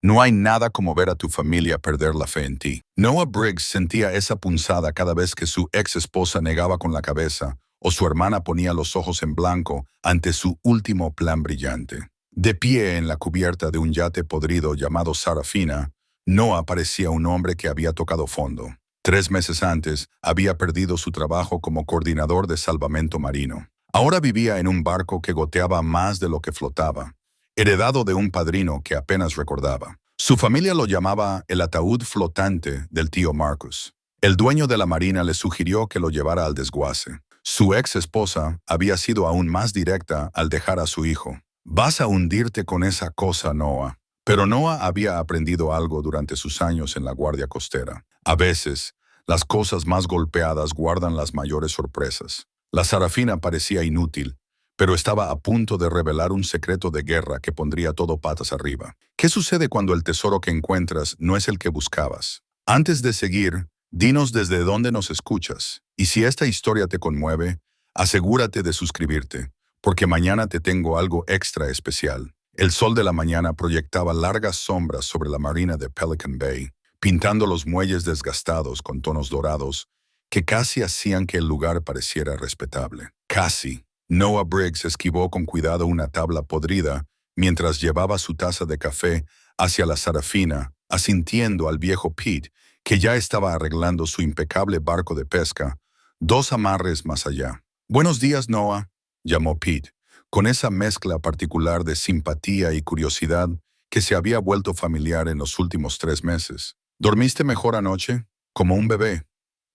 No hay nada como ver a tu familia perder la fe en ti. Noah Briggs sentía esa punzada cada vez que su ex esposa negaba con la cabeza o su hermana ponía los ojos en blanco ante su último plan brillante. De pie en la cubierta de un yate podrido llamado Sarafina, Noah parecía un hombre que había tocado fondo. 3 meses antes, había perdido su trabajo como coordinador de salvamento marino. Ahora vivía en un barco que goteaba más de lo que flotaba, heredado de un padrino que apenas recordaba. Su familia lo llamaba el ataúd flotante del tío Marcus. El dueño de la marina le sugirió que lo llevara al desguace. Su ex esposa había sido aún más directa al dejar a su hijo. «Vas a hundirte con esa cosa, Noah». Pero Noah había aprendido algo durante sus años en la Guardia Costera. A veces, las cosas más golpeadas guardan las mayores sorpresas. La Sarafina parecía inútil, pero estaba a punto de revelar un secreto de guerra que pondría todo patas arriba. ¿Qué sucede cuando el tesoro que encuentras no es el que buscabas? Antes de seguir, dinos desde dónde nos escuchas. Y si esta historia te conmueve, asegúrate de suscribirte, porque mañana te tengo algo extra especial. El sol de la mañana proyectaba largas sombras sobre la marina de Pelican Bay, pintando los muelles desgastados con tonos dorados que casi hacían que el lugar pareciera respetable. Casi. Noah Briggs esquivó con cuidado una tabla podrida mientras llevaba su taza de café hacia la Sarafina, asintiendo al viejo Pete, que ya estaba arreglando su impecable barco de pesca, 2 amarres más allá. «Buenos días, Noah», llamó Pete, con esa mezcla particular de simpatía y curiosidad que se había vuelto familiar en los últimos 3 meses. «¿Dormiste mejor anoche?» «Como un bebé»,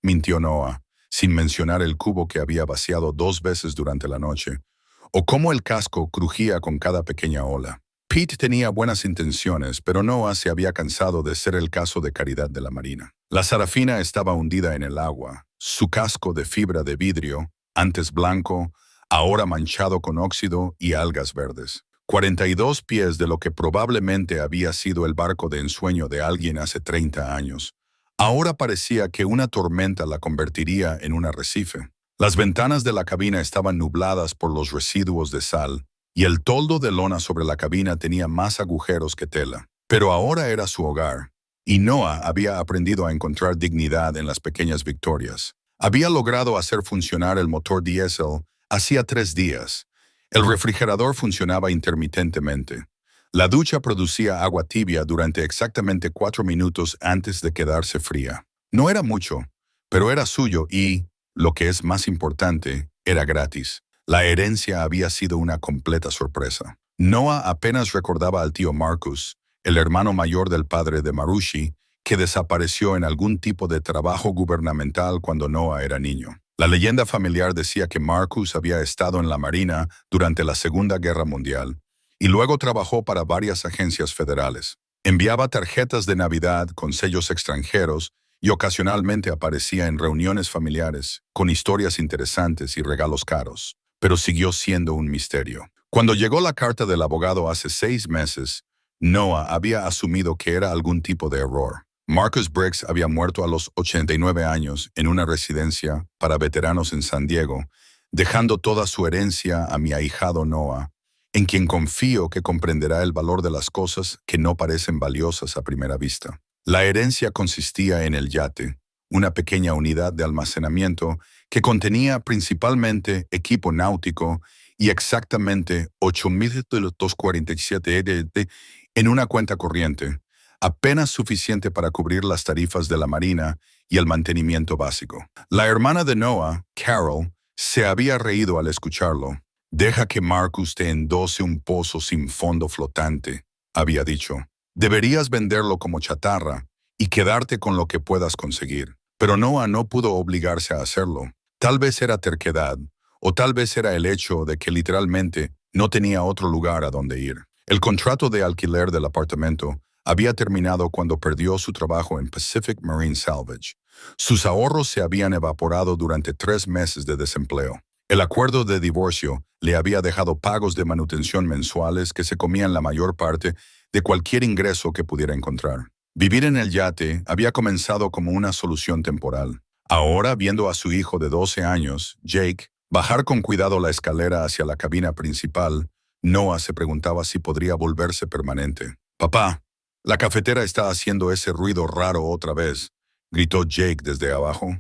mintió Noah, sin mencionar el cubo que había vaciado 2 veces durante la noche, o cómo el casco crujía con cada pequeña ola. Pete tenía buenas intenciones, pero Noah se había cansado de ser el caso de caridad de la marina. La Sarafina estaba hundida en el agua, su casco de fibra de vidrio, antes blanco, ahora manchado con óxido y algas verdes. 42 pies de lo que probablemente había sido el barco de ensueño de alguien hace 30 años. Ahora parecía que una tormenta la convertiría en un arrecife. Las ventanas de la cabina estaban nubladas por los residuos de sal, y el toldo de lona sobre la cabina tenía más agujeros que tela. Pero ahora era su hogar, y Noah había aprendido a encontrar dignidad en las pequeñas victorias. Había logrado hacer funcionar el motor diésel hacía 3 días. El refrigerador funcionaba intermitentemente. La ducha producía agua tibia durante exactamente 4 minutos antes de quedarse fría. No era mucho, pero era suyo y, lo que es más importante, era gratis. La herencia había sido una completa sorpresa. Noah apenas recordaba al tío Marcus, el hermano mayor del padre de Marushi, que desapareció en algún tipo de trabajo gubernamental cuando Noah era niño. La leyenda familiar decía que Marcus había estado en la Marina durante la Segunda Guerra Mundial y luego trabajó para varias agencias federales. Enviaba tarjetas de Navidad con sellos extranjeros y ocasionalmente aparecía en reuniones familiares con historias interesantes y regalos caros, pero siguió siendo un misterio. Cuando llegó la carta del abogado hace 6 meses, Noah había asumido que era algún tipo de error. Marcus Briggs había muerto a los 89 años en una residencia para veteranos en San Diego, dejando toda su herencia a mi ahijado Noah, en quien confío que comprenderá el valor de las cosas que no parecen valiosas a primera vista. La herencia consistía en el yate, una pequeña unidad de almacenamiento que contenía principalmente equipo náutico y exactamente 8.247 EDT en una cuenta corriente, apenas suficiente para cubrir las tarifas de la marina y el mantenimiento básico. La hermana de Noah, Carol, se había reído al escucharlo. «Deja que Marcus te endose un pozo sin fondo flotante», había dicho. «Deberías venderlo como chatarra y quedarte con lo que puedas conseguir». Pero Noah no pudo obligarse a hacerlo. Tal vez era terquedad, o tal vez era el hecho de que literalmente no tenía otro lugar a donde ir. El contrato de alquiler del apartamento había terminado cuando perdió su trabajo en Pacific Marine Salvage. Sus ahorros se habían evaporado durante 3 meses de desempleo. El acuerdo de divorcio le había dejado pagos de manutención mensuales que se comían la mayor parte de cualquier ingreso que pudiera encontrar. Vivir en el yate había comenzado como una solución temporal. Ahora, viendo a su hijo de 12 años, Jake, bajar con cuidado la escalera hacia la cabina principal, Noah se preguntaba si podría volverse permanente. «Papá», La cafetera está haciendo ese ruido raro otra vez, gritó Jake desde abajo.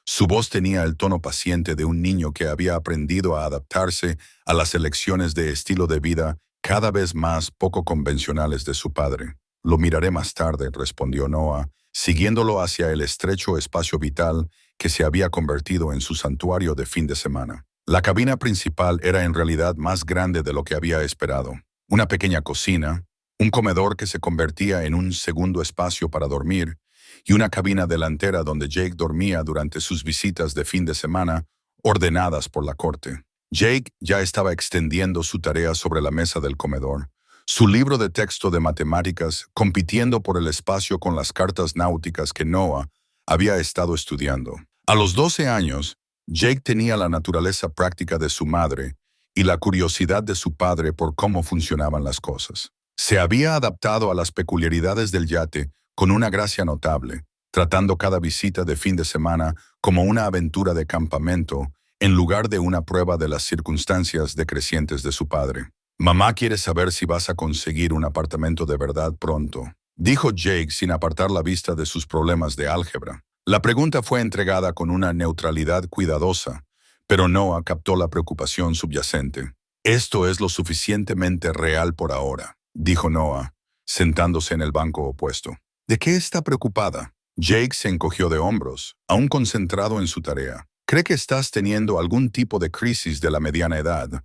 Su voz tenía el tono paciente de un niño que había aprendido a adaptarse a las elecciones de estilo de vida cada vez más poco convencionales de su padre. Lo miraré más tarde, respondió Noah, siguiéndolo hacia el estrecho espacio vital que se había convertido en su santuario de fin de semana. La cabina principal era en realidad más grande de lo que había esperado. Una pequeña cocina, un comedor que se convertía en un segundo espacio para dormir, y una cabina delantera donde Jake dormía durante sus visitas de fin de semana, ordenadas por la corte. Jake ya estaba extendiendo su tarea sobre la mesa del comedor, su libro de texto de matemáticas compitiendo por el espacio con las cartas náuticas que Noah había estado estudiando. A los 12 años, Jake tenía la naturaleza práctica de su madre y la curiosidad de su padre por cómo funcionaban las cosas. Se había adaptado a las peculiaridades del yate con una gracia notable, tratando cada visita de fin de semana como una aventura de campamento en lugar de una prueba de las circunstancias decrecientes de su padre. Mamá quiere saber si vas a conseguir un apartamento de verdad pronto, dijo Jake sin apartar la vista de sus problemas de álgebra. La pregunta fue entregada con una neutralidad cuidadosa, pero Noah captó la preocupación subyacente. Esto es lo suficientemente real por ahora, dijo Noah, sentándose en el banco opuesto. ¿De qué está preocupada? Jake se encogió de hombros, aún concentrado en su tarea. ¿Cree que estás teniendo algún tipo de crisis de la mediana edad?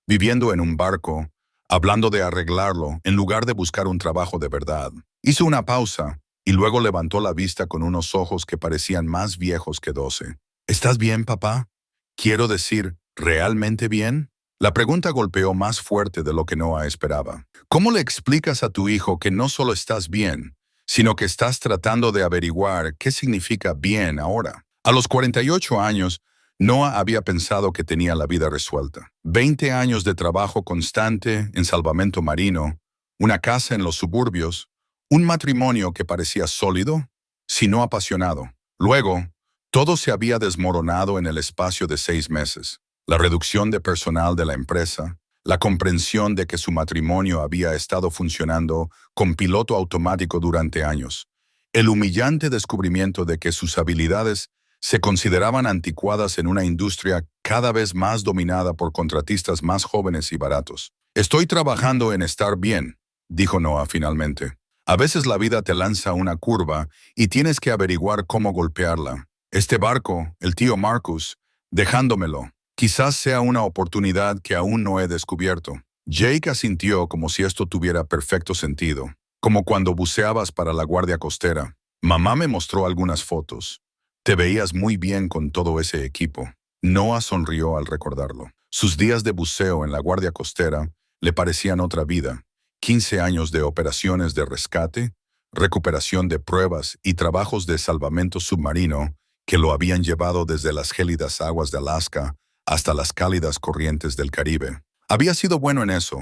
Viviendo en un barco, hablando de arreglarlo en lugar de buscar un trabajo de verdad. Hizo una pausa y luego levantó la vista con unos ojos que parecían más viejos que 12. ¿Estás bien, papá? Quiero decir, ¿realmente bien? La pregunta golpeó más fuerte de lo que Noah esperaba. ¿Cómo le explicas a tu hijo que no solo estás bien, sino que estás tratando de averiguar qué significa bien ahora? A los 48 años, Noah había pensado que tenía la vida resuelta. 20 años de trabajo constante en salvamento marino, una casa en los suburbios, un matrimonio que parecía sólido, si no apasionado. Luego, todo se había desmoronado en el espacio de 6 meses. La reducción de personal de la empresa, la comprensión de que su matrimonio había estado funcionando con piloto automático durante años, el humillante descubrimiento de que sus habilidades se consideraban anticuadas en una industria cada vez más dominada por contratistas más jóvenes y baratos. Estoy trabajando en estar bien, dijo Noah finalmente. A veces la vida te lanza una curva y tienes que averiguar cómo golpearla. Este barco, el tío Marcus, dejándomelo. Quizás sea una oportunidad que aún no he descubierto. Jake asintió como si esto tuviera perfecto sentido, como cuando buceabas para la Guardia Costera. Mamá me mostró algunas fotos. Te veías muy bien con todo ese equipo. Noah sonrió al recordarlo. Sus días de buceo en la Guardia Costera le parecían otra vida. 15 años de operaciones de rescate, recuperación de pruebas y trabajos de salvamento submarino que lo habían llevado desde las gélidas aguas de Alaska hasta las cálidas corrientes del Caribe. Había sido bueno en eso,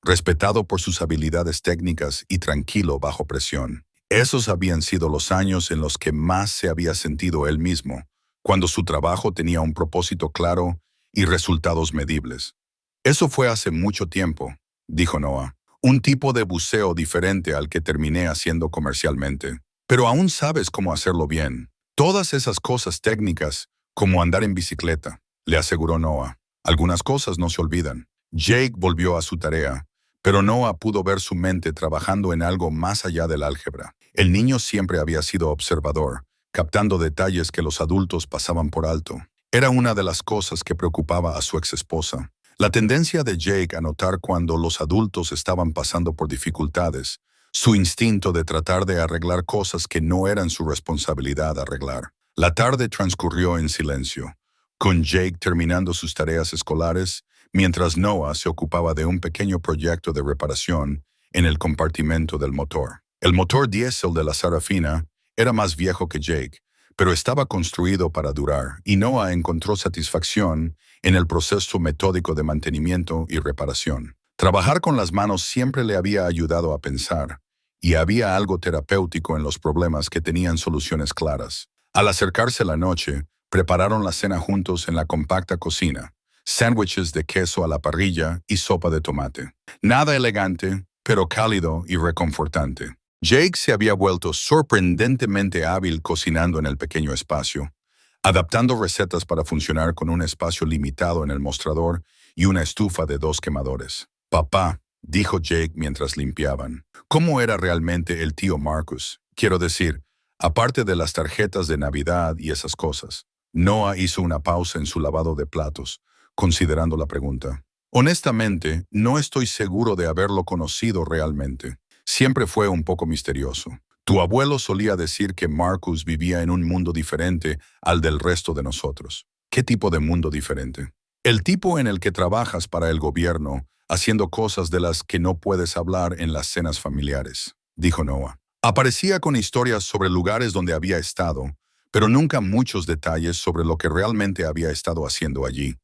respetado por sus habilidades técnicas y tranquilo bajo presión. Esos habían sido los años en los que más se había sentido él mismo, cuando su trabajo tenía un propósito claro y resultados medibles. Eso fue hace mucho tiempo, dijo Noah. Un tipo de buceo diferente al que terminé haciendo comercialmente. Pero aún sabes cómo hacerlo bien. Todas esas cosas técnicas, como andar en bicicleta, le aseguró Noah. Algunas cosas no se olvidan. Jake volvió a su tarea, pero Noah pudo ver su mente trabajando en algo más allá del álgebra. El niño siempre había sido observador, captando detalles que los adultos pasaban por alto. Era una de las cosas que preocupaba a su exesposa. La tendencia de Jake a notar cuando los adultos estaban pasando por dificultades, su instinto de tratar de arreglar cosas que no eran su responsabilidad arreglar. La tarde transcurrió en silencio, con Jake terminando sus tareas escolares, mientras Noah se ocupaba de un pequeño proyecto de reparación en el compartimento del motor. El motor diésel de la Sarafina era más viejo que Jake, pero estaba construido para durar, y Noah encontró satisfacción en el proceso metódico de mantenimiento y reparación. Trabajar con las manos siempre le había ayudado a pensar, y había algo terapéutico en los problemas que tenían soluciones claras. Al acercarse la noche, prepararon la cena juntos en la compacta cocina, sándwiches de queso a la parrilla y sopa de tomate. Nada elegante, pero cálido y reconfortante. Jake se había vuelto sorprendentemente hábil cocinando en el pequeño espacio, adaptando recetas para funcionar con un espacio limitado en el mostrador y una estufa de 2 quemadores. Papá, dijo Jake mientras limpiaban, ¿cómo era realmente el tío Marcus? Quiero decir, aparte de las tarjetas de Navidad y esas cosas. Noah hizo una pausa en su lavado de platos, considerando la pregunta. Honestamente, no estoy seguro de haberlo conocido realmente. Siempre fue un poco misterioso. Tu abuelo solía decir que Marcus vivía en un mundo diferente al del resto de nosotros. ¿Qué tipo de mundo diferente? El tipo en el que trabajas para el gobierno, haciendo cosas de las que no puedes hablar en las cenas familiares, dijo Noah. Aparecía con historias sobre lugares donde había estado, pero nunca muchos detalles sobre lo que realmente había estado haciendo allí.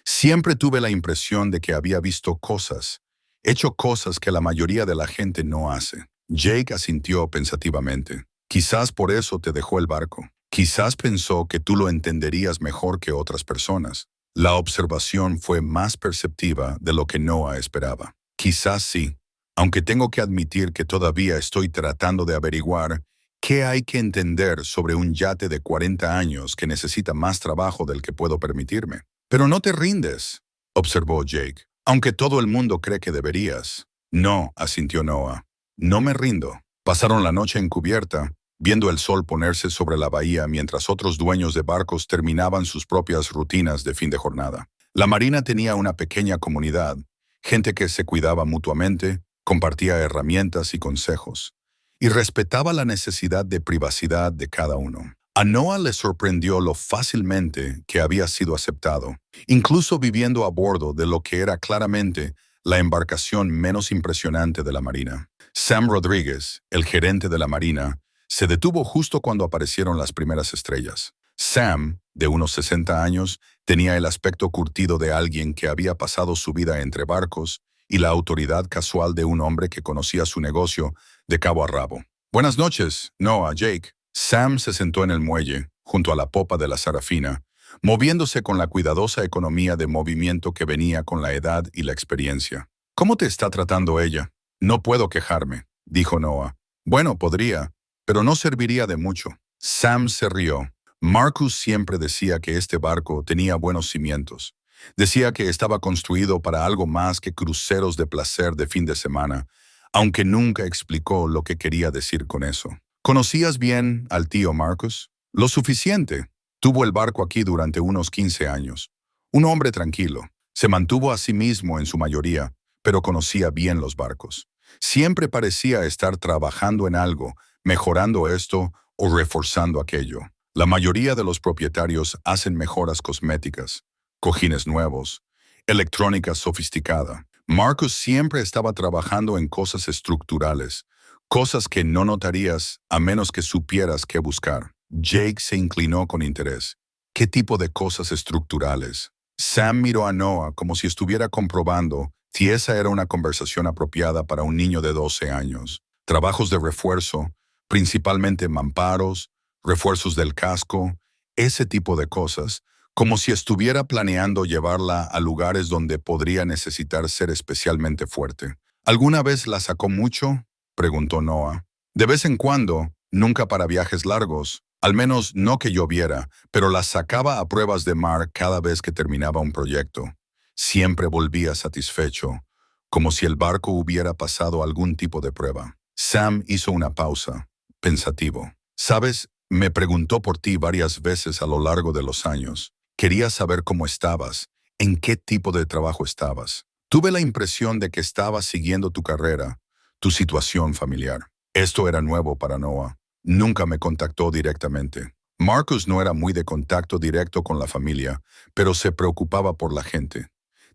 Siempre tuve la impresión de que había visto cosas, hecho cosas que la mayoría de la gente no hace. Jake asintió pensativamente. Quizás por eso te dejó el barco. Quizás pensó que tú lo entenderías mejor que otras personas. La observación fue más perceptiva de lo que Noah esperaba. Quizás sí, aunque tengo que admitir que todavía estoy tratando de averiguar qué hay que entender sobre un yate de 40 años que necesita más trabajo del que puedo permitirme. Pero no te rindes, observó Jake, aunque todo el mundo cree que deberías. No, asintió Noah. No me rindo. Pasaron la noche en cubierta, viendo el sol ponerse sobre la bahía mientras otros dueños de barcos terminaban sus propias rutinas de fin de jornada. La marina tenía una pequeña comunidad, gente que se cuidaba mutuamente, compartía herramientas y consejos, y respetaba la necesidad de privacidad de cada uno. A Noah le sorprendió lo fácilmente que había sido aceptado, incluso viviendo a bordo de lo que era claramente la embarcación menos impresionante de la marina. Sam Rodríguez, el gerente de la marina, se detuvo justo cuando aparecieron las primeras estrellas. Sam, de unos 60 años, tenía el aspecto curtido de alguien que había pasado su vida entre barcos y la autoridad casual de un hombre que conocía su negocio de cabo a rabo. Buenas noches, Noah, Jake. Sam se sentó en el muelle, junto a la popa de la Sarafina, moviéndose con la cuidadosa economía de movimiento que venía con la edad y la experiencia. ¿Cómo te está tratando ella? No puedo quejarme, dijo Noah. Bueno, podría, pero no serviría de mucho. Sam se rió. Marcus siempre decía que este barco tenía buenos cimientos. Decía que estaba construido para algo más que cruceros de placer de fin de semana, aunque nunca explicó lo que quería decir con eso. ¿Conocías bien al tío Marcus? Lo suficiente. Tuvo el barco aquí durante unos 15 años. Un hombre tranquilo. Se mantuvo a sí mismo en su mayoría, pero conocía bien los barcos. Siempre parecía estar trabajando en algo, mejorando esto o reforzando aquello. La mayoría de los propietarios hacen mejoras cosméticas, cojines nuevos, electrónica sofisticada. Marcus siempre estaba trabajando en cosas estructurales, cosas que no notarías a menos que supieras qué buscar. Jake se inclinó con interés. ¿Qué tipo de cosas estructurales? Sam miró a Noah como si estuviera comprobando si esa era una conversación apropiada para un niño de 12 años. Trabajos de refuerzo, principalmente mamparos, refuerzos del casco, ese tipo de cosas, como si estuviera planeando llevarla a lugares donde podría necesitar ser especialmente fuerte. ¿Alguna vez la sacó mucho?, preguntó Noah. De vez en cuando, nunca para viajes largos, al menos no que yo viera, pero la sacaba a pruebas de mar cada vez que terminaba un proyecto. Siempre volvía satisfecho, como si el barco hubiera pasado algún tipo de prueba. Sam hizo una pausa, pensativo. ¿Sabes? Me preguntó por ti varias veces a lo largo de los años. Quería saber cómo estabas, en qué tipo de trabajo estabas. Tuve la impresión de que estabas siguiendo tu carrera, tu situación familiar. Esto era nuevo para Noah. Nunca me contactó directamente. Marcus no era muy de contacto directo con la familia, pero se preocupaba por la gente.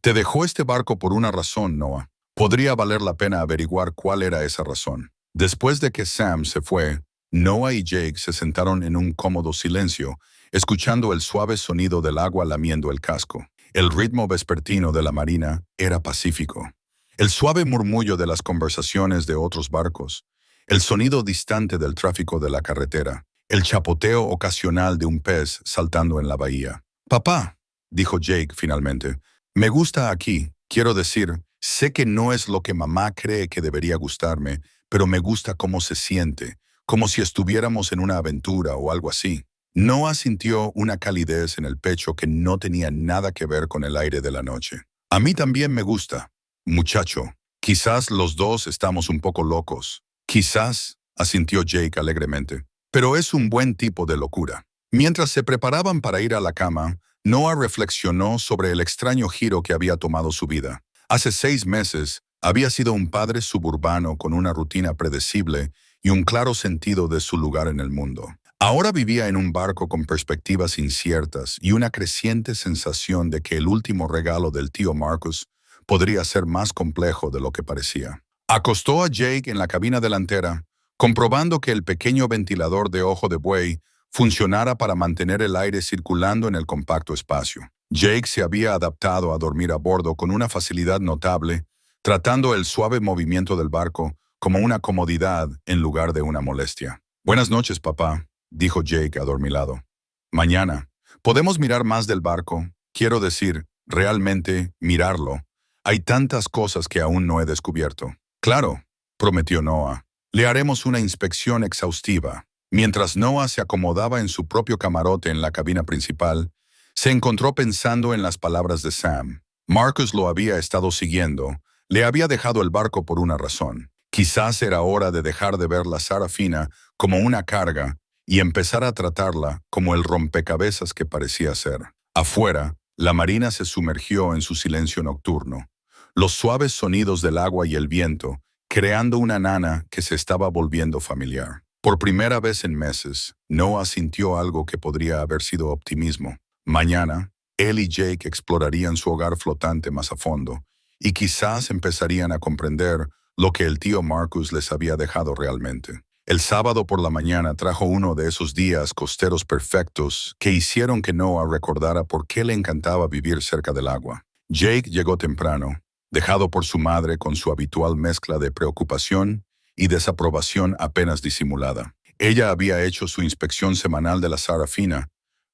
Te dejó este barco por una razón, Noah. Podría valer la pena averiguar cuál era esa razón. Después de que Sam se fue, Noah y Jake se sentaron en un cómodo silencio, escuchando el suave sonido del agua lamiendo el casco. El ritmo vespertino de la marina era pacífico. El suave murmullo de las conversaciones de otros barcos, el sonido distante del tráfico de la carretera, el chapoteo ocasional de un pez saltando en la bahía. «Papá», dijo Jake finalmente, «me gusta aquí. Quiero decir, sé que no es lo que mamá cree que debería gustarme, pero me gusta cómo se siente, como si estuviéramos en una aventura o algo así. Noah sintió una calidez en el pecho que no tenía nada que ver con el aire de la noche. A mí también me gusta, muchacho. Quizás los dos estamos un poco locos. Quizás, asintió Jake alegremente. Pero es un buen tipo de locura. Mientras se preparaban para ir a la cama, Noah reflexionó sobre el extraño giro que había tomado su vida. Hace 6 meses, había sido un padre suburbano con una rutina predecible y un claro sentido de su lugar en el mundo. Ahora vivía en un barco con perspectivas inciertas y una creciente sensación de que el último regalo del tío Marcus podría ser más complejo de lo que parecía. Acostó a Jake en la cabina delantera, comprobando que el pequeño ventilador de ojo de buey funcionara para mantener el aire circulando en el compacto espacio. Jake se había adaptado a dormir a bordo con una facilidad notable, tratando el suave movimiento del barco como una comodidad en lugar de una molestia. «Buenas noches, papá», dijo Jake adormilado. «Mañana. Podemos mirar más del barco. Quiero decir, realmente mirarlo. Hay tantas cosas que aún no he descubierto». «Claro», prometió Noah. «Le haremos una inspección exhaustiva». Mientras Noah se acomodaba en su propio camarote en la cabina principal, se encontró pensando en las palabras de Sam. Marcus lo había estado siguiendo. Le había dejado el barco por una razón. Quizás era hora de dejar de ver la Sarafina como una carga y empezar a tratarla como el rompecabezas que parecía ser. Afuera, la marina se sumergió en su silencio nocturno. Los suaves sonidos del agua y el viento, creando una nana que se estaba volviendo familiar. Por primera vez en meses, Noah sintió algo que podría haber sido optimismo. Mañana, él y Jake explorarían su hogar flotante más a fondo, y quizás empezarían a comprender lo que el tío Marcus les había dejado realmente. El sábado por la mañana trajo uno de esos días costeros perfectos que hicieron que Noah recordara por qué le encantaba vivir cerca del agua. Jake llegó temprano, dejado por su madre con su habitual mezcla de preocupación y desaprobación apenas disimulada. Ella había hecho su inspección semanal de la Sarafina,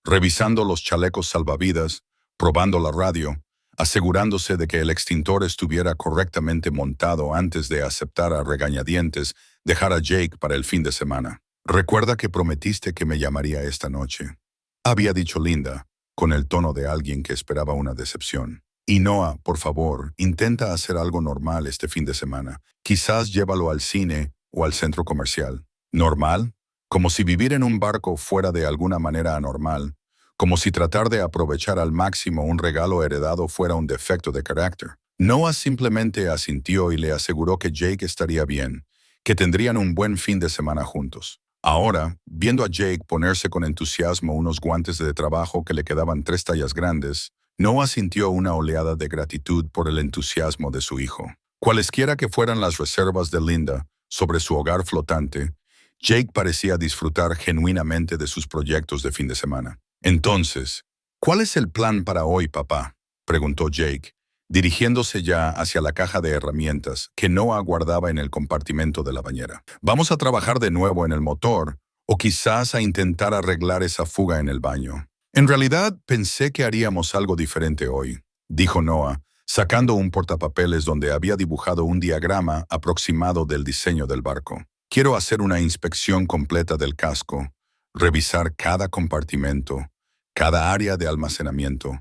revisando los chalecos salvavidas, probando la radio, asegurándose de que el extintor estuviera correctamente montado antes de aceptar a regañadientes dejar a Jake para el fin de semana. «Recuerda que prometiste que me llamaría esta noche», había dicho Linda, con el tono de alguien que esperaba una decepción. «Y Noah, por favor, intenta hacer algo normal este fin de semana. Quizás llévalo al cine o al centro comercial». ¿Normal? Como si vivir en un barco fuera de alguna manera anormal. Como si tratar de aprovechar al máximo un regalo heredado fuera un defecto de carácter. Noah simplemente asintió y le aseguró que Jake estaría bien, que tendrían un buen fin de semana juntos. Ahora, viendo a Jake ponerse con entusiasmo unos guantes de trabajo que le quedaban 3 tallas grandes, Noah sintió una oleada de gratitud por el entusiasmo de su hijo. Cualesquiera que fueran las reservas de Linda sobre su hogar flotante, Jake parecía disfrutar genuinamente de sus proyectos de fin de semana. «Entonces, ¿cuál es el plan para hoy, papá?», preguntó Jake, dirigiéndose ya hacia la caja de herramientas que Noah guardaba en el compartimento de la bañera. «¿Vamos a trabajar de nuevo en el motor o quizás a intentar arreglar esa fuga en el baño?» «En realidad, pensé que haríamos algo diferente hoy», dijo Noah, sacando un portapapeles donde había dibujado un diagrama aproximado del diseño del barco. «Quiero hacer una inspección completa del casco, revisar cada compartimento, cada área de almacenamiento,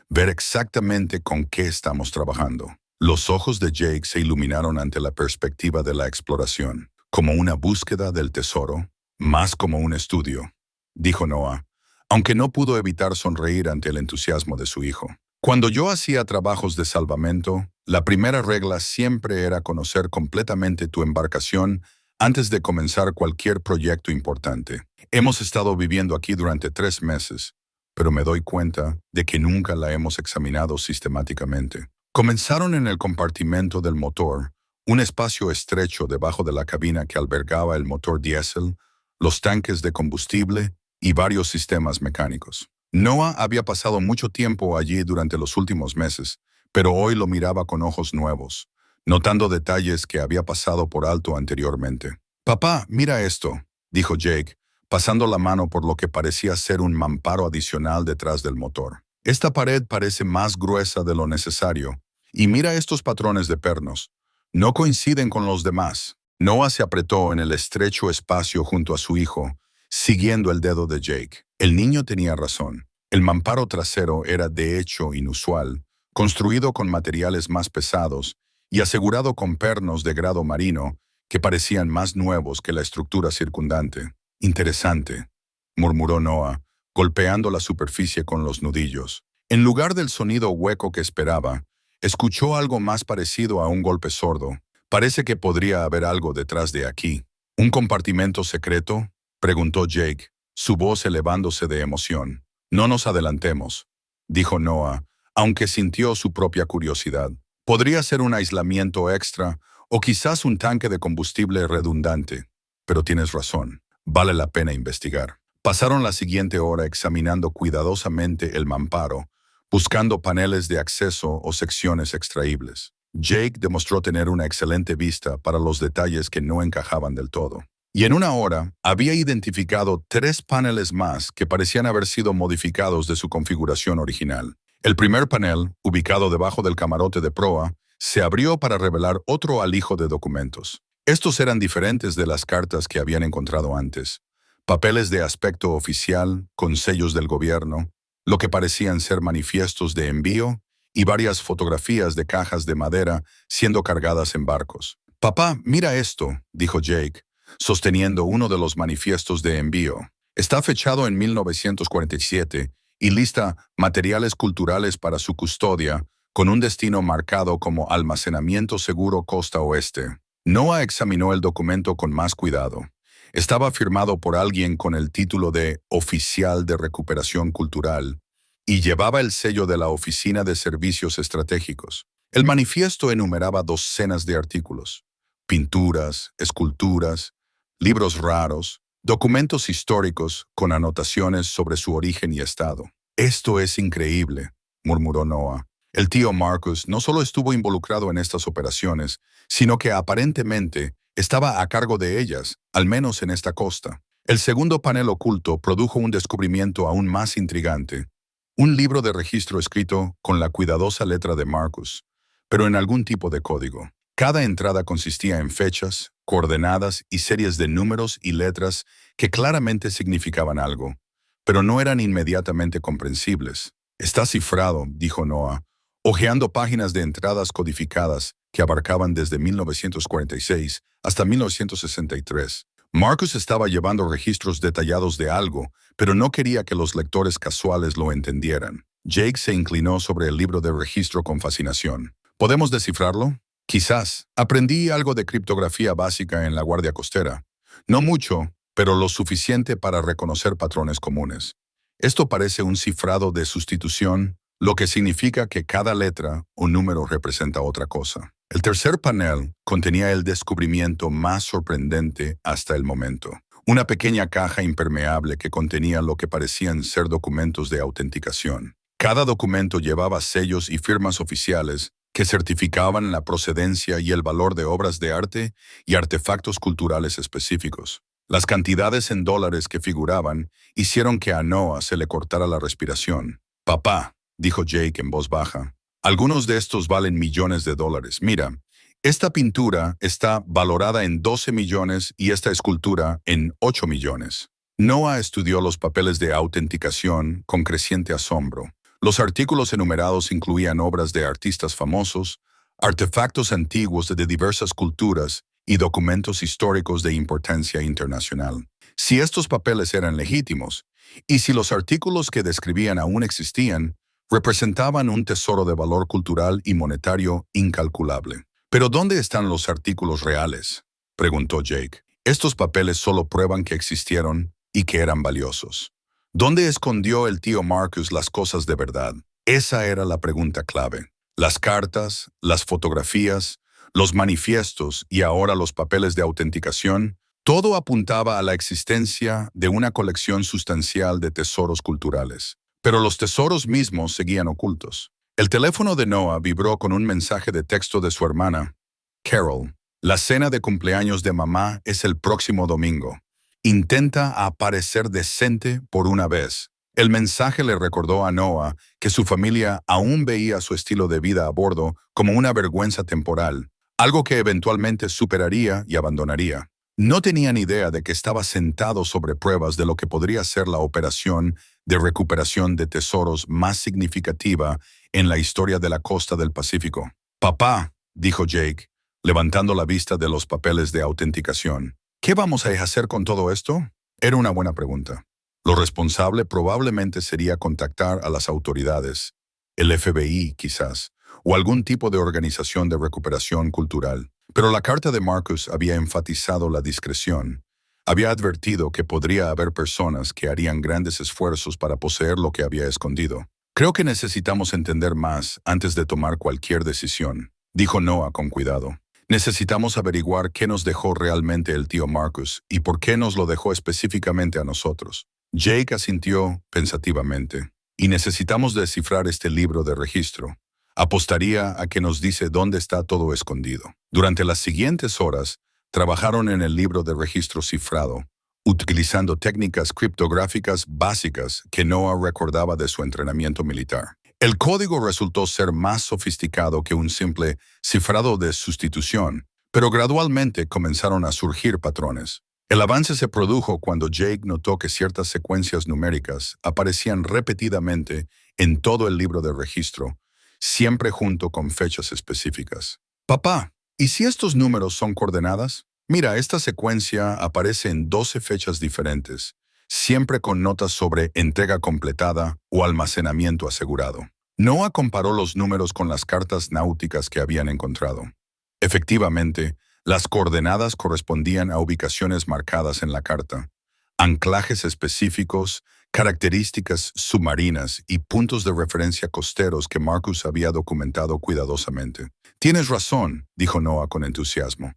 ver exactamente con qué estamos trabajando». Los ojos de Jake se iluminaron ante la perspectiva de la exploración, como una búsqueda del tesoro, más como un estudio, dijo Noah, aunque no pudo evitar sonreír ante el entusiasmo de su hijo. «Cuando yo hacía trabajos de salvamento, la primera regla siempre era conocer completamente tu embarcación antes de comenzar cualquier proyecto importante. Hemos estado viviendo aquí durante 3 meses, pero me doy cuenta de que nunca la hemos examinado sistemáticamente». Comenzaron en el compartimento del motor, un espacio estrecho debajo de la cabina que albergaba el motor diésel, los tanques de combustible y varios sistemas mecánicos. Noah había pasado mucho tiempo allí durante los últimos meses, pero hoy lo miraba con ojos nuevos, notando detalles que había pasado por alto anteriormente. «Papá, mira esto», dijo Jake, pasando la mano por lo que parecía ser un mamparo adicional detrás del motor. «Esta pared parece más gruesa de lo necesario, y mira estos patrones de pernos. No coinciden con los demás». Noah se apretó en el estrecho espacio junto a su hijo, siguiendo el dedo de Jake. El niño tenía razón. El mamparo trasero era de hecho inusual, construido con materiales más pesados y asegurado con pernos de grado marino que parecían más nuevos que la estructura circundante. Interesante, murmuró Noah, golpeando la superficie con los nudillos. En lugar del sonido hueco que esperaba, escuchó algo más parecido a un golpe sordo. Parece que podría haber algo detrás de aquí. ¿Un compartimento secreto?, preguntó Jake, su voz elevándose de emoción. No nos adelantemos, dijo Noah, aunque sintió su propia curiosidad. Podría ser un aislamiento extra o quizás un tanque de combustible redundante. Pero tienes razón, vale la pena investigar. Pasaron la siguiente hora examinando cuidadosamente el mamparo, buscando paneles de acceso o secciones extraíbles. Jake demostró tener una excelente vista para los detalles que no encajaban del todo. Y en una hora había identificado 3 paneles más que parecían haber sido modificados de su configuración original. El primer panel, ubicado debajo del camarote de proa, se abrió para revelar otro alijo de documentos. Estos eran diferentes de las cartas que habían encontrado antes. Papeles de aspecto oficial, con sellos del gobierno, lo que parecían ser manifiestos de envío, y varias fotografías de cajas de madera siendo cargadas en barcos. «Papá, mira esto», dijo Jake, sosteniendo uno de los manifiestos de envío. Está fechado en 1947 y lista materiales culturales para su custodia, con un destino marcado como Almacenamiento Seguro Costa Oeste. Noah examinó el documento con más cuidado. Estaba firmado por alguien con el título de Oficial de Recuperación Cultural y llevaba el sello de la Oficina de Servicios Estratégicos. El manifiesto enumeraba docenas de artículos: pinturas, esculturas, libros raros, documentos históricos con anotaciones sobre su origen y estado. «Esto es increíble», murmuró Noah. El tío Marcus no solo estuvo involucrado en estas operaciones, sino que aparentemente estaba a cargo de ellas, al menos en esta costa. El segundo panel oculto produjo un descubrimiento aún más intrigante. Un libro de registro escrito con la cuidadosa letra de Marcus, pero en algún tipo de código. Cada entrada consistía en fechas, coordenadas y series de números y letras que claramente significaban algo, pero no eran inmediatamente comprensibles. «Está cifrado», dijo Noah, hojeando páginas de entradas codificadas que abarcaban desde 1946 hasta 1963. Marcus estaba llevando registros detallados de algo, pero no quería que los lectores casuales lo entendieran. Jake se inclinó sobre el libro de registro con fascinación. «¿Podemos descifrarlo?» «Quizás. Aprendí algo de criptografía básica en la Guardia Costera. No mucho, pero lo suficiente para reconocer patrones comunes. Esto parece un cifrado de sustitución, lo que significa que cada letra o número representa otra cosa». El tercer panel contenía el descubrimiento más sorprendente hasta el momento. Una pequeña caja impermeable que contenía lo que parecían ser documentos de autenticación. Cada documento llevaba sellos y firmas oficiales que certificaban la procedencia y el valor de obras de arte y artefactos culturales específicos. Las cantidades en dólares que figuraban hicieron que a Noah se le cortara la respiración. «Papá», dijo Jake en voz baja, «algunos de estos valen millones de dólares. Mira, esta pintura está valorada en 12 millones y esta escultura en 8 millones». Noah estudió los papeles de autenticación con creciente asombro. Los artículos enumerados incluían obras de artistas famosos, artefactos antiguos de diversas culturas y documentos históricos de importancia internacional. Si estos papeles eran legítimos, y si los artículos que describían aún existían, representaban un tesoro de valor cultural y monetario incalculable. «¿Pero dónde están los artículos reales?», preguntó Jake. «Estos papeles solo prueban que existieron y que eran valiosos. ¿Dónde escondió el tío Marcus las cosas de verdad?». Esa era la pregunta clave. Las cartas, las fotografías, los manifiestos y ahora los papeles de autenticación, todo apuntaba a la existencia de una colección sustancial de tesoros culturales. Pero los tesoros mismos seguían ocultos. El teléfono de Noah vibró con un mensaje de texto de su hermana. «Carol, la cena de cumpleaños de mamá es el próximo domingo. Intenta aparecer decente por una vez». El mensaje le recordó a Noah que su familia aún veía su estilo de vida a bordo como una vergüenza temporal, algo que eventualmente superaría y abandonaría. No tenían idea de que estaba sentado sobre pruebas de lo que podría ser la operación de recuperación de tesoros más significativa en la historia de la costa del Pacífico. Papá, dijo Jake, levantando la vista de los papeles de autenticación. ¿Qué vamos a hacer con todo esto? Era una buena pregunta. Lo responsable probablemente sería contactar a las autoridades, el FBI quizás, o algún tipo de organización de recuperación cultural. Pero la carta de Marcus había enfatizado la discreción. Había advertido que podría haber personas que harían grandes esfuerzos para poseer lo que había escondido. Creo que necesitamos entender más antes de tomar cualquier decisión, dijo Noah con cuidado. Necesitamos averiguar qué nos dejó realmente el tío Marcus y por qué nos lo dejó específicamente a nosotros. Jake asintió pensativamente. Y necesitamos descifrar este libro de registro. Apostaría a que nos dice dónde está todo escondido. Durante las siguientes horas, trabajaron en el libro de registro cifrado, utilizando técnicas criptográficas básicas que Noah recordaba de su entrenamiento militar. El código resultó ser más sofisticado que un simple cifrado de sustitución, pero gradualmente comenzaron a surgir patrones. El avance se produjo cuando Jake notó que ciertas secuencias numéricas aparecían repetidamente en todo el libro de registro, siempre junto con fechas específicas. Papá, ¿y si estos números son coordenadas? Mira, esta secuencia aparece en 12 fechas diferentes, siempre con notas sobre entrega completada o almacenamiento asegurado. Noah comparó los números con las cartas náuticas que habían encontrado. Efectivamente, las coordenadas correspondían a ubicaciones marcadas en la carta, anclajes específicos, características submarinas y puntos de referencia costeros que Marcus había documentado cuidadosamente. Tienes razón, dijo Noah con entusiasmo.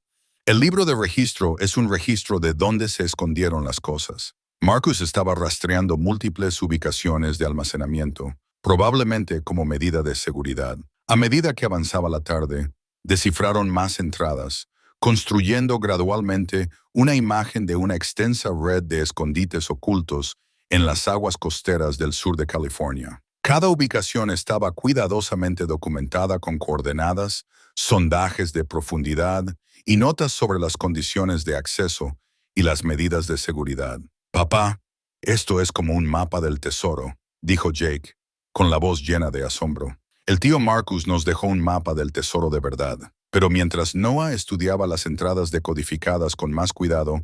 El libro de registro es un registro de dónde se escondieron las cosas. Marcus estaba rastreando múltiples ubicaciones de almacenamiento, probablemente como medida de seguridad. A medida que avanzaba la tarde, descifraron más entradas, construyendo gradualmente una imagen de una extensa red de escondites ocultos en las aguas costeras del sur de California. Cada ubicación estaba cuidadosamente documentada con coordenadas, sondajes de profundidad y notas sobre las condiciones de acceso y las medidas de seguridad. Papá, esto es como un mapa del tesoro, dijo Jake, con la voz llena de asombro. El tío Marcus nos dejó un mapa del tesoro de verdad. Pero mientras Noah estudiaba las entradas decodificadas con más cuidado,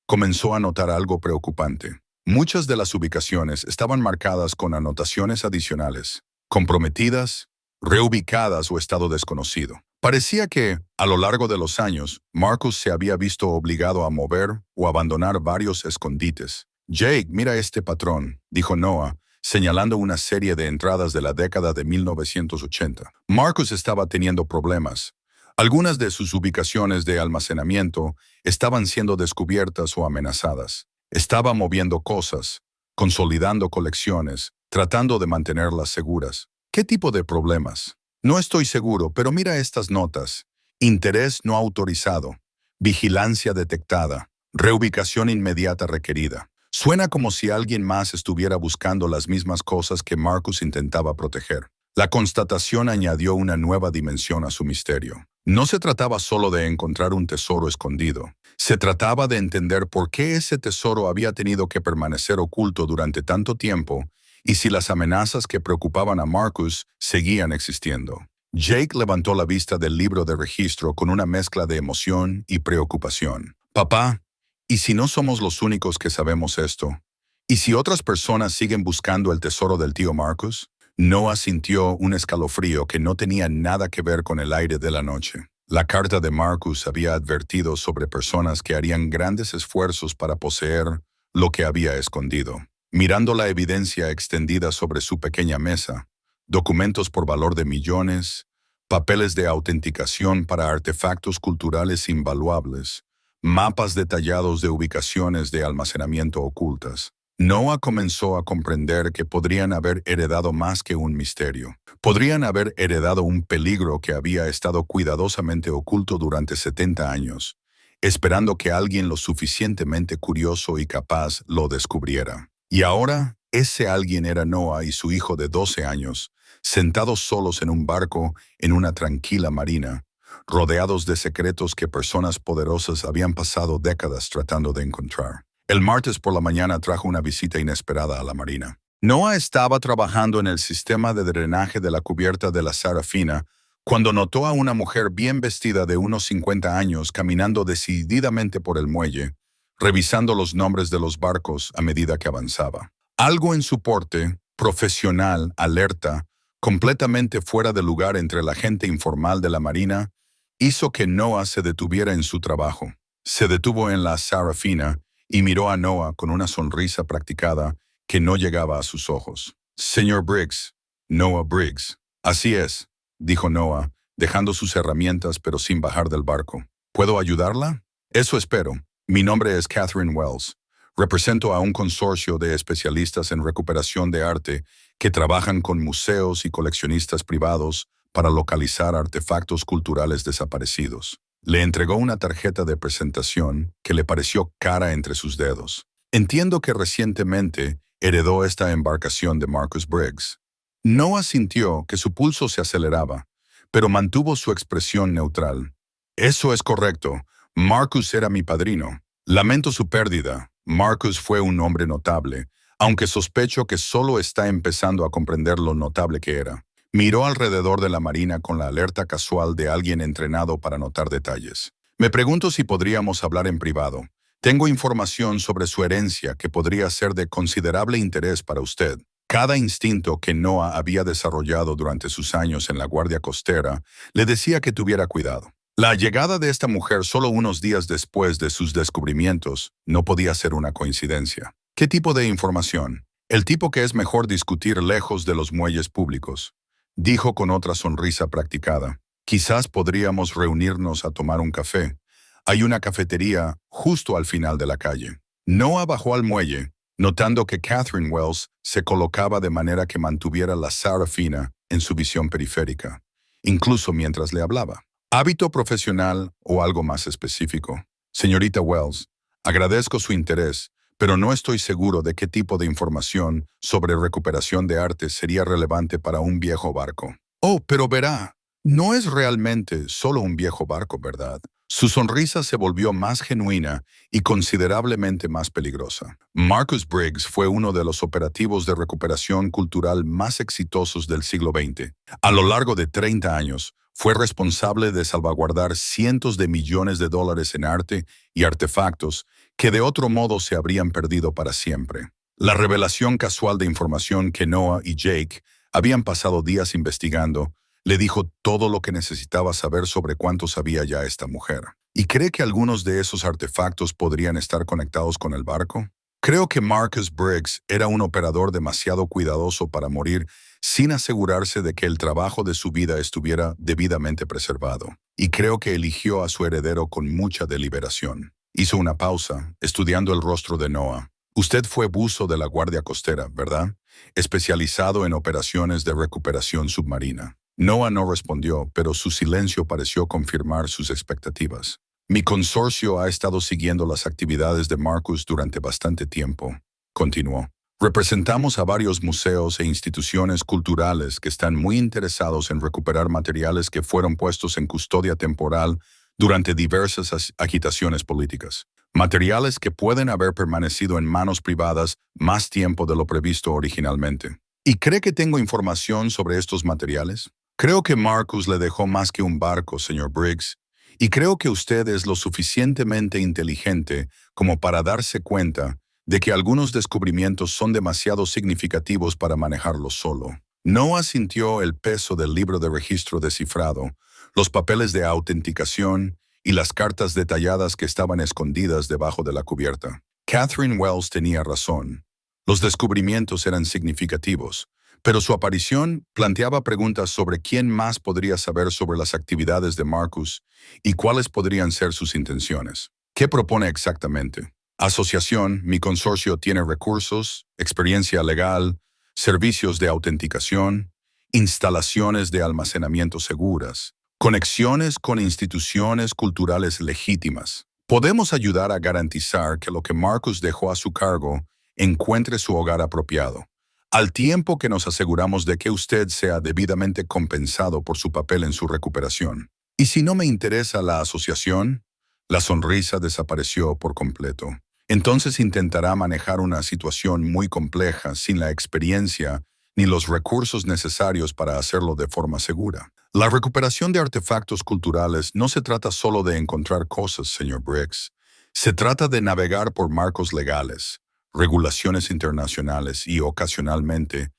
comenzó a notar algo preocupante. Muchas de las ubicaciones estaban marcadas con anotaciones adicionales, comprometidas, reubicadas o estado desconocido. Parecía que, a lo largo de los años, Marcus se había visto obligado a mover o abandonar varios escondites. Jake, mira este patrón, dijo Noah, señalando una serie de entradas de la década de 1980. Marcus estaba teniendo problemas. Algunas de sus ubicaciones de almacenamiento estaban siendo descubiertas o amenazadas. Estaba moviendo cosas, consolidando colecciones, tratando de mantenerlas seguras. ¿Qué tipo de problemas? No estoy seguro, pero mira estas notas. Interés no autorizado, vigilancia detectada, reubicación inmediata requerida. Suena como si alguien más estuviera buscando las mismas cosas que Marcus intentaba proteger. La constatación añadió una nueva dimensión a su misterio. No se trataba solo de encontrar un tesoro escondido. Se trataba de entender por qué ese tesoro había tenido que permanecer oculto durante tanto tiempo y si las amenazas que preocupaban a Marcus seguían existiendo. Jake levantó la vista del libro de registro con una mezcla de emoción y preocupación. Papá, ¿y si no somos los únicos que sabemos esto? ¿Y si otras personas siguen buscando el tesoro del tío Marcus? Noah sintió un escalofrío que no tenía nada que ver con el aire de la noche. La carta de Marcus había advertido sobre personas que harían grandes esfuerzos para poseer lo que había escondido. Mirando la evidencia extendida sobre su pequeña mesa, documentos por valor de millones, papeles de autenticación para artefactos culturales invaluables, mapas detallados de ubicaciones de almacenamiento ocultas, Noah comenzó a comprender que podrían haber heredado más que un misterio. Podrían haber heredado un peligro que había estado cuidadosamente oculto durante 70 años, esperando que alguien lo suficientemente curioso y capaz lo descubriera. Y ahora, ese alguien era Noah y su hijo de 12 años, sentados solos en un barco en una tranquila marina, rodeados de secretos que personas poderosas habían pasado décadas tratando de encontrar. El martes por la mañana trajo una visita inesperada a la marina. Noah estaba trabajando en el sistema de drenaje de la cubierta de la Sarafina cuando notó a una mujer bien vestida de unos 50 años caminando decididamente por el muelle, revisando los nombres de los barcos a medida que avanzaba. Algo en su porte, profesional, alerta, completamente fuera de lugar entre la gente informal de la marina, hizo que Noah se detuviera en su trabajo. Se detuvo en la Sarafina y miró a Noah con una sonrisa practicada que no llegaba a sus ojos. Señor Briggs, Noah Briggs. Así es, dijo Noah, dejando sus herramientas pero sin bajar del barco. ¿Puedo ayudarla? Eso espero. Mi nombre es Catherine Wells. Represento a un consorcio de especialistas en recuperación de arte que trabajan con museos y coleccionistas privados para localizar artefactos culturales desaparecidos. Le entregó una tarjeta de presentación que le pareció cara entre sus dedos. Entiendo que recientemente heredó esta embarcación de Marcus Briggs. Noah sintió que su pulso se aceleraba, pero mantuvo su expresión neutral. Eso es correcto. Marcus era mi padrino. Lamento su pérdida. Marcus fue un hombre notable, aunque sospecho que solo está empezando a comprender lo notable que era. Miró alrededor de la marina con la alerta casual de alguien entrenado para notar detalles. Me pregunto si podríamos hablar en privado. Tengo información sobre su herencia que podría ser de considerable interés para usted. Cada instinto que Noah había desarrollado durante sus años en la Guardia Costera le decía que tuviera cuidado. La llegada de esta mujer solo unos días después de sus descubrimientos no podía ser una coincidencia. ¿Qué tipo de información? El tipo que es mejor discutir lejos de los muelles públicos, dijo con otra sonrisa practicada. Quizás podríamos reunirnos a tomar un café. Hay una cafetería justo al final de la calle. Noah bajó al muelle, notando que Catherine Wells se colocaba de manera que mantuviera la Sarafina en su visión periférica, incluso mientras le hablaba. ¿Hábito profesional o algo más específico? Señorita Wells, agradezco su interés, pero no estoy seguro de qué tipo de información sobre recuperación de arte sería relevante para un viejo barco. Oh, pero verá, no es realmente solo un viejo barco, ¿verdad? Su sonrisa se volvió más genuina y considerablemente más peligrosa. Marcus Briggs fue uno de los operativos de recuperación cultural más exitosos del siglo XX. A lo largo de 30 años, fue responsable de salvaguardar cientos de millones de dólares en arte y artefactos que de otro modo se habrían perdido para siempre. La revelación casual de información que Noah y Jake habían pasado días investigando le dijo todo lo que necesitaba saber sobre cuánto sabía ya esta mujer. ¿Y cree que algunos de esos artefactos podrían estar conectados con el barco? Creo que Marcus Briggs era un operador demasiado cuidadoso para morir sin asegurarse de que el trabajo de su vida estuviera debidamente preservado. Y creo que eligió a su heredero con mucha deliberación. Hizo una pausa, estudiando el rostro de Noah. Usted fue buzo de la Guardia Costera, ¿verdad? Especializado en operaciones de recuperación submarina. Noah no respondió, pero su silencio pareció confirmar sus expectativas. Mi consorcio ha estado siguiendo las actividades de Marcus durante bastante tiempo, continuó. Representamos a varios museos e instituciones culturales que están muy interesados en recuperar materiales que fueron puestos en custodia temporal durante diversas agitaciones políticas. Materiales que pueden haber permanecido en manos privadas más tiempo de lo previsto originalmente. ¿Y cree que tengo información sobre estos materiales? Creo que Marcus le dejó más que un barco, señor Briggs, y creo que usted es lo suficientemente inteligente como para darse cuenta de que algunos descubrimientos son demasiado significativos para manejarlos solo. Noah sintió el peso del libro de registro descifrado, los papeles de autenticación y las cartas detalladas que estaban escondidas debajo de la cubierta. Catherine Wells tenía razón. Los descubrimientos eran significativos, pero su aparición planteaba preguntas sobre quién más podría saber sobre las actividades de Marcus y cuáles podrían ser sus intenciones. ¿Qué propone exactamente? Asociación, mi consorcio tiene recursos, experiencia legal, servicios de autenticación, instalaciones de almacenamiento seguras, conexiones con instituciones culturales legítimas. Podemos ayudar a garantizar que lo que Marcus dejó a su cargo encuentre su hogar apropiado, al tiempo que nos aseguramos de que usted sea debidamente compensado por su papel en su recuperación. ¿Y si no me interesa la asociación? La sonrisa desapareció por completo. Entonces intentará manejar una situación muy compleja sin la experiencia ni los recursos necesarios para hacerlo de forma segura. La recuperación de artefactos culturales no se trata solo de encontrar cosas, señor Briggs. Se trata de navegar por marcos legales, regulaciones internacionales y, ocasionalmente,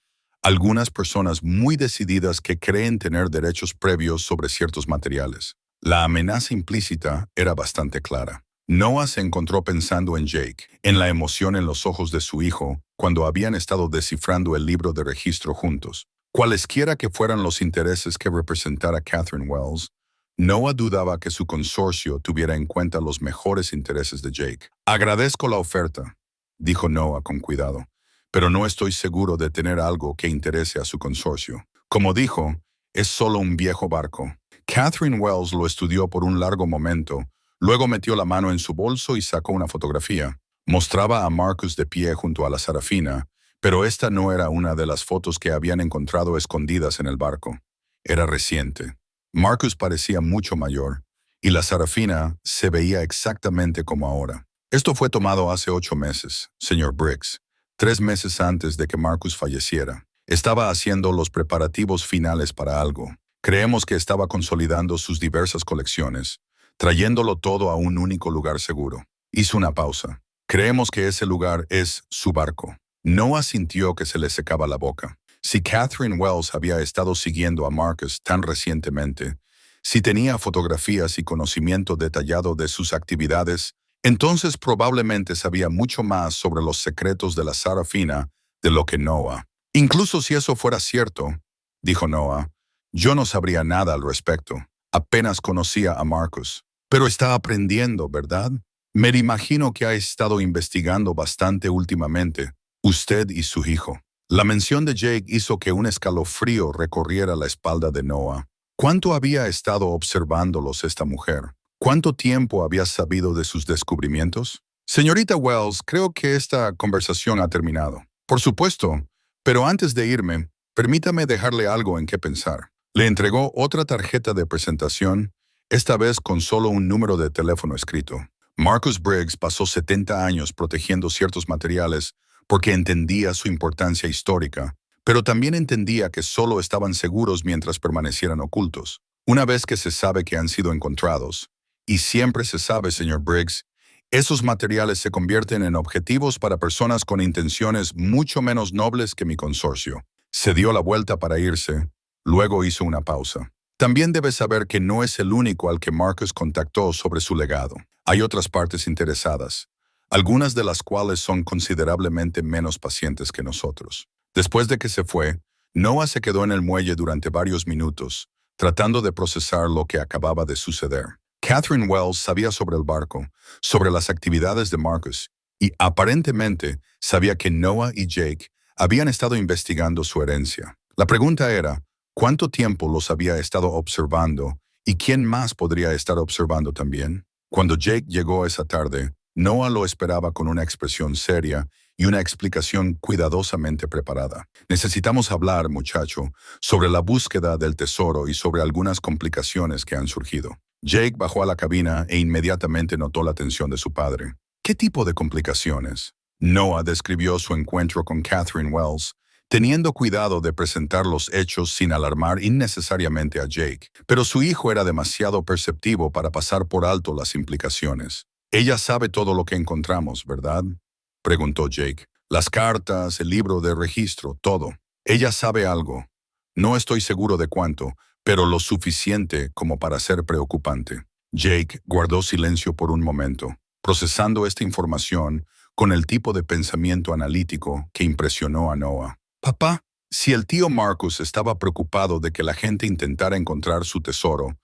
algunas personas muy decididas que creen tener derechos previos sobre ciertos materiales. La amenaza implícita era bastante clara. Noah se encontró pensando en Jake, en la emoción en los ojos de su hijo, cuando habían estado descifrando el libro de registro juntos. Cualesquiera que fueran los intereses que representara Catherine Wells, Noah dudaba que su consorcio tuviera en cuenta los mejores intereses de Jake. Agradezco la oferta, dijo Noah con cuidado, pero no estoy seguro de tener algo que interese a su consorcio. Como dijo, es solo un viejo barco. Catherine Wells lo estudió por un largo momento, luego metió la mano en su bolso y sacó una fotografía. Mostraba a Marcus de pie junto a la Sarafina, pero esta no era una de las fotos que habían encontrado escondidas en el barco. Era reciente. Marcus parecía mucho mayor, y la Sarafina se veía exactamente como ahora. Esto fue tomado hace 8 meses, señor Briggs, 3 meses antes de que Marcus falleciera. Estaba haciendo los preparativos finales para algo. Creemos que estaba consolidando sus diversas colecciones, trayéndolo todo a un único lugar seguro. Hizo una pausa. Creemos que ese lugar es su barco. Noah sintió que se le secaba la boca. Si Catherine Wells había estado siguiendo a Marcus tan recientemente, si tenía fotografías y conocimiento detallado de sus actividades, entonces probablemente sabía mucho más sobre los secretos de la Sarafina de lo que Noah. Incluso si eso fuera cierto, dijo Noah, yo no sabría nada al respecto. Apenas conocía a Marcus. Pero está aprendiendo, ¿verdad? Me imagino que ha estado investigando bastante últimamente, usted y su hijo. La mención de Jake hizo que un escalofrío recorriera la espalda de Noah. ¿Cuánto había estado observándolos esta mujer? ¿Cuánto tiempo había sabido de sus descubrimientos? Señorita Wells, creo que esta conversación ha terminado. Por supuesto, pero antes de irme, permítame dejarle algo en qué pensar. Le entregó otra tarjeta de presentación, esta vez con solo un número de teléfono escrito. Marcus Briggs pasó 70 años protegiendo ciertos materiales porque entendía su importancia histórica, pero también entendía que solo estaban seguros mientras permanecieran ocultos. Una vez que se sabe que han sido encontrados, y siempre se sabe, señor Briggs, esos materiales se convierten en objetivos para personas con intenciones mucho menos nobles que mi consorcio. Se dio la vuelta para irse, luego hizo una pausa. También debe saber que no es el único al que Marcus contactó sobre su legado. Hay otras partes interesadas, algunas de las cuales son considerablemente menos pacientes que nosotros. Después de que se fue, Noah se quedó en el muelle durante varios minutos, tratando de procesar lo que acababa de suceder. Catherine Wells sabía sobre el barco, sobre las actividades de Marcus, y aparentemente sabía que Noah y Jake habían estado investigando su herencia. La pregunta era, ¿cuánto tiempo los había estado observando y quién más podría estar observando también? Cuando Jake llegó esa tarde, Noah lo esperaba con una expresión seria y una explicación cuidadosamente preparada. Necesitamos hablar, muchacho, sobre la búsqueda del tesoro y sobre algunas complicaciones que han surgido. Jake bajó a la cabina e inmediatamente notó la atención de su padre. ¿Qué tipo de complicaciones? Noah describió su encuentro con Catherine Wells, teniendo cuidado de presentar los hechos sin alarmar innecesariamente a Jake, pero su hijo era demasiado perceptivo para pasar por alto las implicaciones. Ella sabe todo lo que encontramos, ¿verdad? Preguntó Jake. Las cartas, el libro de registro, todo. Ella sabe algo. No estoy seguro de cuánto, pero lo suficiente como para ser preocupante. Jake guardó silencio por un momento, procesando esta información con el tipo de pensamiento analítico que impresionó a Noah. Papá, si el tío Marcus estaba preocupado de que la gente intentara encontrar su tesoro,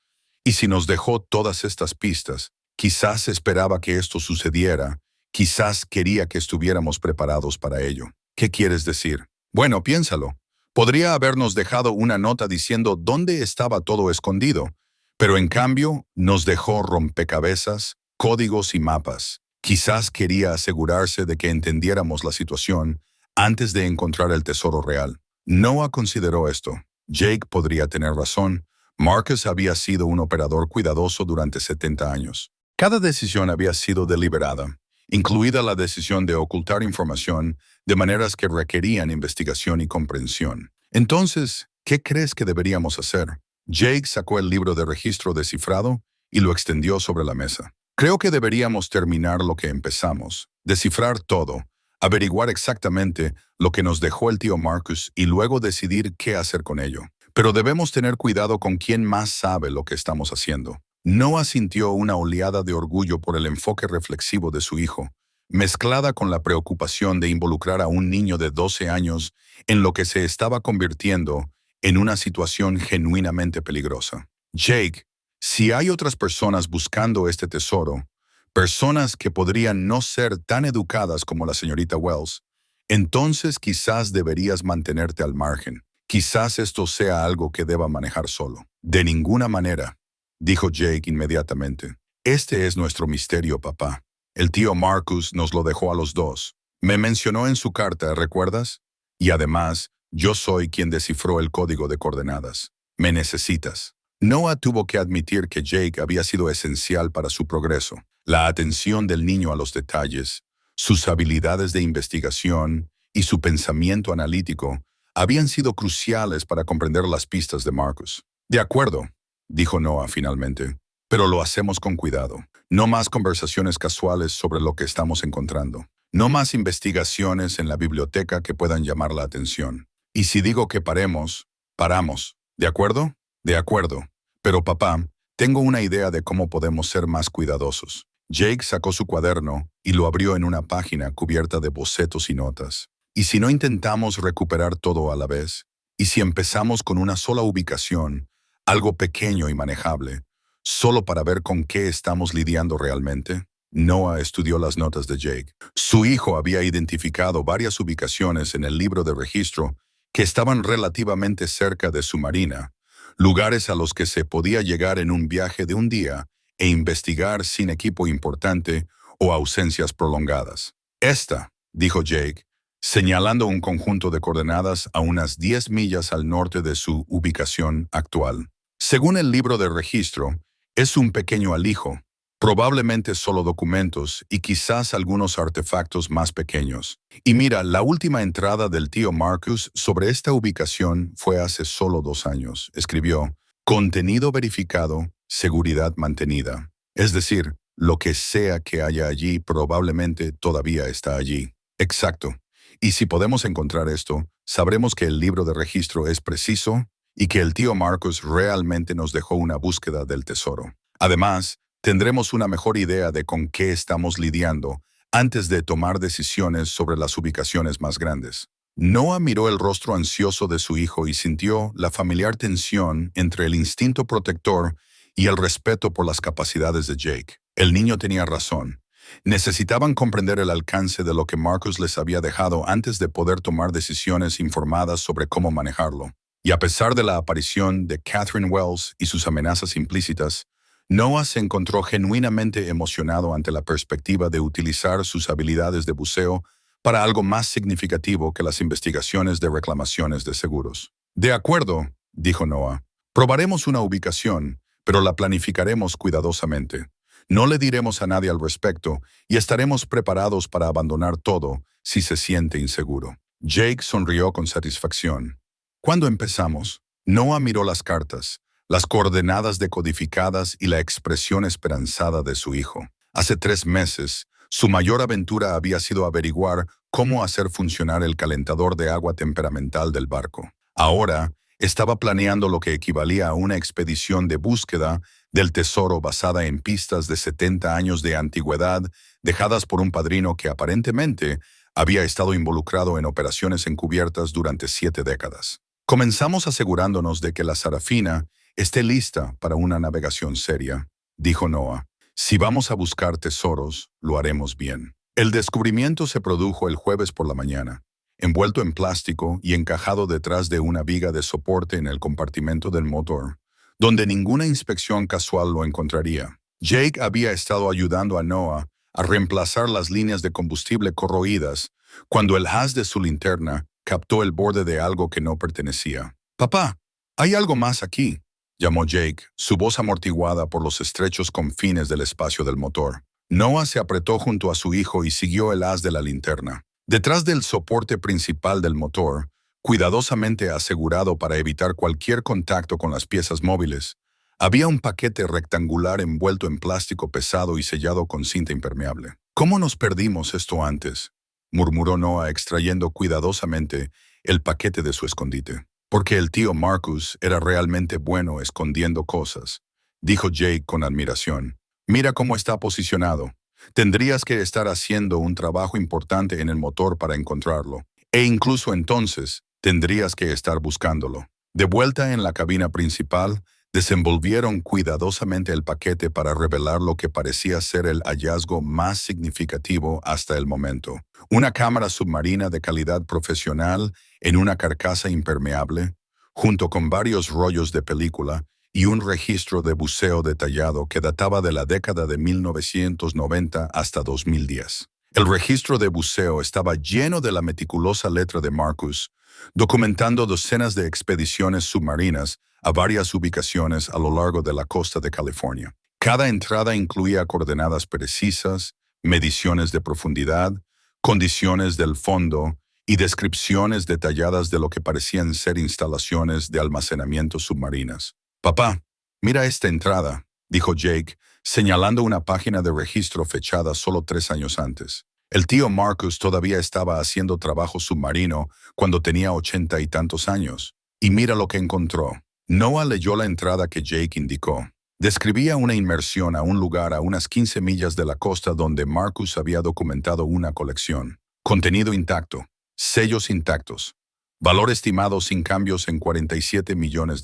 y si nos dejó todas estas pistas, quizás esperaba que esto sucediera, quizás quería que estuviéramos preparados para ello. ¿Qué quieres decir? Bueno, piénsalo. Podría habernos dejado una nota diciendo dónde estaba todo escondido, pero en cambio nos dejó rompecabezas, códigos y mapas. Quizás quería asegurarse de que entendiéramos la situación antes de encontrar el tesoro real. Noah consideró esto. Jake podría tener razón. Marcus había sido un operador cuidadoso durante 70 años. Cada decisión había sido deliberada, incluida la decisión de ocultar información de maneras que requerían investigación y comprensión. Entonces, ¿qué crees que deberíamos hacer? Jake sacó el libro de registro descifrado y lo extendió sobre la mesa. Creo que deberíamos terminar lo que empezamos, descifrar todo, averiguar exactamente lo que nos dejó el tío Marcus y luego decidir qué hacer con ello. Pero debemos tener cuidado con quién más sabe lo que estamos haciendo. Noah sintió una oleada de orgullo por el enfoque reflexivo de su hijo, mezclada con la preocupación de involucrar a un niño de 12 años en lo que se estaba convirtiendo en una situación genuinamente peligrosa. Jake, si hay otras personas buscando este tesoro, personas que podrían no ser tan educadas como la señorita Wells, entonces quizás deberías mantenerte al margen. Quizás esto sea algo que deba manejar solo. De ninguna manera, dijo Jake inmediatamente. Este es nuestro misterio, papá. El tío Marcus nos lo dejó a los dos. Me mencionó en su carta, ¿recuerdas? Y además, yo soy quien descifró el código de coordenadas. Me necesitas. Noah tuvo que admitir que Jake había sido esencial para su progreso. La atención del niño a los detalles, sus habilidades de investigación y su pensamiento analítico habían sido cruciales para comprender las pistas de Marcus. De acuerdo, dijo Noah finalmente, pero lo hacemos con cuidado. No más conversaciones casuales sobre lo que estamos encontrando. No más investigaciones en la biblioteca que puedan llamar la atención. Y si digo que paremos, paramos. ¿De acuerdo? De acuerdo. Pero papá, tengo una idea de cómo podemos ser más cuidadosos. Jake sacó su cuaderno y lo abrió en una página cubierta de bocetos y notas. ¿Y si no intentamos recuperar todo a la vez? ¿Y si empezamos con una sola ubicación, algo pequeño y manejable, solo para ver con qué estamos lidiando realmente? Noah estudió las notas de Jake. Su hijo había identificado varias ubicaciones en el libro de registro que estaban relativamente cerca de su marina, lugares a los que se podía llegar en un viaje de un día e investigar sin equipo importante o ausencias prolongadas. Esta, dijo Jake, señalando un conjunto de coordenadas a unas 10 millas al norte de su ubicación actual. Según el libro de registro, es un pequeño alijo, probablemente solo documentos y quizás algunos artefactos más pequeños. Y mira, la última entrada del tío Marcus sobre esta ubicación fue hace solo 2 años. Escribió, contenido verificado, seguridad mantenida. Es decir, lo que sea que haya allí probablemente todavía está allí. Exacto. Y si podemos encontrar esto, sabremos que el libro de registro es preciso y que el tío Marcus realmente nos dejó una búsqueda del tesoro. Además, tendremos una mejor idea de con qué estamos lidiando antes de tomar decisiones sobre las ubicaciones más grandes. Noah miró el rostro ansioso de su hijo y sintió la familiar tensión entre el instinto protector y el respeto por las capacidades de Jake. El niño tenía razón. Necesitaban comprender el alcance de lo que Marcus les había dejado antes de poder tomar decisiones informadas sobre cómo manejarlo. Y a pesar de la aparición de Catherine Wells y sus amenazas implícitas, Noah se encontró genuinamente emocionado ante la perspectiva de utilizar sus habilidades de buceo para algo más significativo que las investigaciones de reclamaciones de seguros. De acuerdo, dijo Noah. Probaremos una ubicación, pero la planificaremos cuidadosamente. No le diremos a nadie al respecto y estaremos preparados para abandonar todo si se siente inseguro. Jake sonrió con satisfacción. ¿Cuándo empezamos? Noah miró las cartas, las coordenadas decodificadas y la expresión esperanzada de su hijo. Hace 3 meses, su mayor aventura había sido averiguar cómo hacer funcionar el calentador de agua temperamental del barco. Ahora, estaba planeando lo que equivalía a una expedición de búsqueda del tesoro basada en pistas de 70 años de antigüedad dejadas por un padrino que aparentemente había estado involucrado en operaciones encubiertas durante 7 décadas. Comenzamos asegurándonos de que la Sarafina esté lista para una navegación seria, dijo Noah. Si vamos a buscar tesoros, lo haremos bien. El descubrimiento se produjo el jueves por la mañana, envuelto en plástico y encajado detrás de una viga de soporte en el compartimento del motor, donde ninguna inspección casual lo encontraría. Jake había estado ayudando a Noah a reemplazar las líneas de combustible corroídas cuando el haz de su linterna captó el borde de algo que no pertenecía. «Papá, hay algo más aquí», llamó Jake, su voz amortiguada por los estrechos confines del espacio del motor. Noah se apretó junto a su hijo y siguió el haz de la linterna. Detrás del soporte principal del motor, cuidadosamente asegurado para evitar cualquier contacto con las piezas móviles, había un paquete rectangular envuelto en plástico pesado y sellado con cinta impermeable. ¿Cómo nos perdimos esto antes?, murmuró Noah extrayendo cuidadosamente el paquete de su escondite. Porque el tío Marcus era realmente bueno escondiendo cosas, dijo Jake con admiración. Mira cómo está posicionado. Tendrías que estar haciendo un trabajo importante en el motor para encontrarlo. E incluso entonces, tendrías que estar buscándolo. De vuelta en la cabina principal, desenvolvieron cuidadosamente el paquete para revelar lo que parecía ser el hallazgo más significativo hasta el momento. Una cámara submarina de calidad profesional en una carcasa impermeable, junto con varios rollos de película y un registro de buceo detallado que databa de la década de 1990 hasta 2010. El registro de buceo estaba lleno de la meticulosa letra de Marcus, documentando docenas de expediciones submarinas a varias ubicaciones a lo largo de la costa de California. Cada entrada incluía coordenadas precisas, mediciones de profundidad, condiciones del fondo y descripciones detalladas de lo que parecían ser instalaciones de almacenamiento submarinas. «Papá, mira esta entrada», dijo Jake, señalando una página de registro fechada solo 3 años antes. El tío Marcus todavía estaba haciendo trabajo submarino cuando tenía 80 y tantos años. Y mira lo que encontró. Noah leyó la entrada que Jake indicó. Describía una inmersión a un lugar a unas 15 millas de la costa donde Marcus había documentado una colección. Contenido intacto. Sellos intactos. Valor estimado sin cambios en $47 millones.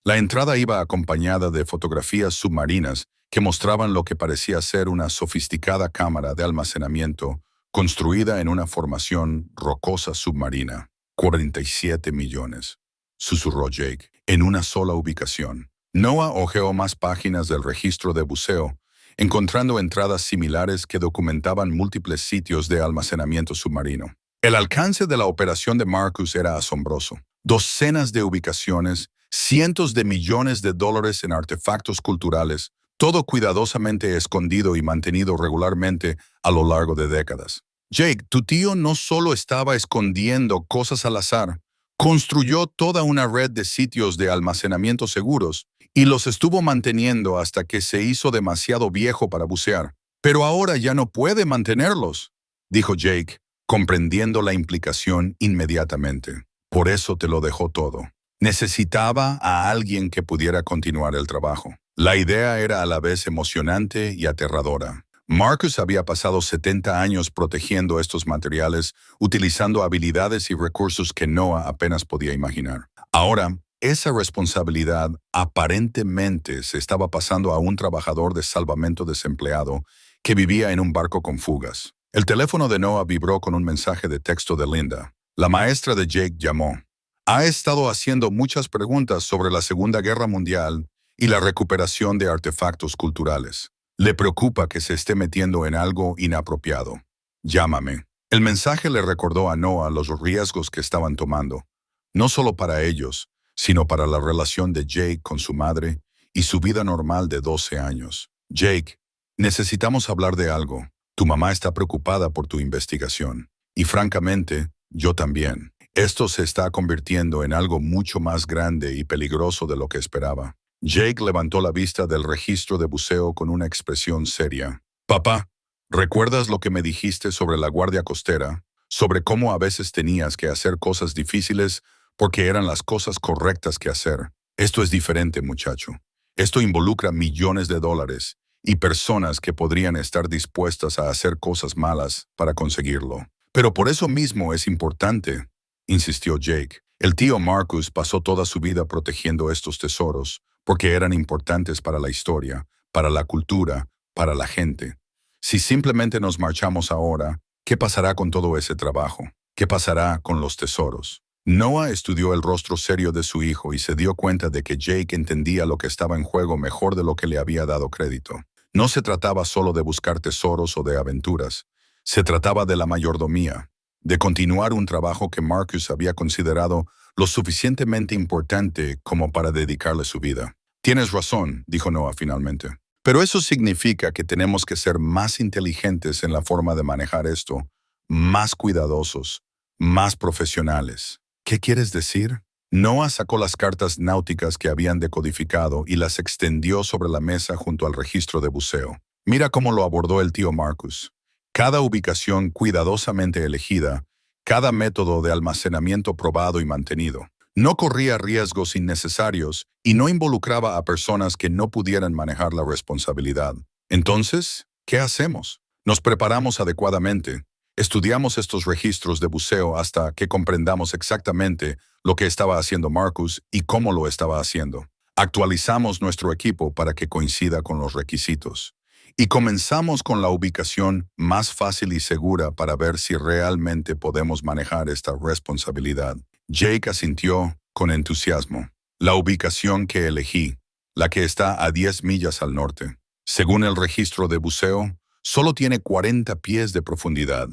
La entrada iba acompañada de fotografías submarinas que mostraban lo que parecía ser una sofisticada cámara de almacenamiento construida en una formación rocosa submarina. 47 millones, susurró Jake, en una sola ubicación. Noah hojeó más páginas del registro de buceo, encontrando entradas similares que documentaban múltiples sitios de almacenamiento submarino. El alcance de la operación de Marcus era asombroso. Docenas de ubicaciones, cientos de millones de dólares en artefactos culturales, todo cuidadosamente escondido y mantenido regularmente a lo largo de décadas. Jake, tu tío no solo estaba escondiendo cosas al azar, construyó toda una red de sitios de almacenamiento seguros y los estuvo manteniendo hasta que se hizo demasiado viejo para bucear. Pero ahora ya no puede mantenerlos, dijo Jake, comprendiendo la implicación inmediatamente. Por eso te lo dejó todo. Necesitaba a alguien que pudiera continuar el trabajo. La idea era a la vez emocionante y aterradora. Marcus había pasado 70 años protegiendo estos materiales, utilizando habilidades y recursos que Noah apenas podía imaginar. Ahora, esa responsabilidad aparentemente se estaba pasando a un trabajador de salvamento desempleado que vivía en un barco con fugas. El teléfono de Noah vibró con un mensaje de texto de Linda. La maestra de Jake llamó. Ha estado haciendo muchas preguntas sobre la Segunda Guerra Mundial y la recuperación de artefactos culturales. Le preocupa que se esté metiendo en algo inapropiado. Llámame. El mensaje le recordó a Noah los riesgos que estaban tomando, no solo para ellos, sino para la relación de Jake con su madre y su vida normal de 12 años. Jake, necesitamos hablar de algo. Tu mamá está preocupada por tu investigación. Y francamente, yo también. Esto se está convirtiendo en algo mucho más grande y peligroso de lo que esperaba. Jake levantó la vista del registro de buceo con una expresión seria. Papá, ¿recuerdas lo que me dijiste sobre la guardia costera? Sobre cómo a veces tenías que hacer cosas difíciles porque eran las cosas correctas que hacer. Esto es diferente, muchacho. Esto involucra millones de dólares y personas que podrían estar dispuestas a hacer cosas malas para conseguirlo. Pero por eso mismo es importante, insistió Jake. El tío Marcus pasó toda su vida protegiendo estos tesoros porque eran importantes para la historia, para la cultura, para la gente. Si simplemente nos marchamos ahora, ¿qué pasará con todo ese trabajo? ¿Qué pasará con los tesoros? Noah estudió el rostro serio de su hijo y se dio cuenta de que Jake entendía lo que estaba en juego mejor de lo que le había dado crédito. No se trataba solo de buscar tesoros o de aventuras. Se trataba de la mayordomía, de continuar un trabajo que Marcus había considerado lo suficientemente importante como para dedicarle su vida. Tienes razón, dijo Noah finalmente. Pero eso significa que tenemos que ser más inteligentes en la forma de manejar esto, más cuidadosos, más profesionales. ¿Qué quieres decir? Noah sacó las cartas náuticas que habían decodificado y las extendió sobre la mesa junto al registro de buceo. Mira cómo lo abordó el tío Marcus. Cada ubicación cuidadosamente elegida, cada método de almacenamiento probado y mantenido. No corría riesgos innecesarios y no involucraba a personas que no pudieran manejar la responsabilidad. Entonces, ¿qué hacemos? Nos preparamos adecuadamente. Estudiamos estos registros de buceo hasta que comprendamos exactamente lo que estaba haciendo Marcus y cómo lo estaba haciendo. Actualizamos nuestro equipo para que coincida con los requisitos. Y comenzamos con la ubicación más fácil y segura para ver si realmente podemos manejar esta responsabilidad. Jake asintió con entusiasmo. La ubicación que elegí, la que está a 10 millas al norte. Según el registro de buceo, solo tiene 40 pies de profundidad,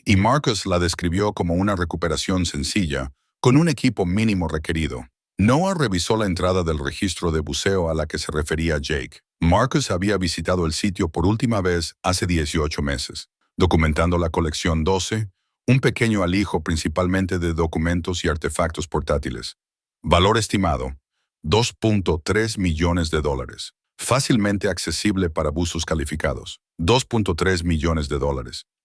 y Marcus la describió como una recuperación sencilla, con un equipo mínimo requerido. Noah revisó la entrada del registro de buceo a la que se refería Jake. Marcus había visitado el sitio por última vez hace 18 meses, documentando la colección 12, un pequeño alijo principalmente de documentos y artefactos portátiles. Valor estimado, $2.3 millones. Fácilmente accesible para buzos calificados. $2.3 millones.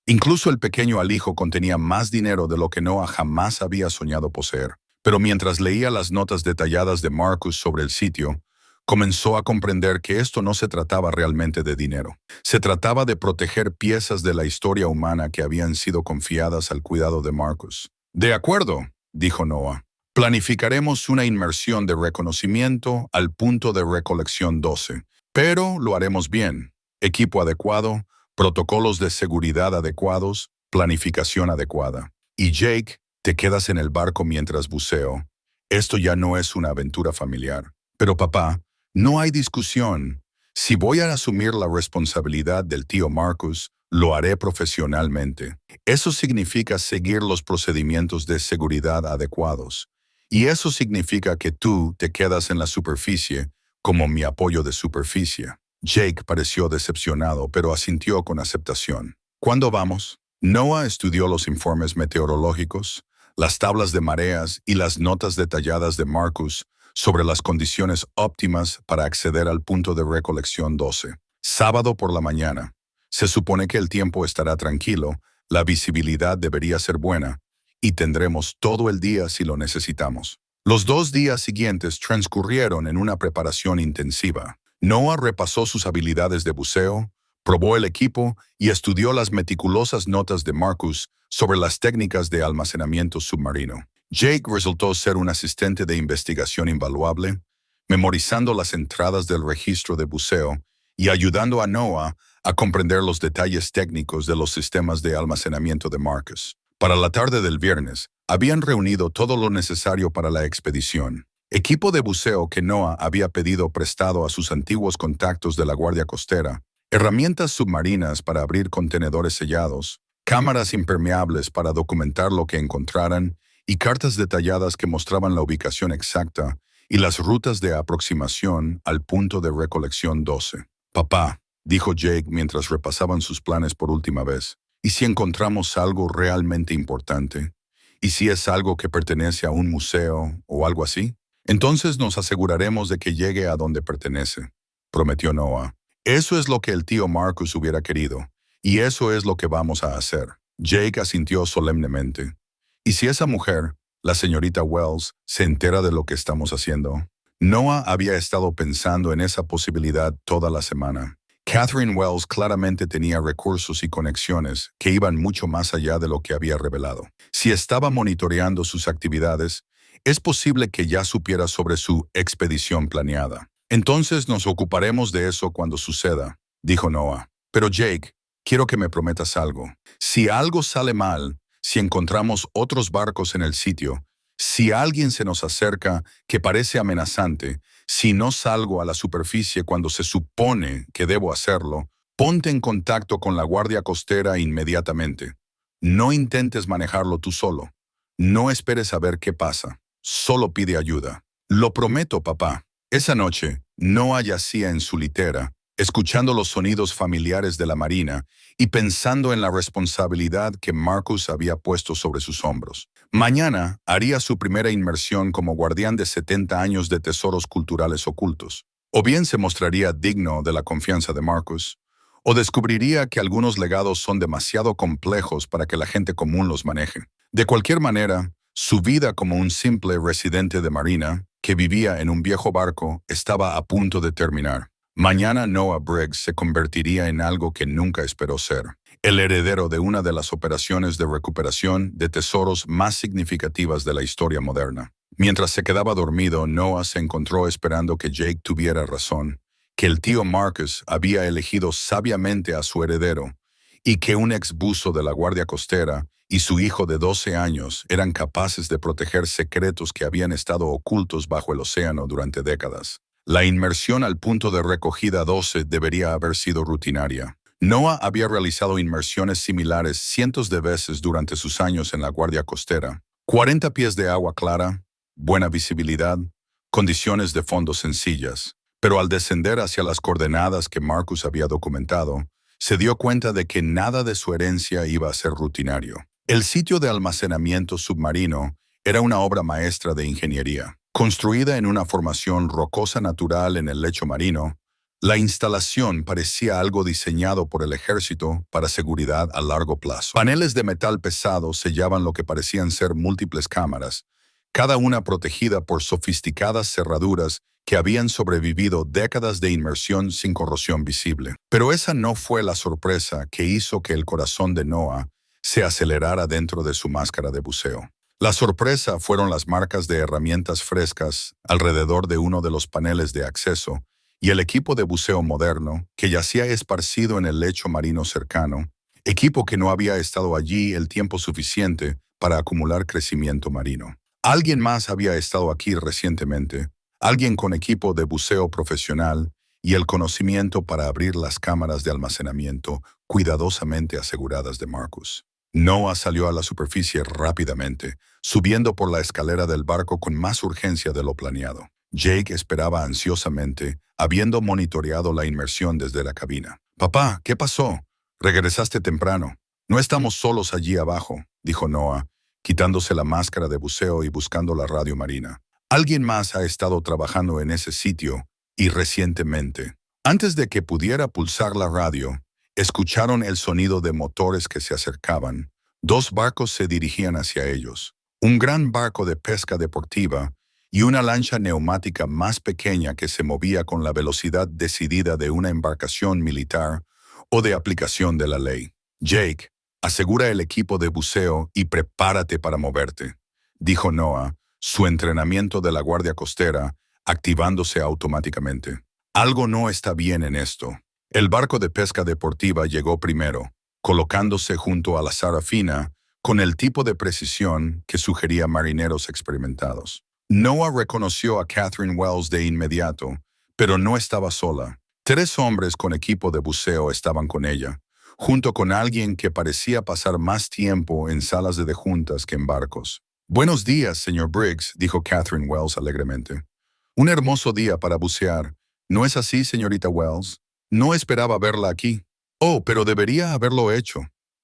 Incluso el pequeño alijo contenía más dinero de lo que Noah jamás había soñado poseer. Pero mientras leía las notas detalladas de Marcus sobre el sitio, comenzó a comprender que esto no se trataba realmente de dinero. Se trataba de proteger piezas de la historia humana que habían sido confiadas al cuidado de Marcus. De acuerdo, dijo Noah. Planificaremos una inmersión de reconocimiento al punto de recolección 12, pero lo haremos bien. Equipo adecuado, protocolos de seguridad adecuados, planificación adecuada. Y Jake, te quedas en el barco mientras buceo. Esto ya no es una aventura familiar. Pero papá, no hay discusión. Si voy a asumir la responsabilidad del tío Marcus, lo haré profesionalmente. Eso significa seguir los procedimientos de seguridad adecuados. Y eso significa que tú te quedas en la superficie como mi apoyo de superficie. Jake pareció decepcionado, pero asintió con aceptación. ¿Cuándo vamos? Noah estudió los informes meteorológicos, las tablas de mareas y las notas detalladas de Marcus sobre las condiciones óptimas para acceder al punto de recolección 12. Sábado por la mañana. Se supone que el tiempo estará tranquilo, la visibilidad debería ser buena, y tendremos todo el día si lo necesitamos. Los 2 días siguientes transcurrieron en una preparación intensiva. Noah repasó sus habilidades de buceo, probó el equipo y estudió las meticulosas notas de Marcus sobre las técnicas de almacenamiento submarino. Jake resultó ser un asistente de investigación invaluable, memorizando las entradas del registro de buceo y ayudando a Noah a comprender los detalles técnicos de los sistemas de almacenamiento de Marcus. Para la tarde del viernes, habían reunido todo lo necesario para la expedición. Equipo de buceo que Noah había pedido prestado a sus antiguos contactos de la Guardia Costera, herramientas submarinas para abrir contenedores sellados, cámaras impermeables para documentar lo que encontraran y cartas detalladas que mostraban la ubicación exacta y las rutas de aproximación al punto de recolección 12. Papá, dijo Jake mientras repasaban sus planes por última vez, ¿y si encontramos algo realmente importante? ¿Y si es algo que pertenece a un museo o algo así? Entonces nos aseguraremos de que llegue a donde pertenece, prometió Noah. Eso es lo que el tío Marcus hubiera querido, y eso es lo que vamos a hacer. Jake asintió solemnemente. ¿Y si esa mujer, la señorita Wells, se entera de lo que estamos haciendo? Noah había estado pensando en esa posibilidad toda la semana. Catherine Wells claramente tenía recursos y conexiones que iban mucho más allá de lo que había revelado. Si estaba monitoreando sus actividades, es posible que ya supiera sobre su expedición planeada. Entonces nos ocuparemos de eso cuando suceda, dijo Noah. Pero Jake, quiero que me prometas algo. Si algo sale mal, si encontramos otros barcos en el sitio, si alguien se nos acerca que parece amenazante, si no salgo a la superficie cuando se supone que debo hacerlo, ponte en contacto con la Guardia Costera inmediatamente. No intentes manejarlo tú solo. No esperes a ver qué pasa. solo pide ayuda. Lo prometo, papá. Esa noche, Noah yacía en su litera, escuchando los sonidos familiares de la marina y pensando en la responsabilidad que Marcus había puesto sobre sus hombros. Mañana haría su primera inmersión como guardián de 70 años de tesoros culturales ocultos. O bien se mostraría digno de la confianza de Marcus, o descubriría que algunos legados son demasiado complejos para que la gente común los maneje. De cualquier manera, su vida como un simple residente de marina, que vivía en un viejo barco, estaba a punto de terminar. Mañana Noah Briggs se convertiría en algo que nunca esperó ser, el heredero de una de las operaciones de recuperación de tesoros más significativas de la historia moderna. Mientras se quedaba dormido, Noah se encontró esperando que Jake tuviera razón, que el tío Marcus había elegido sabiamente a su heredero y que un exbuzo de la Guardia Costera y su hijo de 12 años eran capaces de proteger secretos que habían estado ocultos bajo el océano durante décadas. La inmersión al punto de recogida 12 debería haber sido rutinaria. Noah había realizado inmersiones similares cientos de veces durante sus años en la Guardia Costera. 40 pies de agua clara, buena visibilidad, condiciones de fondo sencillas. Pero al descender hacia las coordenadas que Marcus había documentado, se dio cuenta de que nada de su herencia iba a ser rutinario. El sitio de almacenamiento submarino era una obra maestra de ingeniería. Construida en una formación rocosa natural en el lecho marino, la instalación parecía algo diseñado por el ejército para seguridad a largo plazo. Paneles de metal pesado sellaban lo que parecían ser múltiples cámaras, cada una protegida por sofisticadas cerraduras que habían sobrevivido décadas de inmersión sin corrosión visible. Pero esa no fue la sorpresa que hizo que el corazón de Noah se acelerara dentro de su máscara de buceo. La sorpresa fueron las marcas de herramientas frescas alrededor de uno de los paneles de acceso y el equipo de buceo moderno que yacía esparcido en el lecho marino cercano, equipo que no había estado allí el tiempo suficiente para acumular crecimiento marino. Alguien más había estado aquí recientemente, alguien con equipo de buceo profesional y el conocimiento para abrir las cámaras de almacenamiento cuidadosamente aseguradas de Marcus. Noah salió a la superficie rápidamente, subiendo por la escalera del barco con más urgencia de lo planeado. Jake esperaba ansiosamente, habiendo monitoreado la inmersión desde la cabina. «Papá, ¿qué pasó? Regresaste temprano. No estamos solos allí abajo», dijo Noah, quitándose la máscara de buceo y buscando la radio marina. Alguien más ha estado trabajando en ese sitio, y recientemente. Antes de que pudiera pulsar la radio, escucharon el sonido de motores que se acercaban. 2 barcos se dirigían hacia ellos. Un gran barco de pesca deportiva y una lancha neumática más pequeña que se movía con la velocidad decidida de una embarcación militar o de aplicación de la ley. «Jake, asegura el equipo de buceo y prepárate para moverte», dijo Noah, su entrenamiento de la Guardia Costera activándose automáticamente. Algo no está bien en esto. El barco de pesca deportiva llegó primero, colocándose junto a la Sarafina con el tipo de precisión que sugería marineros experimentados. Noah reconoció a Catherine Wells de inmediato, pero no estaba sola. 3 hombres con equipo de buceo estaban con ella, junto con alguien que parecía pasar más tiempo en salas de juntas que en barcos. «Buenos días, señor Briggs», dijo Catherine Wells alegremente. «Un hermoso día para bucear. ¿No es así, señorita Wells? No esperaba verla aquí». «Oh, pero debería haberlo hecho.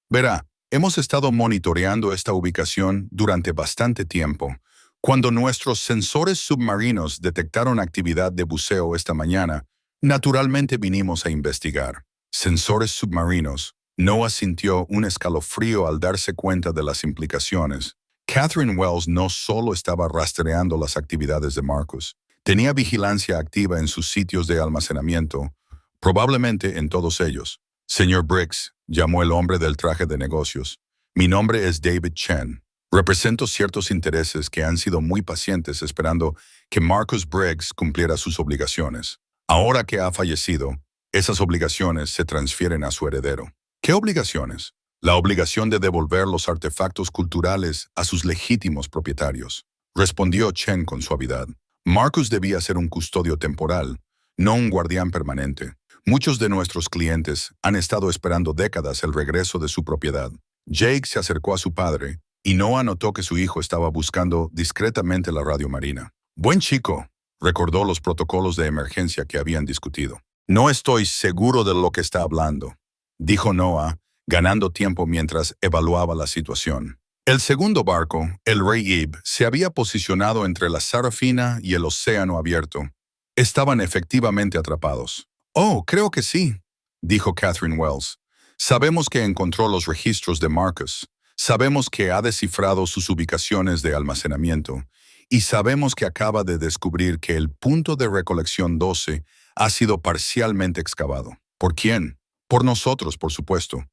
Verá, hemos estado monitoreando esta ubicación durante bastante tiempo. Cuando nuestros sensores submarinos detectaron actividad de buceo esta mañana, naturalmente vinimos a investigar». Sensores submarinos. Noah sintió un escalofrío al darse cuenta de las implicaciones. Catherine Wells no solo estaba rastreando las actividades de Marcus, tenía vigilancia activa en sus sitios de almacenamiento, probablemente en todos ellos. «Señor Briggs», llamó el hombre del traje de negocios, «mi nombre es David Chen. Represento ciertos intereses que han sido muy pacientes esperando que Marcus Briggs cumpliera sus obligaciones. Ahora que ha fallecido, esas obligaciones se transfieren a su heredero». «¿Qué obligaciones?» «La obligación de devolver los artefactos culturales a sus legítimos propietarios», respondió Chen con suavidad. «Marcus debía ser un custodio temporal, no un guardián permanente. Muchos de nuestros clientes han estado esperando décadas el regreso de su propiedad». Jake se acercó a su padre y Noah notó que su hijo estaba buscando discretamente la radio marina. Buen chico, recordó los protocolos de emergencia que habían discutido. No estoy seguro de lo que está hablando, dijo Noah, ganando tiempo mientras evaluaba la situación. El segundo barco, el Rey Ib, se había posicionado entre la Sarafina y el océano abierto. Estaban efectivamente atrapados. Oh, creo que sí, dijo Catherine Wells. Sabemos que encontró los registros de Marcus. Sabemos que ha descifrado sus ubicaciones de almacenamiento. Y sabemos que acaba de descubrir que el punto de recolección 12 ha sido parcialmente excavado. ¿Por quién? Por nosotros, por supuesto.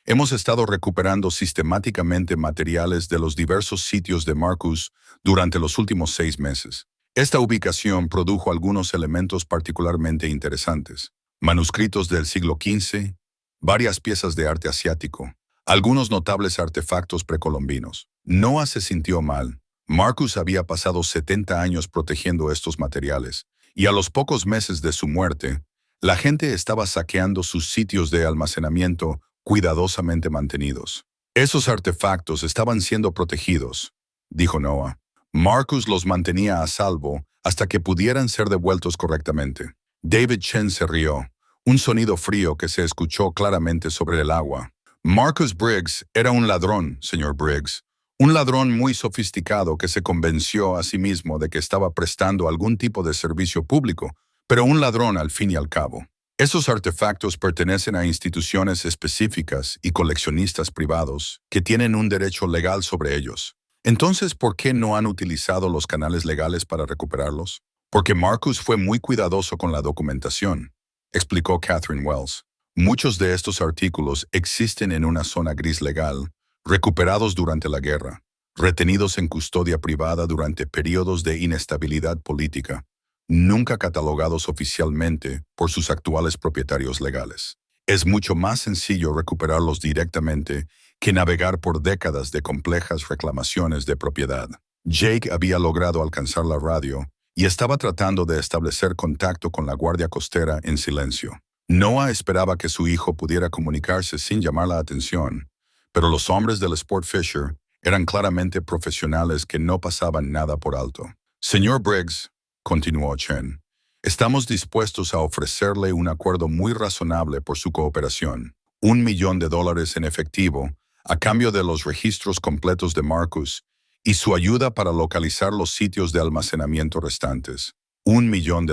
Hemos estado recuperando sistemáticamente materiales de los diversos sitios de Marcus durante los últimos 6 meses. Esta ubicación produjo algunos elementos particularmente interesantes. Manuscritos del siglo XV, varias piezas de arte asiático, algunos notables artefactos precolombinos. Noah se sintió mal. Marcus había pasado 70 años protegiendo estos materiales, y a los pocos meses de su muerte, la gente estaba saqueando sus sitios de almacenamiento cuidadosamente mantenidos. Esos artefactos estaban siendo protegidos, dijo Noah. Marcus los mantenía a salvo hasta que pudieran ser devueltos correctamente. David Chen se rió, un sonido frío que se escuchó claramente sobre el agua. Marcus Briggs era un ladrón, señor Briggs. Un ladrón muy sofisticado que se convenció a sí mismo de que estaba prestando algún tipo de servicio público, pero un ladrón al fin y al cabo. Esos artefactos pertenecen a instituciones específicas y coleccionistas privados que tienen un derecho legal sobre ellos. Entonces, ¿por qué no han utilizado los canales legales para recuperarlos? Porque Marcus fue muy cuidadoso con la documentación, explicó Catherine Wells. Muchos de estos artículos existen en una zona gris legal, recuperados durante la guerra, retenidos en custodia privada durante periodos de inestabilidad política, nunca catalogados oficialmente por sus actuales propietarios legales. Es mucho más sencillo recuperarlos directamente que navegar por décadas de complejas reclamaciones de propiedad. Jake había logrado alcanzar la radio y estaba tratando de establecer contacto con la Guardia Costera en silencio. Noah esperaba que su hijo pudiera comunicarse sin llamar la atención, pero los hombres del Sport Fisher eran claramente profesionales que no pasaban nada por alto. Señor Briggs, continuó Chen, estamos dispuestos a ofrecerle un acuerdo muy razonable por su cooperación. $1 millón en efectivo, a cambio de los registros completos de Marcus y su ayuda para localizar los sitios de almacenamiento restantes. $1 millón.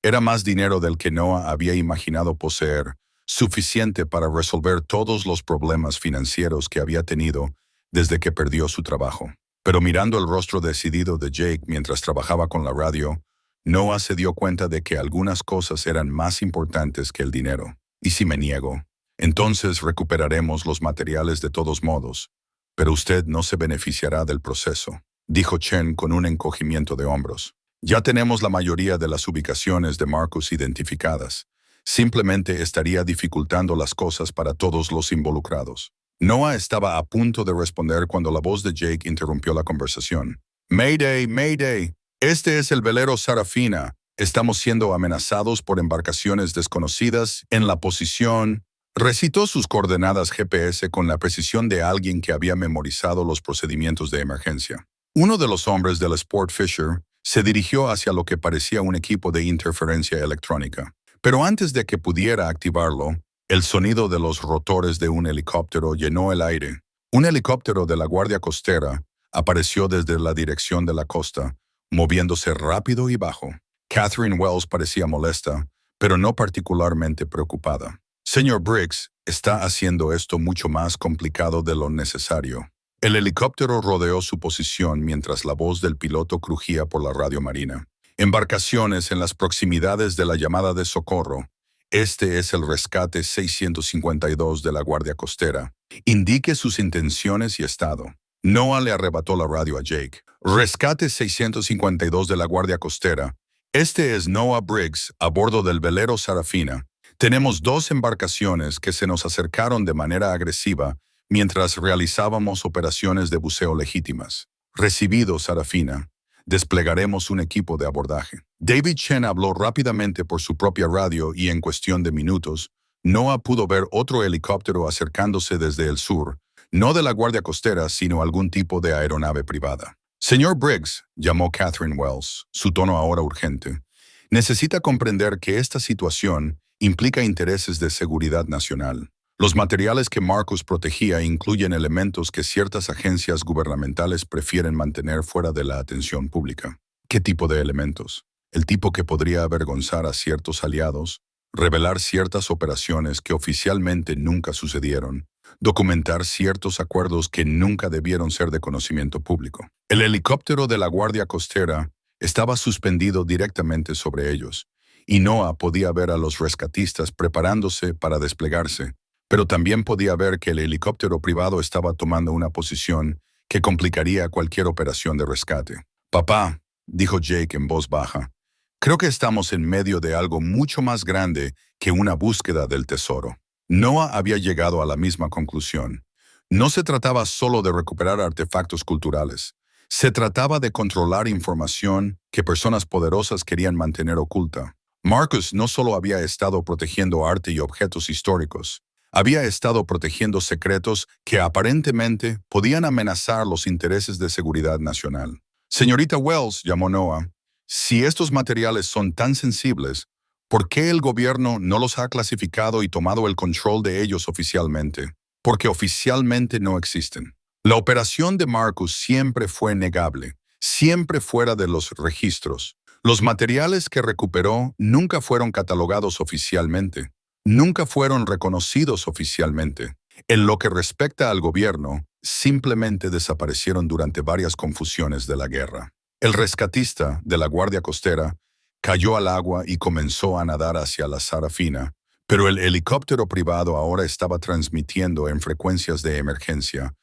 Era más dinero del que Noah había imaginado poseer, suficiente para resolver todos los problemas financieros que había tenido desde que perdió su trabajo. Pero mirando el rostro decidido de Jake mientras trabajaba con la radio, Noah se dio cuenta de que algunas cosas eran más importantes que el dinero. ¿Y si me niego? Entonces recuperaremos los materiales de todos modos, pero usted no se beneficiará del proceso, dijo Chen con un encogimiento de hombros. Ya tenemos la mayoría de las ubicaciones de Marcus identificadas. Simplemente estaría dificultando las cosas para todos los involucrados. Noah estaba a punto de responder cuando la voz de Jake interrumpió la conversación. Mayday, Mayday. Este es el velero Sarafina. Estamos siendo amenazados por embarcaciones desconocidas en la posición. Recitó sus coordenadas GPS con la precisión de alguien que había memorizado los procedimientos de emergencia. Uno de los hombres del Sport Fisher se dirigió hacia lo que parecía un equipo de interferencia electrónica. Pero antes de que pudiera activarlo, el sonido de los rotores de un helicóptero llenó el aire. Un helicóptero de la Guardia Costera apareció desde la dirección de la costa, moviéndose rápido y bajo. Catherine Wells parecía molesta, pero no particularmente preocupada. Señor Briggs, está haciendo esto mucho más complicado de lo necesario. El helicóptero rodeó su posición mientras la voz del piloto crujía por la radio marina. Embarcaciones en las proximidades de la llamada de socorro. Este es el rescate 652 de la Guardia Costera. Indique sus intenciones y estado. Noah le arrebató la radio a Jake. Rescate 652 de la Guardia Costera. Este es Noah Briggs a bordo del velero Sarafina. Tenemos 2 embarcaciones que se nos acercaron de manera agresiva mientras realizábamos operaciones de buceo legítimas. Recibido, Sarafina. Desplegaremos un equipo de abordaje. David Chen habló rápidamente por su propia radio y en cuestión de minutos, Noah pudo ver otro helicóptero acercándose desde el sur, No de la Guardia Costera, sino algún tipo de aeronave privada. Señor Briggs, llamó Catherine Wells, su tono ahora urgente, necesita comprender que esta situación implica intereses de seguridad nacional. Los materiales que Marcus protegía incluyen elementos que ciertas agencias gubernamentales prefieren mantener fuera de la atención pública. ¿Qué tipo de elementos? El tipo que podría avergonzar a ciertos aliados, revelar ciertas operaciones que oficialmente nunca sucedieron, documentar ciertos acuerdos que nunca debieron ser de conocimiento público. El helicóptero de la Guardia Costera estaba suspendido directamente sobre ellos, y Noah podía ver a los rescatistas preparándose para desplegarse, pero también podía ver que el helicóptero privado estaba tomando una posición que complicaría cualquier operación de rescate. «Papá», dijo Jake en voz baja, «creo que estamos en medio de algo mucho más grande que una búsqueda del tesoro». Noah había llegado a la misma conclusión. No se trataba solo de recuperar artefactos culturales. Se trataba de controlar información que personas poderosas querían mantener oculta. Marcus no solo había estado protegiendo arte y objetos históricos, había estado protegiendo secretos que aparentemente podían amenazar los intereses de seguridad nacional. «Señorita Wells», llamó Noah, «si estos materiales son tan sensibles, ¿por qué el gobierno no los ha clasificado y tomado el control de ellos oficialmente? Porque oficialmente no existen». La operación de Marcus siempre fue negable, siempre fuera de los registros. Los materiales que recuperó nunca fueron catalogados oficialmente, nunca fueron reconocidos oficialmente. En lo que respecta al gobierno, simplemente desaparecieron durante varias confusiones de la guerra. El rescatista de la Guardia Costera cayó al agua y comenzó a nadar hacia la Sarafina, pero el helicóptero privado ahora estaba transmitiendo en frecuencias de emergencia,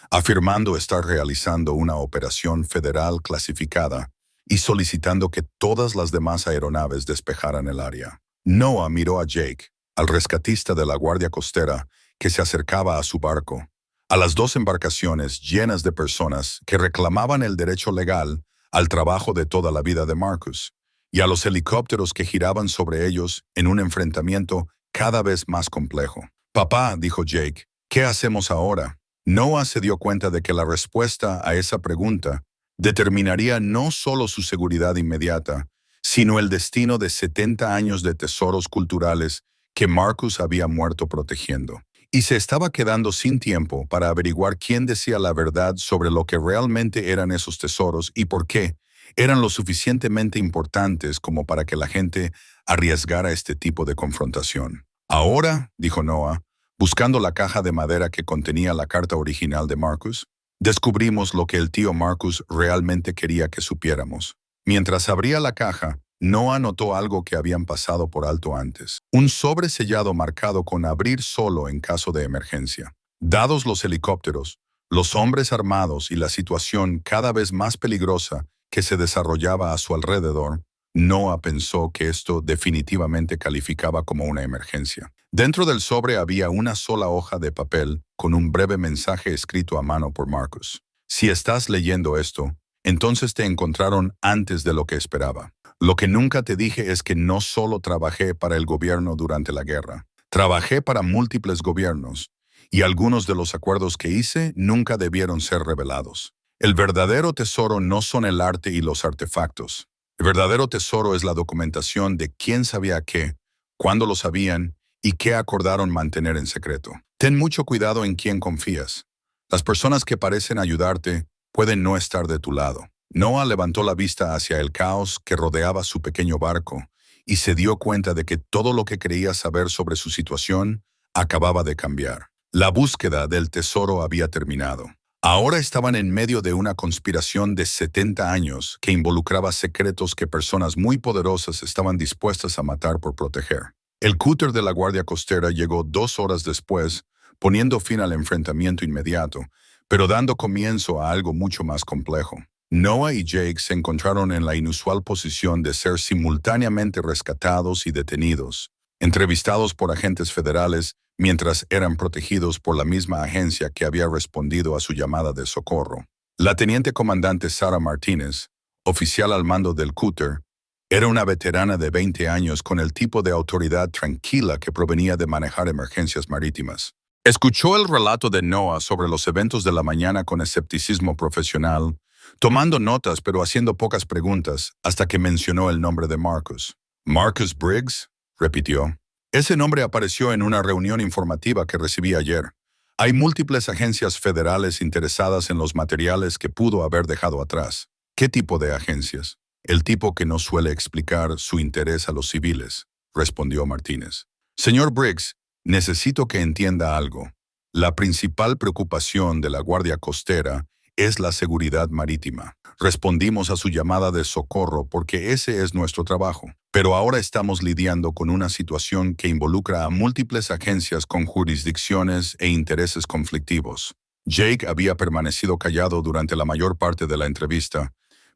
afirmando estar realizando una operación federal clasificada y solicitando que todas las demás aeronaves despejaran el área. Noah miró a Jake, al rescatista de la Guardia Costera, que se acercaba a su barco, a las dos embarcaciones llenas de personas que reclamaban el derecho legal al trabajo de toda la vida de Marcus, y a los helicópteros que giraban sobre ellos en un enfrentamiento cada vez más complejo. «Papá», dijo Jake, «¿qué hacemos ahora?» Noah se dio cuenta de que la respuesta a esa pregunta determinaría no solo su seguridad inmediata, sino el destino de 70 años de tesoros culturales que Marcus había muerto protegiendo. Y se estaba quedando sin tiempo para averiguar quién decía la verdad sobre lo que realmente eran esos tesoros y por qué eran lo suficientemente importantes como para que la gente arriesgara este tipo de confrontación. «Ahora», dijo Noah, buscando la caja de madera que contenía la carta original de Marcus, «descubrimos lo que el tío Marcus realmente quería que supiéramos». Mientras abría la caja, Noah notó algo que habían pasado por alto antes. Un sobre sellado marcado con abrir solo en caso de emergencia. Dados los helicópteros, los hombres armados y la situación cada vez más peligrosa que se desarrollaba a su alrededor, Noah pensó que esto definitivamente calificaba como una emergencia. Dentro del sobre había una sola hoja de papel con un breve mensaje escrito a mano por Marcus. «Si estás leyendo esto, entonces te encontraron antes de lo que esperaba. Lo que nunca te dije es que no solo trabajé para el gobierno durante la guerra, trabajé para múltiples gobiernos, y algunos de los acuerdos que hice nunca debieron ser revelados. El verdadero tesoro no son el arte y los artefactos. El verdadero tesoro es la documentación de quién sabía qué, cuándo lo sabían y qué acordaron mantener en secreto. Ten mucho cuidado en quién confías. Las personas que parecen ayudarte pueden no estar de tu lado». Noah levantó la vista hacia el caos que rodeaba su pequeño barco y se dio cuenta de que todo lo que creía saber sobre su situación acababa de cambiar. La búsqueda del tesoro había terminado. Ahora estaban en medio de una conspiración de 70 años que involucraba secretos que personas muy poderosas estaban dispuestas a matar por proteger. El cúter de la Guardia Costera llegó 2 horas después, poniendo fin al enfrentamiento inmediato, pero dando comienzo a algo mucho más complejo. Noah y Jake se encontraron en la inusual posición de ser simultáneamente rescatados y detenidos, entrevistados por agentes federales mientras eran protegidos por la misma agencia que había respondido a su llamada de socorro. La teniente comandante Sarah Martínez, oficial al mando del cúter, era una veterana de 20 años con el tipo de autoridad tranquila que provenía de manejar emergencias marítimas. Escuchó el relato de Noah sobre los eventos de la mañana con escepticismo profesional, tomando notas pero haciendo pocas preguntas hasta que mencionó el nombre de Marcus. ¿Marcus Briggs?, repitió. Ese nombre apareció en una reunión informativa que recibí ayer. Hay múltiples agencias federales interesadas en los materiales que pudo haber dejado atrás. ¿Qué tipo de agencias? El tipo que no suele explicar su interés a los civiles, respondió Martínez. Señor Briggs, necesito que entienda algo. La principal preocupación de la Guardia Costera es la seguridad marítima. Respondimos a su llamada de socorro porque ese es nuestro trabajo. Pero ahora estamos lidiando con una situación que involucra a múltiples agencias con jurisdicciones e intereses conflictivos. Jake había permanecido callado durante la mayor parte de la entrevista,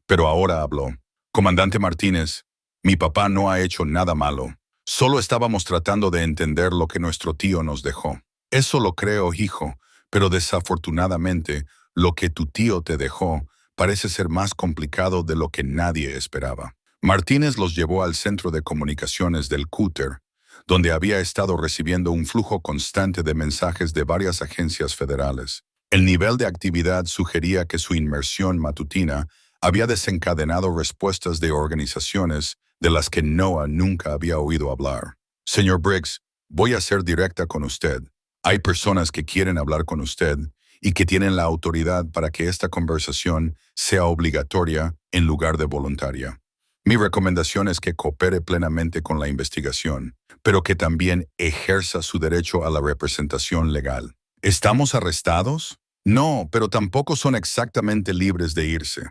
pero ahora habló. Comandante Martínez, mi papá no ha hecho nada malo. Solo estábamos tratando de entender lo que nuestro tío nos dejó. Eso lo creo, hijo, pero desafortunadamente, lo que tu tío te dejó parece ser más complicado de lo que nadie esperaba. Martínez los llevó al centro de comunicaciones del cúter, donde había estado recibiendo un flujo constante de mensajes de varias agencias federales. El nivel de actividad sugería que su inmersión matutina había desencadenado respuestas de organizaciones de las que Noah nunca había oído hablar. Señor Briggs, voy a ser directa con usted. Hay personas que quieren hablar con usted y que tienen la autoridad para que esta conversación sea obligatoria en lugar de voluntaria. Mi recomendación es que coopere plenamente con la investigación, pero que también ejerza su derecho a la representación legal. ¿Estamos arrestados? No, pero tampoco son exactamente libres de irse.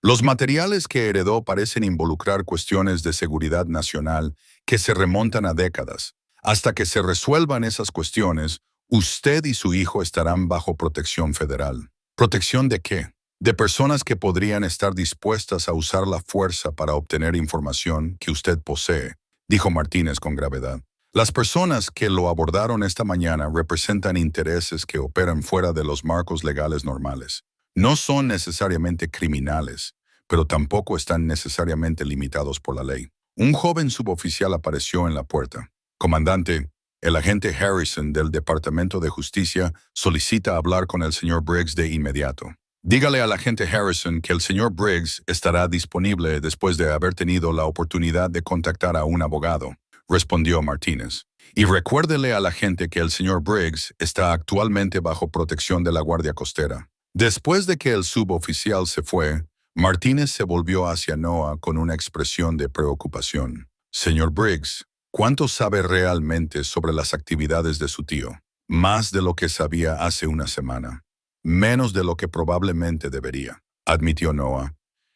Los materiales que heredó parecen involucrar cuestiones de seguridad nacional que se remontan a décadas. Hasta que se resuelvan esas cuestiones, usted y su hijo estarán bajo protección federal. ¿Protección de qué? De personas que podrían estar dispuestas a usar la fuerza para obtener información que usted posee, dijo Martínez con gravedad. Las personas que lo abordaron esta mañana representan intereses que operan fuera de los marcos legales normales. No son necesariamente criminales, pero tampoco están necesariamente limitados por la ley. Un joven suboficial apareció en la puerta. Comandante, el agente Harrison del Departamento de Justicia solicita hablar con el señor Briggs de inmediato. Dígale al agente Harrison que el señor Briggs estará disponible después de haber tenido la oportunidad de contactar a un abogado, respondió Martínez. Y recuérdele al agente que el señor Briggs está actualmente bajo protección de la Guardia Costera. Después de que el suboficial se fue, Martínez se volvió hacia Noah con una expresión de preocupación. Señor Briggs, ¿cuánto sabe realmente sobre las actividades de su tío? Más de lo que sabía hace una semana. Menos de lo que probablemente debería, admitió Noah.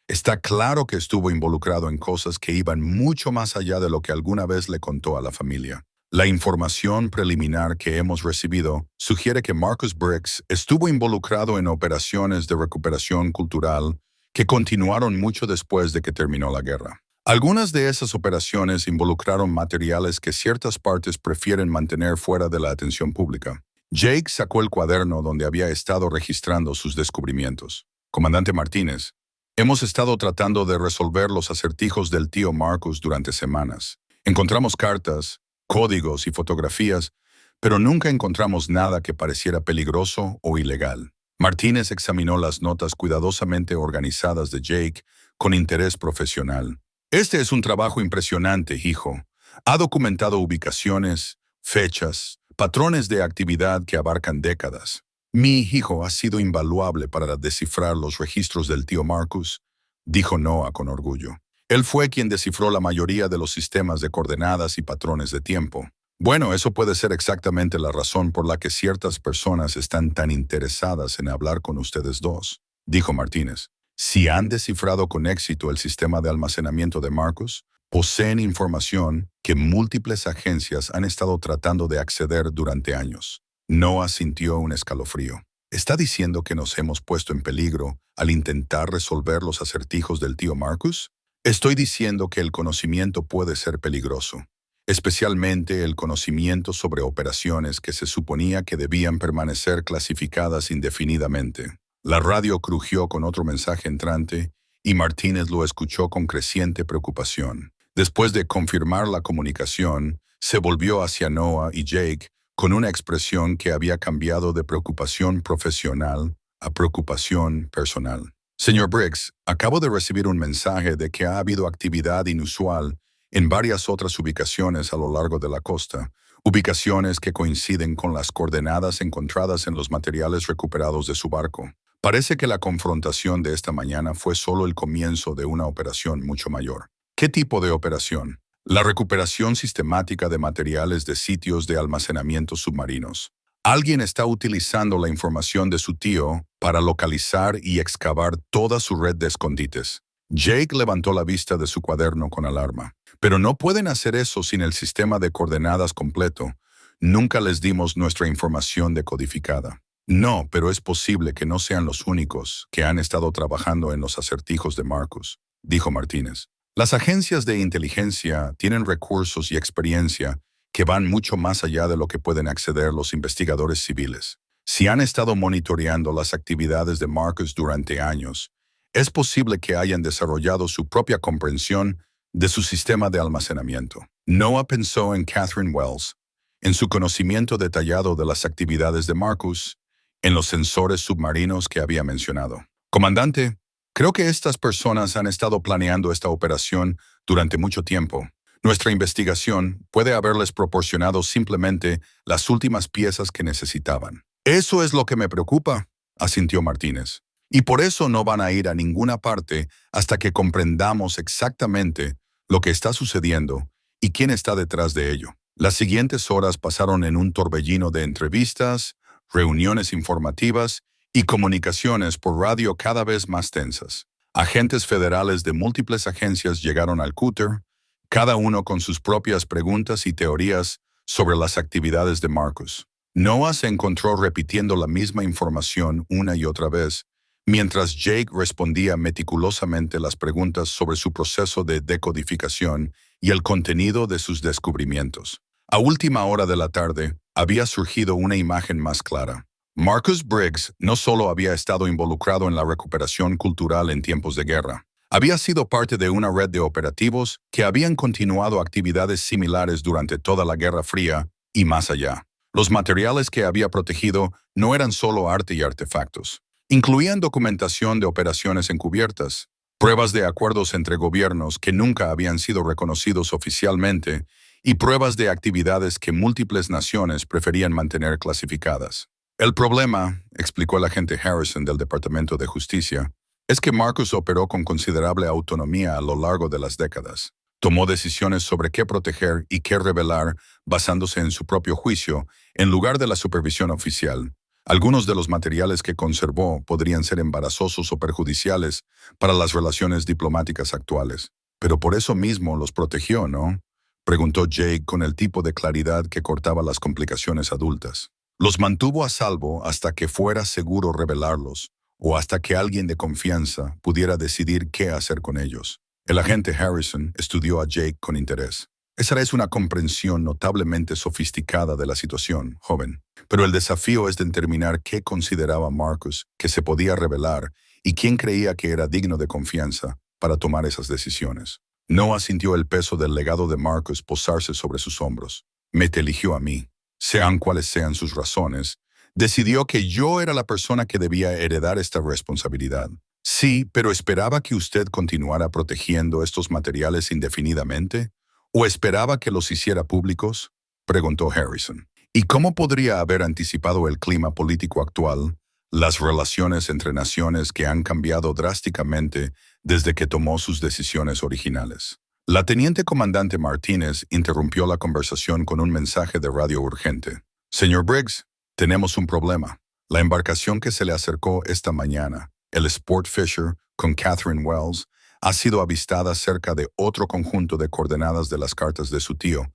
Está claro que estuvo involucrado en cosas que iban mucho más allá de lo que alguna vez le contó a la familia. La información preliminar que hemos recibido sugiere que Marcus Briggs estuvo involucrado en operaciones de recuperación cultural que continuaron mucho después de que terminó la guerra. Algunas de esas operaciones involucraron materiales que ciertas partes prefieren mantener fuera de la atención pública. Jake sacó el cuaderno donde había estado registrando sus descubrimientos. Comandante Martínez, hemos estado tratando de resolver los acertijos del tío Marcus durante semanas. Encontramos cartas, códigos y fotografías, pero nunca encontramos nada que pareciera peligroso o ilegal. Martínez examinó las notas cuidadosamente organizadas de Jake con interés profesional. Este es un trabajo impresionante, hijo. Ha documentado ubicaciones, fechas, patrones de actividad que abarcan décadas. Mi hijo ha sido invaluable para descifrar los registros del tío Marcus, dijo Noah con orgullo. Él fue quien descifró la mayoría de los sistemas de coordenadas y patrones de tiempo. Bueno, eso puede ser exactamente la razón por la que ciertas personas están tan interesadas en hablar con ustedes dos, dijo Martínez. Si han descifrado con éxito el sistema de almacenamiento de Marcus, poseen información que múltiples agencias han estado tratando de acceder durante años. Noah sintió un escalofrío. ¿Está diciendo que nos hemos puesto en peligro al intentar resolver los acertijos del tío Marcus? Estoy diciendo que el conocimiento puede ser peligroso, especialmente el conocimiento sobre operaciones que se suponía que debían permanecer clasificadas indefinidamente. La radio crujió con otro mensaje entrante y Martínez lo escuchó con creciente preocupación. Después de confirmar la comunicación, se volvió hacia Noah y Jake con una expresión que había cambiado de preocupación profesional a preocupación personal. Señor Briggs, acabo de recibir un mensaje de que ha habido actividad inusual en varias otras ubicaciones a lo largo de la costa, ubicaciones que coinciden con las coordenadas encontradas en los materiales recuperados de su barco. Parece que la confrontación de esta mañana fue solo el comienzo de una operación mucho mayor. ¿Qué tipo de operación? La recuperación sistemática de materiales de sitios de almacenamiento submarinos. Alguien está utilizando la información de su tío para localizar y excavar toda su red de escondites. Jake levantó la vista de su cuaderno con alarma. Pero no pueden hacer eso sin el sistema de coordenadas completo. Nunca les dimos nuestra información decodificada. No, pero es posible que no sean los únicos que han estado trabajando en los acertijos de Marcus, dijo Martínez. Las agencias de inteligencia tienen recursos y experiencia que van mucho más allá de lo que pueden acceder los investigadores civiles. Si han estado monitoreando las actividades de Marcus durante años, es posible que hayan desarrollado su propia comprensión de su sistema de almacenamiento. Noah pensó en Catherine Wells, en su conocimiento detallado de las actividades de Marcus, en los sensores submarinos que había mencionado. Comandante, creo que estas personas han estado planeando esta operación durante mucho tiempo. Nuestra investigación puede haberles proporcionado simplemente las últimas piezas que necesitaban. Eso es lo que me preocupa, asintió Martínez. Y por eso no van a ir a ninguna parte hasta que comprendamos exactamente lo que está sucediendo y quién está detrás de ello. Las siguientes horas pasaron en un torbellino de entrevistas, reuniones informativas y comunicaciones por radio cada vez más tensas. Agentes federales de múltiples agencias llegaron al cúter, cada uno con sus propias preguntas y teorías sobre las actividades de Marcus. Noah se encontró repitiendo la misma información una y otra vez, mientras Jake respondía meticulosamente las preguntas sobre su proceso de decodificación y el contenido de sus descubrimientos. A última hora de la tarde, había surgido una imagen más clara. Marcus Briggs no solo había estado involucrado en la recuperación cultural en tiempos de guerra, había sido parte de una red de operativos que habían continuado actividades similares durante toda la Guerra Fría y más allá. Los materiales que había protegido no eran solo arte y artefactos. Incluían documentación de operaciones encubiertas, pruebas de acuerdos entre gobiernos que nunca habían sido reconocidos oficialmente y pruebas de actividades que múltiples naciones preferían mantener clasificadas. El problema, explicó el agente Harrison del Departamento de Justicia, es que Marcus operó con considerable autonomía a lo largo de las décadas. Tomó decisiones sobre qué proteger y qué revelar basándose en su propio juicio, en lugar de la supervisión oficial. Algunos de los materiales que conservó podrían ser embarazosos o perjudiciales para las relaciones diplomáticas actuales. Pero por eso mismo los protegió, ¿no? Preguntó Jake con el tipo de claridad que cortaba las complicaciones adultas. Los mantuvo a salvo hasta que fuera seguro revelarlos, o hasta que alguien de confianza pudiera decidir qué hacer con ellos. El agente Harrison estudió a Jake con interés. Esa es una comprensión notablemente sofisticada de la situación, joven. Pero el desafío es determinar qué consideraba Marcus que se podía revelar y quién creía que era digno de confianza para tomar esas decisiones. Noah sintió el peso del legado de Marcus posarse sobre sus hombros. Me te eligió a mí. Sean cuales sean sus razones, decidió que yo era la persona que debía heredar esta responsabilidad. Sí, pero ¿esperaba que usted continuara protegiendo estos materiales indefinidamente? ¿O esperaba que los hiciera públicos? Preguntó Harrison. ¿Y cómo podría haber anticipado el clima político actual, las relaciones entre naciones que han cambiado drásticamente desde que tomó sus decisiones originales? La teniente comandante Martínez interrumpió la conversación con un mensaje de radio urgente. Señor Briggs, tenemos un problema. La embarcación que se le acercó esta mañana, el Sport Fisher, con Catherine Wells, ha sido avistada cerca de otro conjunto de coordenadas de las cartas de su tío,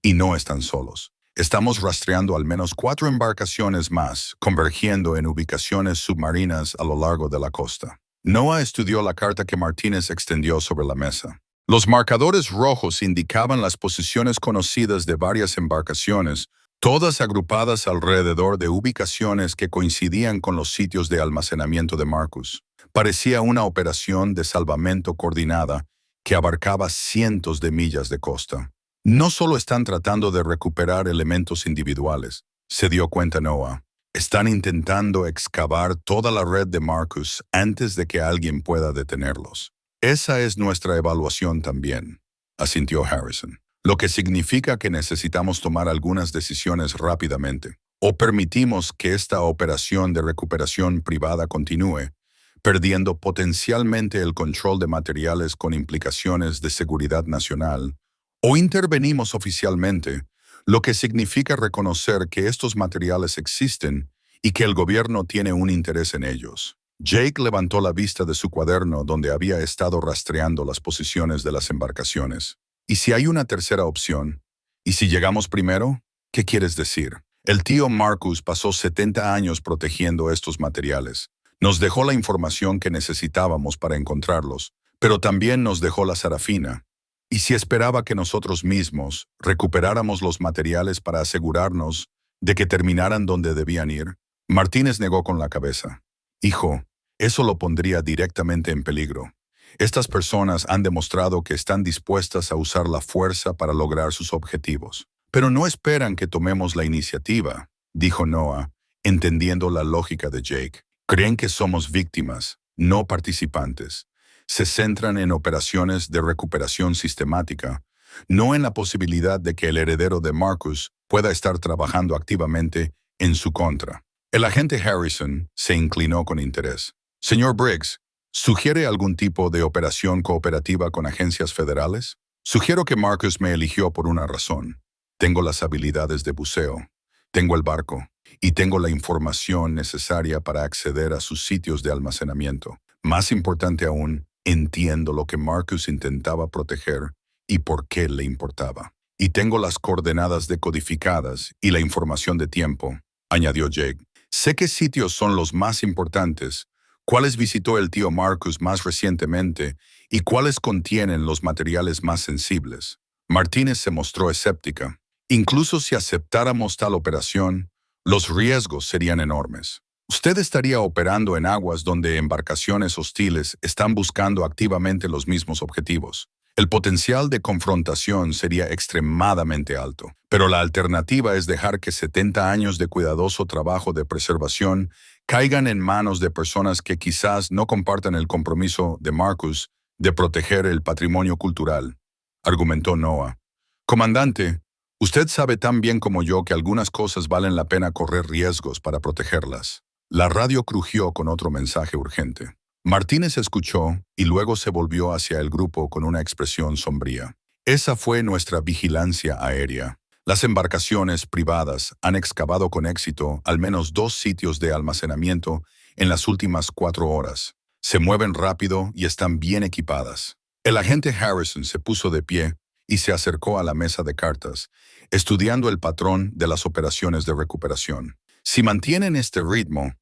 y no están solos. Estamos rastreando al menos 4 embarcaciones más, convergiendo en ubicaciones submarinas a lo largo de la costa. Noah estudió la carta que Martínez extendió sobre la mesa. Los marcadores rojos indicaban las posiciones conocidas de varias embarcaciones, todas agrupadas alrededor de ubicaciones que coincidían con los sitios de almacenamiento de Marcus. Parecía una operación de salvamento coordinada que abarcaba cientos de millas de costa. No solo están tratando de recuperar elementos individuales, Se dio cuenta Noah. Están intentando excavar toda la red de Marcus antes de que alguien pueda detenerlos. Esa es nuestra evaluación también, asintió Harrison. Lo que significa que necesitamos tomar algunas decisiones rápidamente. O permitimos que esta operación de recuperación privada continúe, perdiendo potencialmente el control de materiales con implicaciones de seguridad nacional, o intervenimos oficialmente, lo que significa reconocer que estos materiales existen y que el gobierno tiene un interés en ellos. Jake levantó la vista de su cuaderno donde había estado rastreando las posiciones de las embarcaciones. ¿Y si hay una tercera opción? ¿Y si llegamos primero? ¿Qué quieres decir? El tío Marcus pasó 70 años protegiendo estos materiales. Nos dejó la información que necesitábamos para encontrarlos, pero también nos dejó la Sarafina. ¿Y si esperaba que nosotros mismos recuperáramos los materiales para asegurarnos de que terminaran donde debían ir? Martínez negó con la cabeza. Hijo, eso lo pondría directamente en peligro. Estas personas han demostrado que están dispuestas a usar la fuerza para lograr sus objetivos. Pero no esperan que tomemos la iniciativa, dijo Noah, entendiendo la lógica de Jake. Creen que somos víctimas, no participantes. Se centran en operaciones de recuperación sistemática, no en la posibilidad de que el heredero de Marcus pueda estar trabajando activamente en su contra. El agente Harrison se inclinó con interés. Señor Briggs, ¿sugiere algún tipo de operación cooperativa con agencias federales? Sugiero que Marcus me eligió por una razón. Tengo las habilidades de buceo, tengo el barco y tengo la información necesaria para acceder a sus sitios de almacenamiento. Más importante aún, entiendo lo que Marcus intentaba proteger y por qué le importaba. Y tengo las coordenadas decodificadas y la información de tiempo, añadió Jake. Sé qué sitios son los más importantes, cuáles visitó el tío Marcus más recientemente y cuáles contienen los materiales más sensibles. Martínez se mostró escéptica. Incluso si aceptáramos tal operación, los riesgos serían enormes. Usted estaría operando en aguas donde embarcaciones hostiles están buscando activamente los mismos objetivos. El potencial de confrontación sería extremadamente alto, pero la alternativa es dejar que 70 años de cuidadoso trabajo de preservación caigan en manos de personas que quizás no compartan el compromiso de Marcus de proteger el patrimonio cultural, argumentó Noah. Comandante, usted sabe tan bien como yo que algunas cosas valen la pena correr riesgos para protegerlas. La radio crujió con otro mensaje urgente. Martínez escuchó y luego se volvió hacia el grupo con una expresión sombría. Esa fue nuestra vigilancia aérea. Las embarcaciones privadas han excavado con éxito al menos 2 sitios de almacenamiento en las últimas 4 horas. Se mueven rápido y están bien equipadas. El agente Harrison se puso de pie y se acercó a la mesa de cartas, estudiando el patrón de las operaciones de recuperación. Si mantienen este ritmo,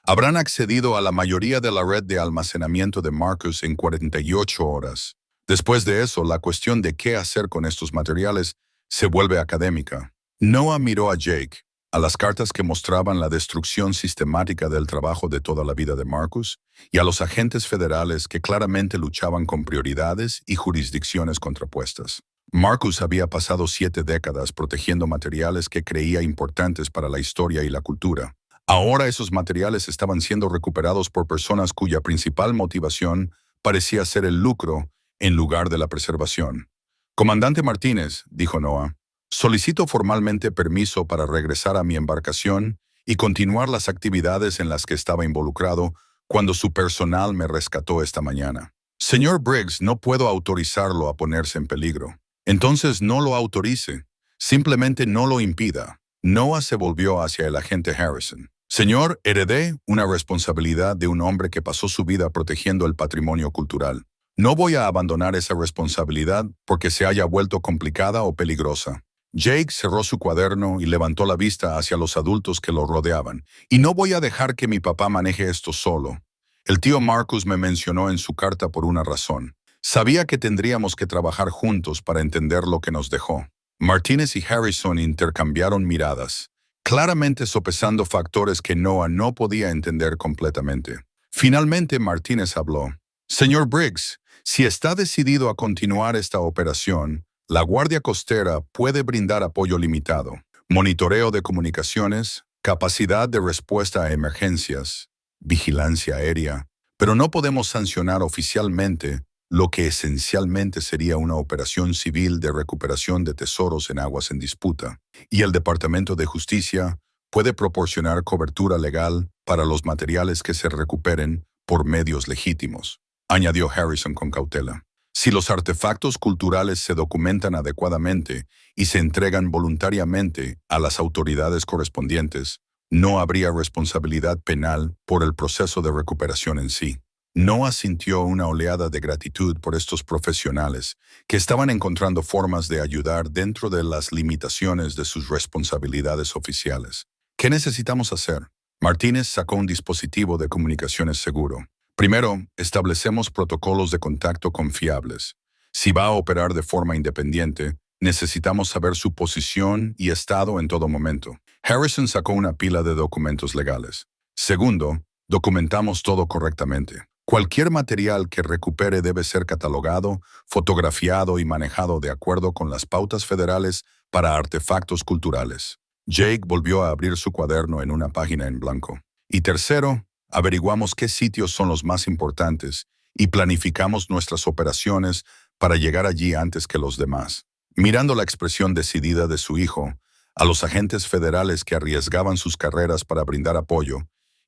habrán accedido a la mayoría de la red de almacenamiento de Marcus en 48 horas. Después de eso, la cuestión de qué hacer con estos materiales se vuelve académica. Noah miró a Jake, a las cartas que mostraban la destrucción sistemática del trabajo de toda la vida de Marcus, y a los agentes federales que claramente luchaban con prioridades y jurisdicciones contrapuestas. Marcus había pasado 7 décadas protegiendo materiales que creía importantes para la historia y la cultura. Ahora esos materiales estaban siendo recuperados por personas cuya principal motivación parecía ser el lucro en lugar de la preservación. Comandante Martínez, dijo Noah, solicito formalmente permiso para regresar a mi embarcación y continuar las actividades en las que estaba involucrado cuando su personal me rescató esta mañana. Señor Briggs, no puedo autorizarlo a ponerse en peligro. Entonces no lo autorice. Simplemente no lo impida. Noah se volvió hacia el agente Harrison. Señor, heredé una responsabilidad de un hombre que pasó su vida protegiendo el patrimonio cultural. No voy a abandonar esa responsabilidad porque se haya vuelto complicada o peligrosa. Jake cerró su cuaderno y levantó la vista hacia los adultos que lo rodeaban. Y no voy a dejar que mi papá maneje esto solo. El tío Marcus me mencionó en su carta por una razón. Sabía que tendríamos que trabajar juntos para entender lo que nos dejó. Martínez y Harrison intercambiaron miradas, claramente sopesando factores que Noah no podía entender completamente. Finalmente Martínez habló. Señor Briggs, si está decidido a continuar esta operación, la Guardia Costera puede brindar apoyo limitado. Monitoreo de comunicaciones, capacidad de respuesta a emergencias, vigilancia aérea, pero no podemos sancionar oficialmente lo que esencialmente sería una operación civil de recuperación de tesoros en aguas en disputa. Y el Departamento de Justicia puede proporcionar cobertura legal para los materiales que se recuperen por medios legítimos, añadió Harrison con cautela. Si los artefactos culturales se documentan adecuadamente y se entregan voluntariamente a las autoridades correspondientes, no habría responsabilidad penal por el proceso de recuperación en sí. Noah sintió una oleada de gratitud por estos profesionales que estaban encontrando formas de ayudar dentro de las limitaciones de sus responsabilidades oficiales. ¿Qué necesitamos hacer? Martínez sacó un dispositivo de comunicaciones seguro. Primero, establecemos protocolos de contacto confiables. Si va a operar de forma independiente, necesitamos saber su posición y estado en todo momento. Harrison sacó una pila de documentos legales. Segundo, documentamos todo correctamente. Cualquier material que recupere debe ser catalogado, fotografiado y manejado de acuerdo con las pautas federales para artefactos culturales. Jake volvió a abrir su cuaderno en una página en blanco. Y tercero, averiguamos qué sitios son los más importantes y planificamos nuestras operaciones para llegar allí antes que los demás. Mirando la expresión decidida de su hijo, a los agentes federales que arriesgaban sus carreras para brindar apoyo,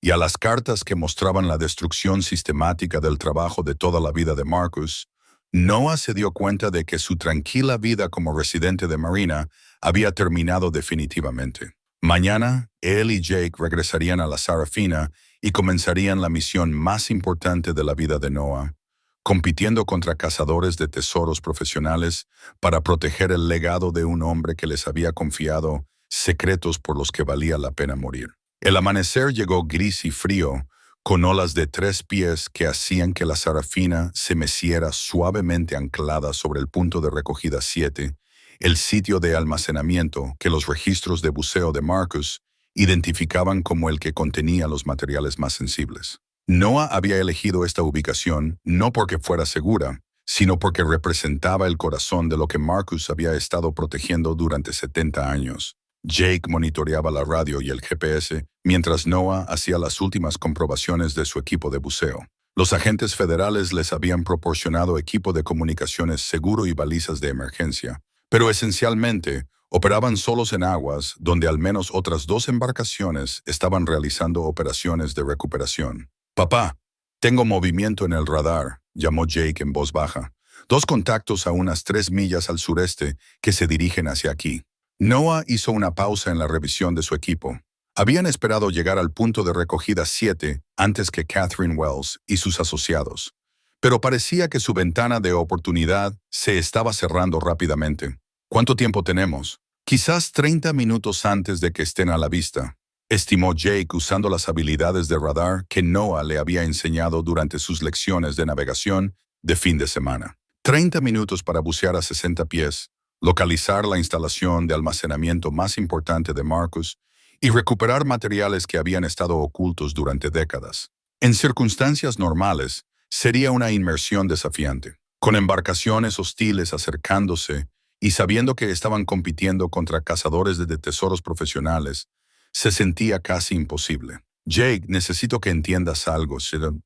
y a las cartas que mostraban la destrucción sistemática del trabajo de toda la vida de Marcus, Noah se dio cuenta de que su tranquila vida como residente de Marina había terminado definitivamente. Mañana, él y Jake regresarían a la Sarafina y comenzarían la misión más importante de la vida de Noah, compitiendo contra cazadores de tesoros profesionales para proteger el legado de un hombre que les había confiado secretos por los que valía la pena morir. El amanecer llegó gris y frío, con olas de 3 pies que hacían que la Sarafina se meciera suavemente anclada sobre el punto de recogida 7, el sitio de almacenamiento que los registros de buceo de Marcus identificaban como el que contenía los materiales más sensibles. Noah había elegido esta ubicación no porque fuera segura, sino porque representaba el corazón de lo que Marcus había estado protegiendo durante 70 años. Jake monitoreaba la radio y el GPS, mientras Noah hacía las últimas comprobaciones de su equipo de buceo. Los agentes federales les habían proporcionado equipo de comunicaciones seguro y balizas de emergencia, pero esencialmente operaban solos en aguas donde al menos otras 2 embarcaciones estaban realizando operaciones de recuperación. «Papá, tengo movimiento en el radar», llamó Jake en voz baja. «2 contactos a unas 3 millas al sureste que se dirigen hacia aquí». Noah hizo una pausa en la revisión de su equipo. Habían esperado llegar al punto de recogida 7 antes que Catherine Wells y sus asociados, pero parecía que su ventana de oportunidad se estaba cerrando rápidamente. «¿Cuánto tiempo tenemos?» «Quizás 30 minutos antes de que estén a la vista», estimó Jake usando las habilidades de radar que Noah le había enseñado durante sus lecciones de navegación de fin de semana. 30 minutos para bucear a 60 pies, localizar la instalación de almacenamiento más importante de Marcus y recuperar materiales que habían estado ocultos durante décadas. En circunstancias normales, sería una inmersión desafiante, con embarcaciones hostiles acercándose y sabiendo que estaban compitiendo contra cazadores de tesoros profesionales, se sentía casi imposible. «Jake, necesito que entiendas algo»,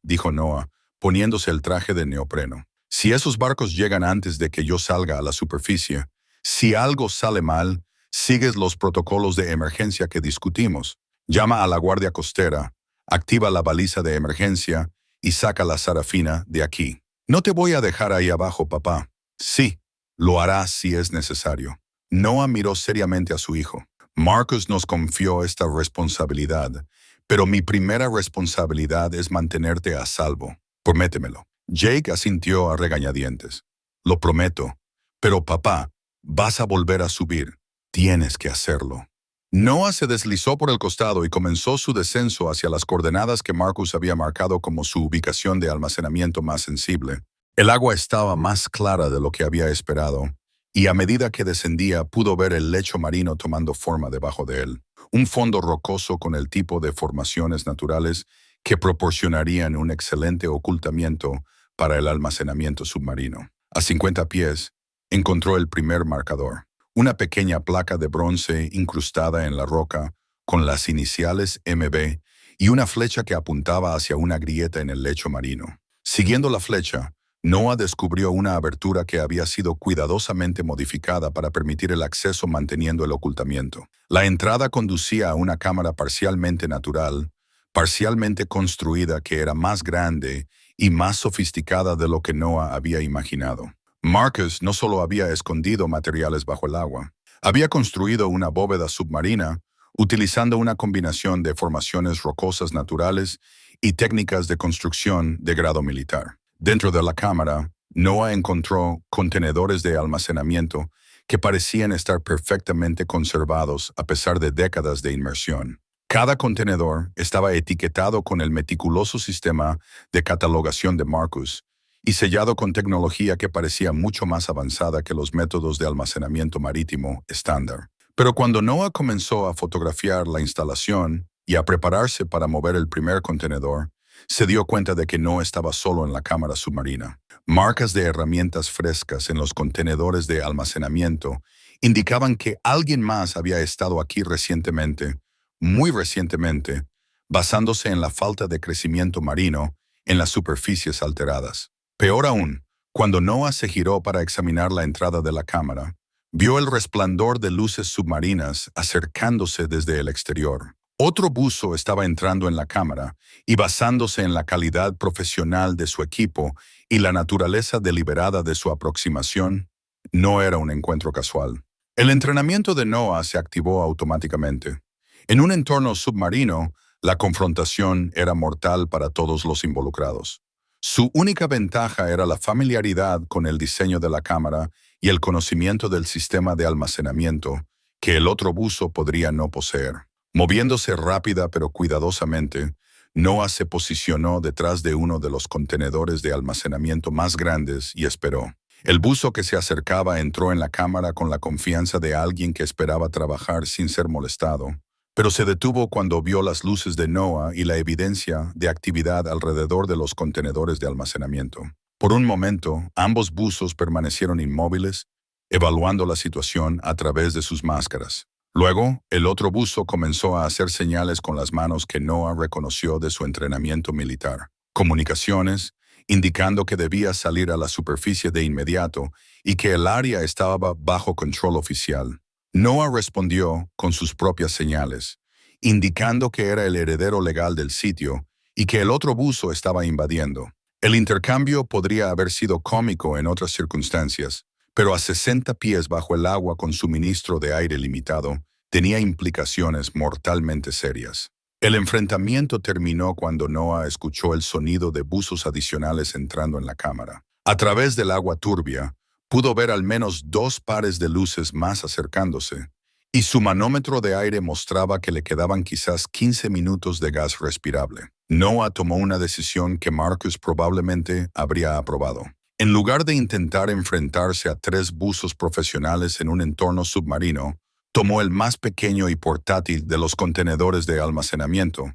dijo Noah, poniéndose el traje de neopreno. «Si esos barcos llegan antes de que yo salga a la superficie, si algo sale mal, sigues los protocolos de emergencia que discutimos. Llama a la Guardia Costera, activa la baliza de emergencia y saca la Sarafina de aquí. No te voy a dejar ahí abajo, papá». «Sí, lo harás si es necesario». Noah miró seriamente a su hijo. «Marcus nos confió esta responsabilidad, pero mi primera responsabilidad es mantenerte a salvo. Prométemelo». Jake asintió a regañadientes. «Lo prometo. Pero papá, vas a volver a subir. Tienes que hacerlo». Noah se deslizó por el costado y comenzó su descenso hacia las coordenadas que Marcus había marcado como su ubicación de almacenamiento más sensible. El agua estaba más clara de lo que había esperado, y a medida que descendía pudo ver el lecho marino tomando forma debajo de él. Un fondo rocoso con el tipo de formaciones naturales que proporcionarían un excelente ocultamiento para el almacenamiento submarino. A 50 pies, encontró el primer marcador. una pequeña placa de bronce incrustada en la roca con las iniciales MB y una flecha que apuntaba hacia una grieta en el lecho marino. Siguiendo la flecha, Noah descubrió una abertura que había sido cuidadosamente modificada para permitir el acceso manteniendo el ocultamiento. La entrada conducía a una cámara parcialmente natural, parcialmente construida que era más grande y más sofisticada de lo que Noah había imaginado. Marcus no solo había escondido materiales bajo el agua, había construido una bóveda submarina utilizando una combinación de formaciones rocosas naturales y técnicas de construcción de grado militar. Dentro de la cámara, Noah encontró contenedores de almacenamiento que parecían estar perfectamente conservados a pesar de décadas de inmersión. Cada contenedor estaba etiquetado con el meticuloso sistema de catalogación de Marcus y sellado con tecnología que parecía mucho más avanzada que los métodos de almacenamiento marítimo estándar. Pero cuando Noah comenzó a fotografiar la instalación y a prepararse para mover el primer contenedor, se dio cuenta de que no estaba solo en la cámara submarina. Marcas de herramientas frescas en los contenedores de almacenamiento indicaban que alguien más había estado aquí recientemente, muy recientemente, basándose en la falta de crecimiento marino en las superficies alteradas. Peor aún, cuando Noah se giró para examinar la entrada de la cámara, vio el resplandor de luces submarinas acercándose desde el exterior. Otro buzo estaba entrando en la cámara y basándose en la calidad profesional de su equipo y la naturaleza deliberada de su aproximación, no era un encuentro casual. El entrenamiento de Noah se activó automáticamente. En un entorno submarino, la confrontación era mortal para todos los involucrados. Su única ventaja era la familiaridad con el diseño de la cámara y el conocimiento del sistema de almacenamiento que el otro buzo podría no poseer. Moviéndose rápida pero cuidadosamente, Noah se posicionó detrás de uno de los contenedores de almacenamiento más grandes y esperó. El buzo que se acercaba entró en la cámara con la confianza de alguien que esperaba trabajar sin ser molestado, pero se detuvo cuando vio las luces de Noah y la evidencia de actividad alrededor de los contenedores de almacenamiento. Por un momento, ambos buzos permanecieron inmóviles, evaluando la situación a través de sus máscaras. Luego, el otro buzo comenzó a hacer señales con las manos que Noah reconoció de su entrenamiento militar. Comunicaciones, indicando que debía salir a la superficie de inmediato y que el área estaba bajo control oficial. Noah respondió con sus propias señales, indicando que era el heredero legal del sitio y que el otro buzo estaba invadiendo. El intercambio podría haber sido cómico en otras circunstancias, pero a 60 pies bajo el agua con suministro de aire limitado, tenía implicaciones mortalmente serias. El enfrentamiento terminó cuando Noah escuchó el sonido de buzos adicionales entrando en la cámara. A través del agua turbia, pudo ver al menos 2 pares de luces más acercándose, y su manómetro de aire mostraba que le quedaban quizás 15 minutos de gas respirable. Noah tomó una decisión que Marcus probablemente habría aprobado. En lugar de intentar enfrentarse a 3 buzos profesionales en un entorno submarino, tomó el más pequeño y portátil de los contenedores de almacenamiento,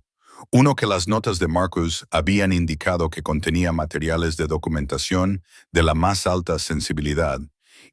uno que las notas de Marcus habían indicado que contenía materiales de documentación de la más alta sensibilidad,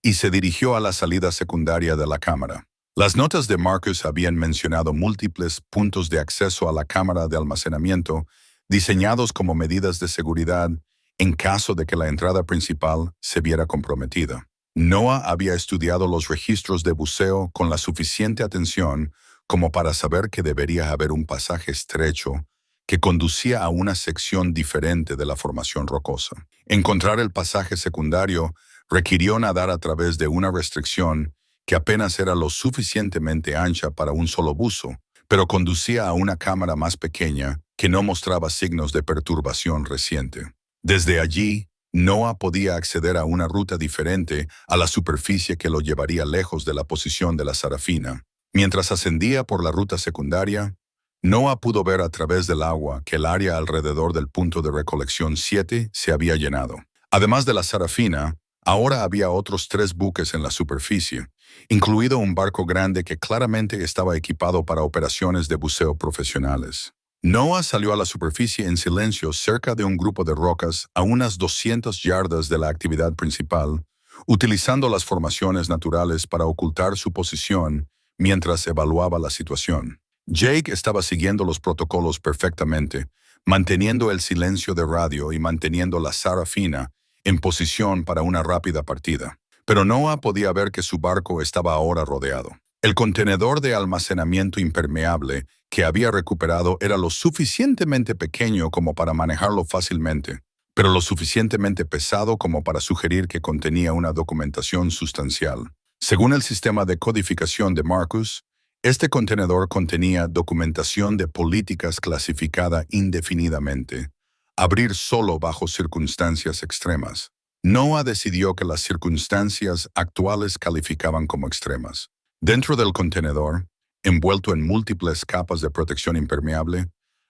y se dirigió a la salida secundaria de la cámara. Las notas de Marcus habían mencionado múltiples puntos de acceso a la cámara de almacenamiento, diseñados como medidas de seguridad en caso de que la entrada principal se viera comprometida. Noah había estudiado los registros de buceo con la suficiente atención como para saber que debería haber un pasaje estrecho que conducía a una sección diferente de la formación rocosa. Encontrar el pasaje secundario requirió nadar a través de una restricción que apenas era lo suficientemente ancha para un solo buzo, pero conducía a una cámara más pequeña que no mostraba signos de perturbación reciente. Desde allí, Noah podía acceder a una ruta diferente a la superficie que lo llevaría lejos de la posición de la Sarafina. Mientras ascendía por la ruta secundaria, Noah pudo ver a través del agua que el área alrededor del punto de recolección 7 se había llenado. Además de la Sarafina, ahora había otros 3 buques en la superficie, incluido un barco grande que claramente estaba equipado para operaciones de buceo profesionales. Noah salió a la superficie en silencio cerca de un grupo de rocas a unas 200 yardas de la actividad principal, utilizando las formaciones naturales para ocultar su posición mientras evaluaba la situación. Jake estaba siguiendo los protocolos perfectamente, manteniendo el silencio de radio y manteniendo la Sarafina en posición para una rápida partida. Pero Noah podía ver que su barco estaba ahora rodeado. El contenedor de almacenamiento impermeable que había recuperado era lo suficientemente pequeño como para manejarlo fácilmente, pero lo suficientemente pesado como para sugerir que contenía una documentación sustancial. Según el sistema de codificación de Marcus, este contenedor contenía documentación de políticas clasificada indefinidamente, abrir solo bajo circunstancias extremas. Noah decidió que las circunstancias actuales calificaban como extremas. Dentro del contenedor, envuelto en múltiples capas de protección impermeable,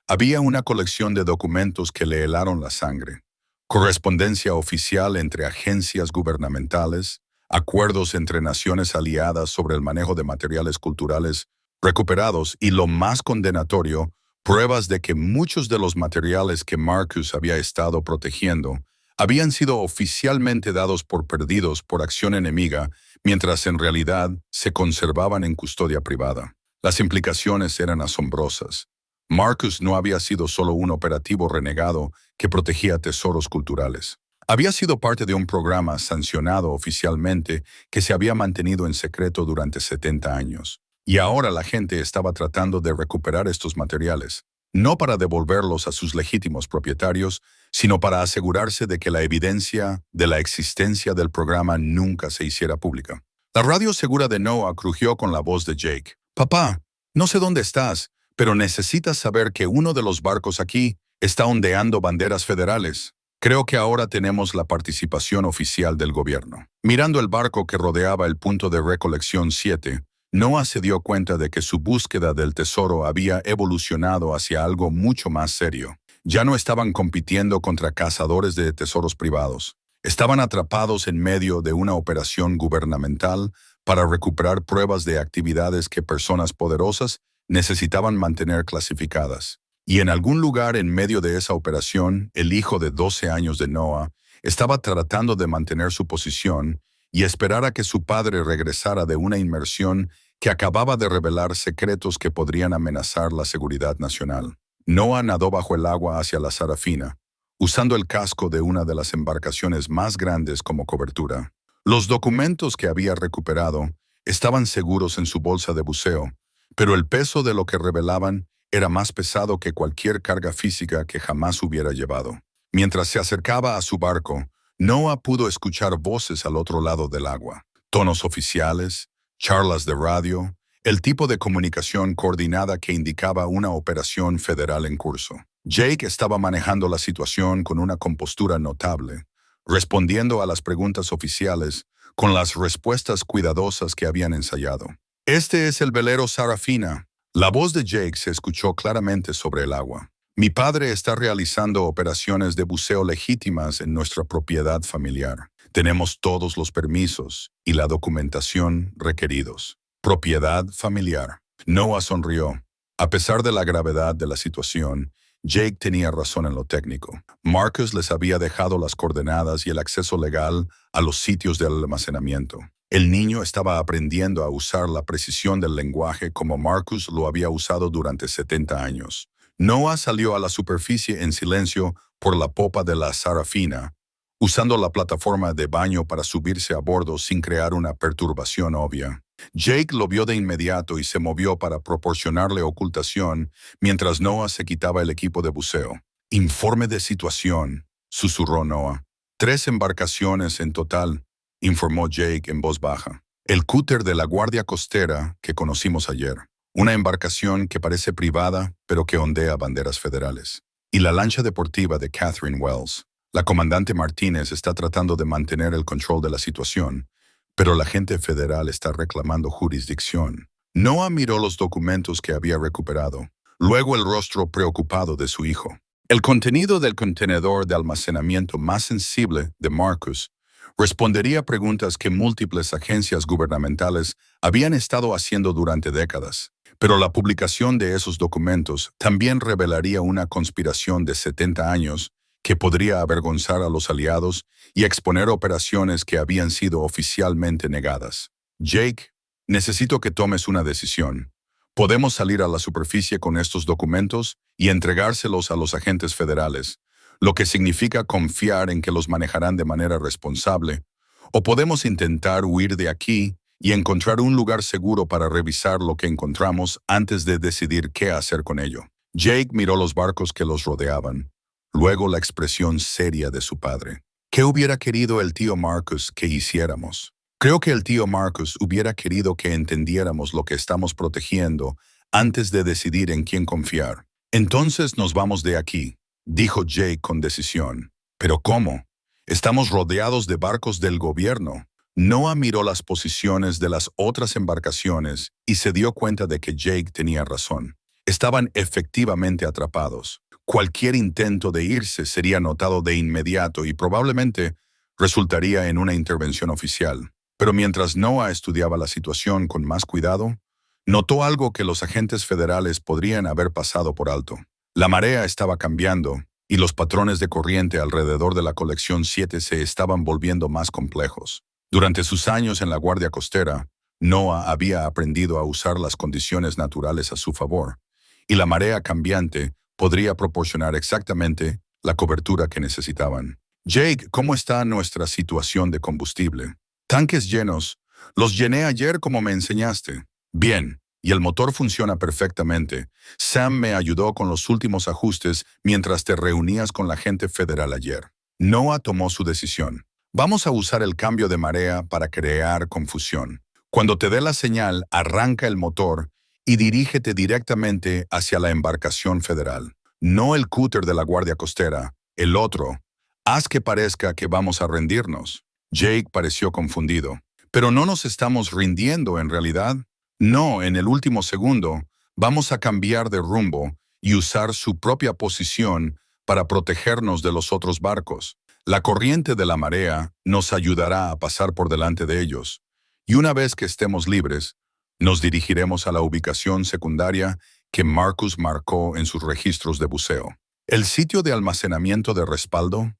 había una colección de documentos que le helaron la sangre. Correspondencia oficial entre agencias gubernamentales, acuerdos entre naciones aliadas sobre el manejo de materiales culturales recuperados y, lo más condenatorio, pruebas de que muchos de los materiales que Marcus había estado protegiendo habían sido oficialmente dados por perdidos por acción enemiga, mientras en realidad se conservaban en custodia privada. Las implicaciones eran asombrosas. Marcus no había sido solo un operativo renegado que protegía tesoros culturales. Había sido parte de un programa sancionado oficialmente que se había mantenido en secreto durante 70 años. Y ahora la gente estaba tratando de recuperar estos materiales, no para devolverlos a sus legítimos propietarios, sino para asegurarse de que la evidencia de la existencia del programa nunca se hiciera pública. La radio segura de Noah crujió con la voz de Jake. «Papá, no sé dónde estás, pero necesitas saber que uno de los barcos aquí está ondeando banderas federales. Creo que ahora tenemos la participación oficial del gobierno». Mirando el barco que rodeaba el punto de recolección 7, Noah se dio cuenta de que su búsqueda del tesoro había evolucionado hacia algo mucho más serio. Ya no estaban compitiendo contra cazadores de tesoros privados. Estaban atrapados en medio de una operación gubernamental para recuperar pruebas de actividades que personas poderosas necesitaban mantener clasificadas. Y en algún lugar en medio de esa operación, el hijo de 12 años de Noah estaba tratando de mantener su posición y esperar a que su padre regresara de una inmersión que acababa de revelar secretos que podrían amenazar la seguridad nacional. Noah nadó bajo el agua hacia la Sarafina, usando el casco de una de las embarcaciones más grandes como cobertura. Los documentos que había recuperado estaban seguros en su bolsa de buceo, pero el peso de lo que revelaban era más pesado que cualquier carga física que jamás hubiera llevado. Mientras se acercaba a su barco, Noah pudo escuchar voces al otro lado del agua, tonos oficiales, charlas de radio, el tipo de comunicación coordinada que indicaba una operación federal en curso. Jake estaba manejando la situación con una compostura notable, respondiendo a las preguntas oficiales con las respuestas cuidadosas que habían ensayado. «Este es el velero Sarafina». La voz de Jake se escuchó claramente sobre el agua. «Mi padre está realizando operaciones de buceo legítimas en nuestra propiedad familiar. Tenemos todos los permisos y la documentación requeridos». Propiedad familiar. Noah sonrió. A pesar de la gravedad de la situación, Jake tenía razón en lo técnico. Marcus les había dejado las coordenadas y el acceso legal a los sitios de almacenamiento. El niño estaba aprendiendo a usar la precisión del lenguaje como Marcus lo había usado durante 70 años. Noah salió a la superficie en silencio por la popa de la Sarafina, usando la plataforma de baño para subirse a bordo sin crear una perturbación obvia. Jake lo vio de inmediato y se movió para proporcionarle ocultación mientras Noah se quitaba el equipo de buceo. «Informe de situación», susurró Noah. «3 embarcaciones en total», informó Jake en voz baja. «El cúter de la Guardia Costera que conocimos ayer. Una embarcación que parece privada, pero que ondea banderas federales. Y la lancha deportiva de Catherine Wells. La comandante Martínez está tratando de mantener el control de la situación, pero la agente federal está reclamando jurisdicción». Noah miró los documentos que había recuperado, luego el rostro preocupado de su hijo. El contenido del contenedor de almacenamiento más sensible de Marcus respondería a preguntas que múltiples agencias gubernamentales habían estado haciendo durante décadas. Pero la publicación de esos documentos también revelaría una conspiración de 70 años que podría avergonzar a los aliados y exponer operaciones que habían sido oficialmente negadas. Jake, necesito que tomes una decisión. Podemos salir a la superficie con estos documentos y entregárselos a los agentes federales, lo que significa confiar en que los manejarán de manera responsable, o podemos intentar huir de aquí y encontrar un lugar seguro para revisar lo que encontramos antes de decidir qué hacer con ello. Jake miró los barcos que los rodeaban, luego la expresión seria de su padre. ¿Qué hubiera querido el tío Marcus que hiciéramos? Creo que el tío Marcus hubiera querido que entendiéramos lo que estamos protegiendo antes de decidir en quién confiar. Entonces nos vamos de aquí, dijo Jake con decisión. ¿Pero cómo? Estamos rodeados de barcos del gobierno. Noah miró las posiciones de las otras embarcaciones y se dio cuenta de que Jake tenía razón. Estaban efectivamente atrapados. Cualquier intento de irse sería notado de inmediato y probablemente resultaría en una intervención oficial. Pero mientras Noah estudiaba la situación con más cuidado, notó algo que los agentes federales podrían haber pasado por alto. La marea estaba cambiando y los patrones de corriente alrededor de la colección 7 se estaban volviendo más complejos. Durante sus años en la Guardia Costera, Noah había aprendido a usar las condiciones naturales a su favor, y la marea cambiante podría proporcionar exactamente la cobertura que necesitaban. Jake, ¿cómo está nuestra situación de combustible? Tanques llenos. Los llené ayer como me enseñaste. Bien, y el motor funciona perfectamente. Sam me ayudó con los últimos ajustes mientras te reunías con la gente federal ayer. Noah tomó su decisión. Vamos a usar el cambio de marea para crear confusión. Cuando te dé la señal, arranca el motor y dirígete directamente hacia la embarcación federal. No el cúter de la Guardia Costera, el otro. Haz que parezca que vamos a rendirnos. Jake pareció confundido. ¿Pero no nos estamos rindiendo en realidad? No, en el último segundo, vamos a cambiar de rumbo y usar su propia posición para protegernos de los otros barcos. La corriente de la marea nos ayudará a pasar por delante de ellos, y una vez que estemos libres, nos dirigiremos a la ubicación secundaria que Marcus marcó en sus registros de buceo. ¿El sitio de almacenamiento de respaldo?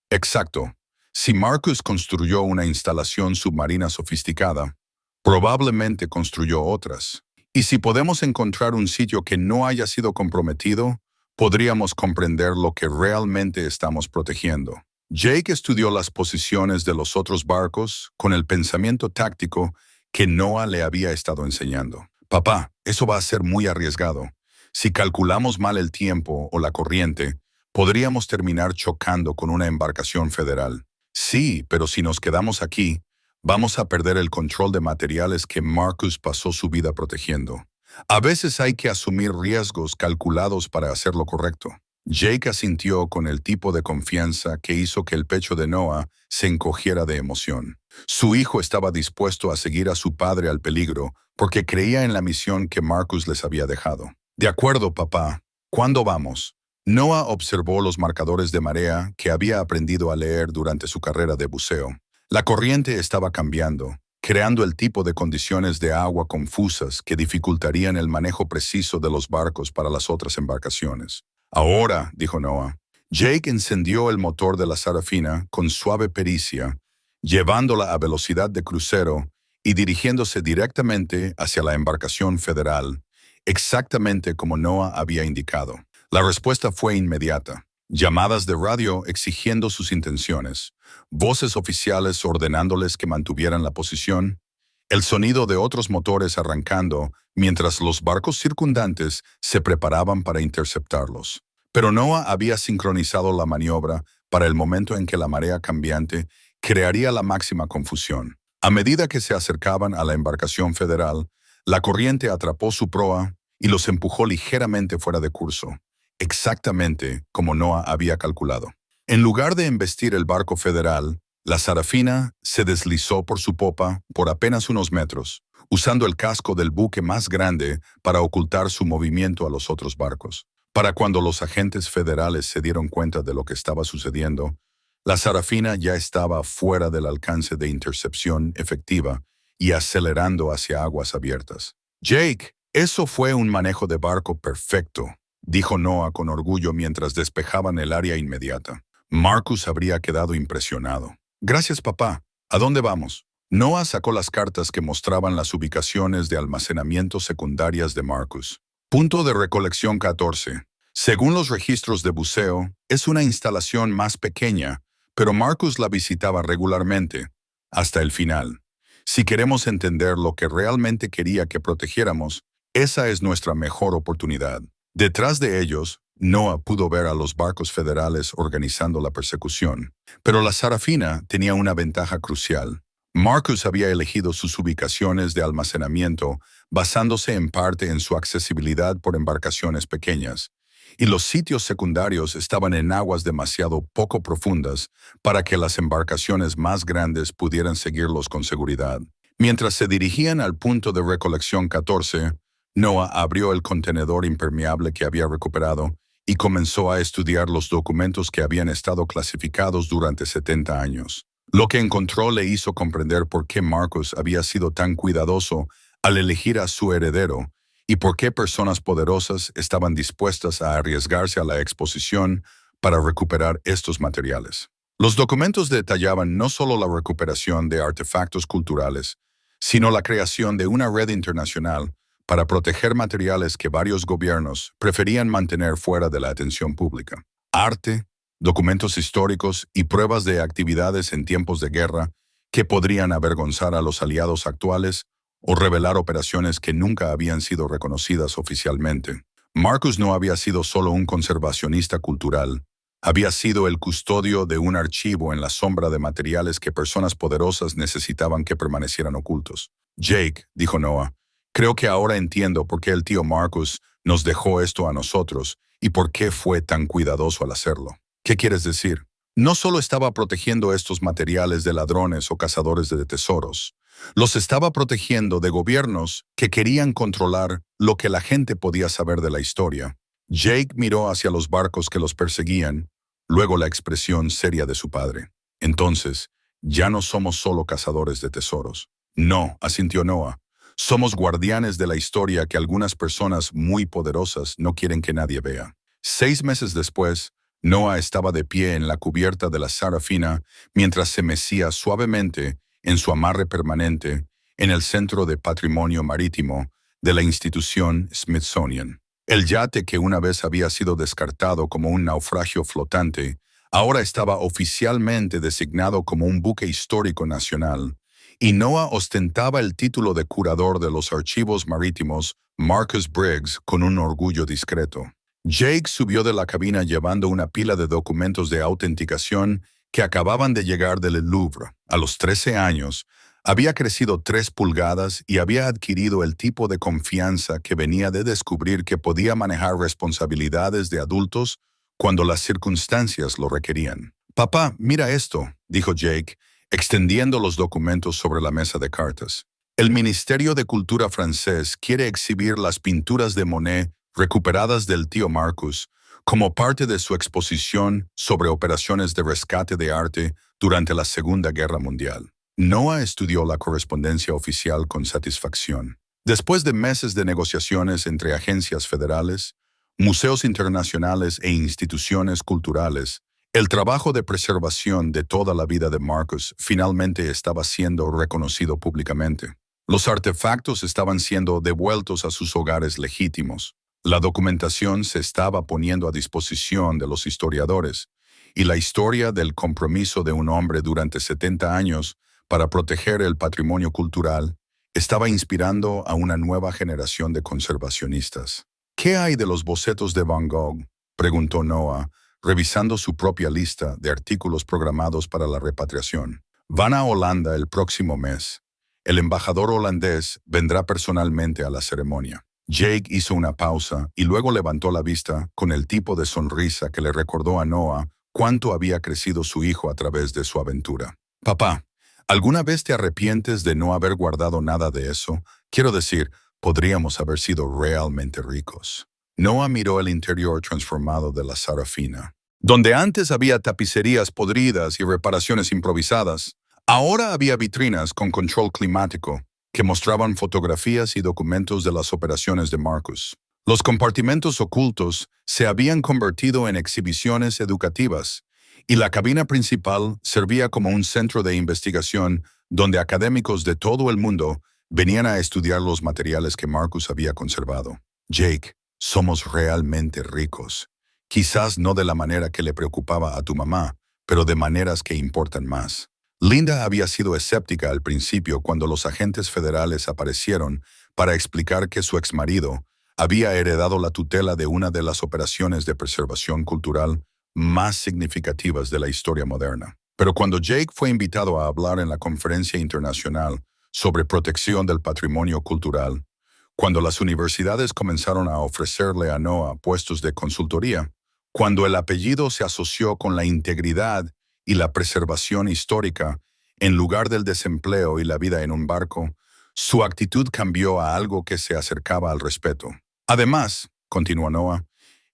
Exacto. Si Marcus construyó una instalación submarina sofisticada, probablemente construyó otras. Y si podemos encontrar un sitio que no haya sido comprometido, podríamos comprender lo que realmente estamos protegiendo. Jake estudió las posiciones de los otros barcos con el pensamiento táctico que Noah le había estado enseñando. Papá, eso va a ser muy arriesgado. Si calculamos mal el tiempo o la corriente, podríamos terminar chocando con una embarcación federal. Sí, pero si nos quedamos aquí, vamos a perder el control de materiales que Marcus pasó su vida protegiendo. A veces hay que asumir riesgos calculados para hacer lo correcto. Jake asintió con el tipo de confianza que hizo que el pecho de Noah se encogiera de emoción. Su hijo estaba dispuesto a seguir a su padre al peligro porque creía en la misión que Marcus les había dejado. De acuerdo, papá. ¿Cuándo vamos? Noah observó los marcadores de marea que había aprendido a leer durante su carrera de buceo. La corriente estaba cambiando, creando el tipo de condiciones de agua confusas que dificultarían el manejo preciso de los barcos para las otras embarcaciones. Ahora, dijo Noah. Jake encendió el motor de la Sarafina con suave pericia, llevándola a velocidad de crucero y dirigiéndose directamente hacia la embarcación federal, exactamente como Noah había indicado. La respuesta fue inmediata. Llamadas de radio exigiendo sus intenciones, voces oficiales ordenándoles que mantuvieran la posición, el sonido de otros motores arrancando mientras los barcos circundantes se preparaban para interceptarlos. Pero Noah había sincronizado la maniobra para el momento en que la marea cambiante crearía la máxima confusión. A medida que se acercaban a la embarcación federal, la corriente atrapó su proa y los empujó ligeramente fuera de curso, exactamente como Noah había calculado. En lugar de embestir el barco federal, la Sarafina se deslizó por su popa por apenas unos metros, usando el casco del buque más grande para ocultar su movimiento a los otros barcos. Para cuando los agentes federales se dieron cuenta de lo que estaba sucediendo, la Sarafina ya estaba fuera del alcance de intercepción efectiva y acelerando hacia aguas abiertas. Jake, eso fue un manejo de barco perfecto, dijo Noah con orgullo mientras despejaban el área inmediata. Marcus habría quedado impresionado. Gracias, papá. ¿A dónde vamos? Noah sacó las cartas que mostraban las ubicaciones de almacenamiento secundarias de Marcus. Punto de recolección 14. Según los registros de buceo, es una instalación más pequeña, pero Marcus la visitaba regularmente, hasta el final. Si queremos entender lo que realmente quería que protegiéramos, esa es nuestra mejor oportunidad. Detrás de ellos, Noah pudo ver a los barcos federales organizando la persecución. Pero la Sarafina tenía una ventaja crucial. Marcus había elegido sus ubicaciones de almacenamiento basándose en parte en su accesibilidad por embarcaciones pequeñas, y los sitios secundarios estaban en aguas demasiado poco profundas para que las embarcaciones más grandes pudieran seguirlos con seguridad. Mientras se dirigían al punto de recolección 14, Noah abrió el contenedor impermeable que había recuperado y comenzó a estudiar los documentos que habían estado clasificados durante 70 años. Lo que encontró le hizo comprender por qué Marcus había sido tan cuidadoso al elegir a su heredero y por qué personas poderosas estaban dispuestas a arriesgarse a la exposición para recuperar estos materiales. Los documentos detallaban no solo la recuperación de artefactos culturales, sino la creación de una red internacional para proteger materiales que varios gobiernos preferían mantener fuera de la atención pública. Arte, documentos históricos y pruebas de actividades en tiempos de guerra que podrían avergonzar a los aliados actuales o revelar operaciones que nunca habían sido reconocidas oficialmente. Marcus no había sido solo un conservacionista cultural, había sido el custodio de un archivo en la sombra de materiales que personas poderosas necesitaban que permanecieran ocultos. Jake, dijo Noah, creo que ahora entiendo por qué el tío Marcus nos dejó esto a nosotros y por qué fue tan cuidadoso al hacerlo. ¿Qué quieres decir? No solo estaba protegiendo estos materiales de ladrones o cazadores de tesoros, los estaba protegiendo de gobiernos que querían controlar lo que la gente podía saber de la historia. Jake miró hacia los barcos que los perseguían, luego la expresión seria de su padre. Entonces, ya no somos solo cazadores de tesoros. No, asintió Noah. Somos guardianes de la historia que algunas personas muy poderosas no quieren que nadie vea. 6 meses después, Noah estaba de pie en la cubierta de la Sarafina mientras se mecía suavemente en su amarre permanente en el Centro de Patrimonio Marítimo de la institución Smithsonian. El yate que una vez había sido descartado como un naufragio flotante, ahora estaba oficialmente designado como un buque histórico nacional, y Noah ostentaba el título de curador de los archivos marítimos Marcus Briggs con un orgullo discreto. Jake subió de la cabina llevando una pila de documentos de autenticación que acababan de llegar del Louvre. A los 13 años, había crecido 3 pulgadas y había adquirido el tipo de confianza que venía de descubrir que podía manejar responsabilidades de adultos cuando las circunstancias lo requerían. «Papá, mira esto», dijo Jake, extendiendo los documentos sobre la mesa de cartas. «El Ministerio de Cultura francés quiere exhibir las pinturas de Monet recuperadas del tío Marcus como parte de su exposición sobre operaciones de rescate de arte durante la Segunda Guerra Mundial». Noah estudió la correspondencia oficial con satisfacción. Después de meses de negociaciones entre agencias federales, museos internacionales e instituciones culturales, el trabajo de preservación de toda la vida de Marcus finalmente estaba siendo reconocido públicamente. Los artefactos estaban siendo devueltos a sus hogares legítimos. La documentación se estaba poniendo a disposición de los historiadores, y la historia del compromiso de un hombre durante 70 años para proteger el patrimonio cultural estaba inspirando a una nueva generación de conservacionistas. «¿Qué hay de los bocetos de Van Gogh?», preguntó Noah, revisando su propia lista de artículos programados para la repatriación. «Van a Holanda el próximo mes. El embajador holandés vendrá personalmente a la ceremonia». Jake hizo una pausa y luego levantó la vista con el tipo de sonrisa que le recordó a Noah cuánto había crecido su hijo a través de su aventura. «Papá, ¿alguna vez te arrepientes de no haber guardado nada de eso? Quiero decir, podríamos haber sido realmente ricos». Noah miró el interior transformado de la Sarafina. Donde antes había tapicerías podridas y reparaciones improvisadas, ahora había vitrinas con control climático que mostraban fotografías y documentos de las operaciones de Marcus. Los compartimentos ocultos se habían convertido en exhibiciones educativas, y la cabina principal servía como un centro de investigación donde académicos de todo el mundo venían a estudiar los materiales que Marcus había conservado. Jake, somos realmente ricos. Quizás no de la manera que le preocupaba a tu mamá, pero de maneras que importan más. Linda había sido escéptica al principio cuando los agentes federales aparecieron para explicar que su exmarido había heredado la tutela de una de las operaciones de preservación cultural más significativas de la historia moderna. Pero cuando Jake fue invitado a hablar en la conferencia internacional sobre protección del patrimonio cultural, cuando las universidades comenzaron a ofrecerle a Noah puestos de consultoría, cuando el apellido se asoció con la integridad y la preservación histórica, en lugar del desempleo y la vida en un barco, su actitud cambió a algo que se acercaba al respeto. Además, continuó Noah,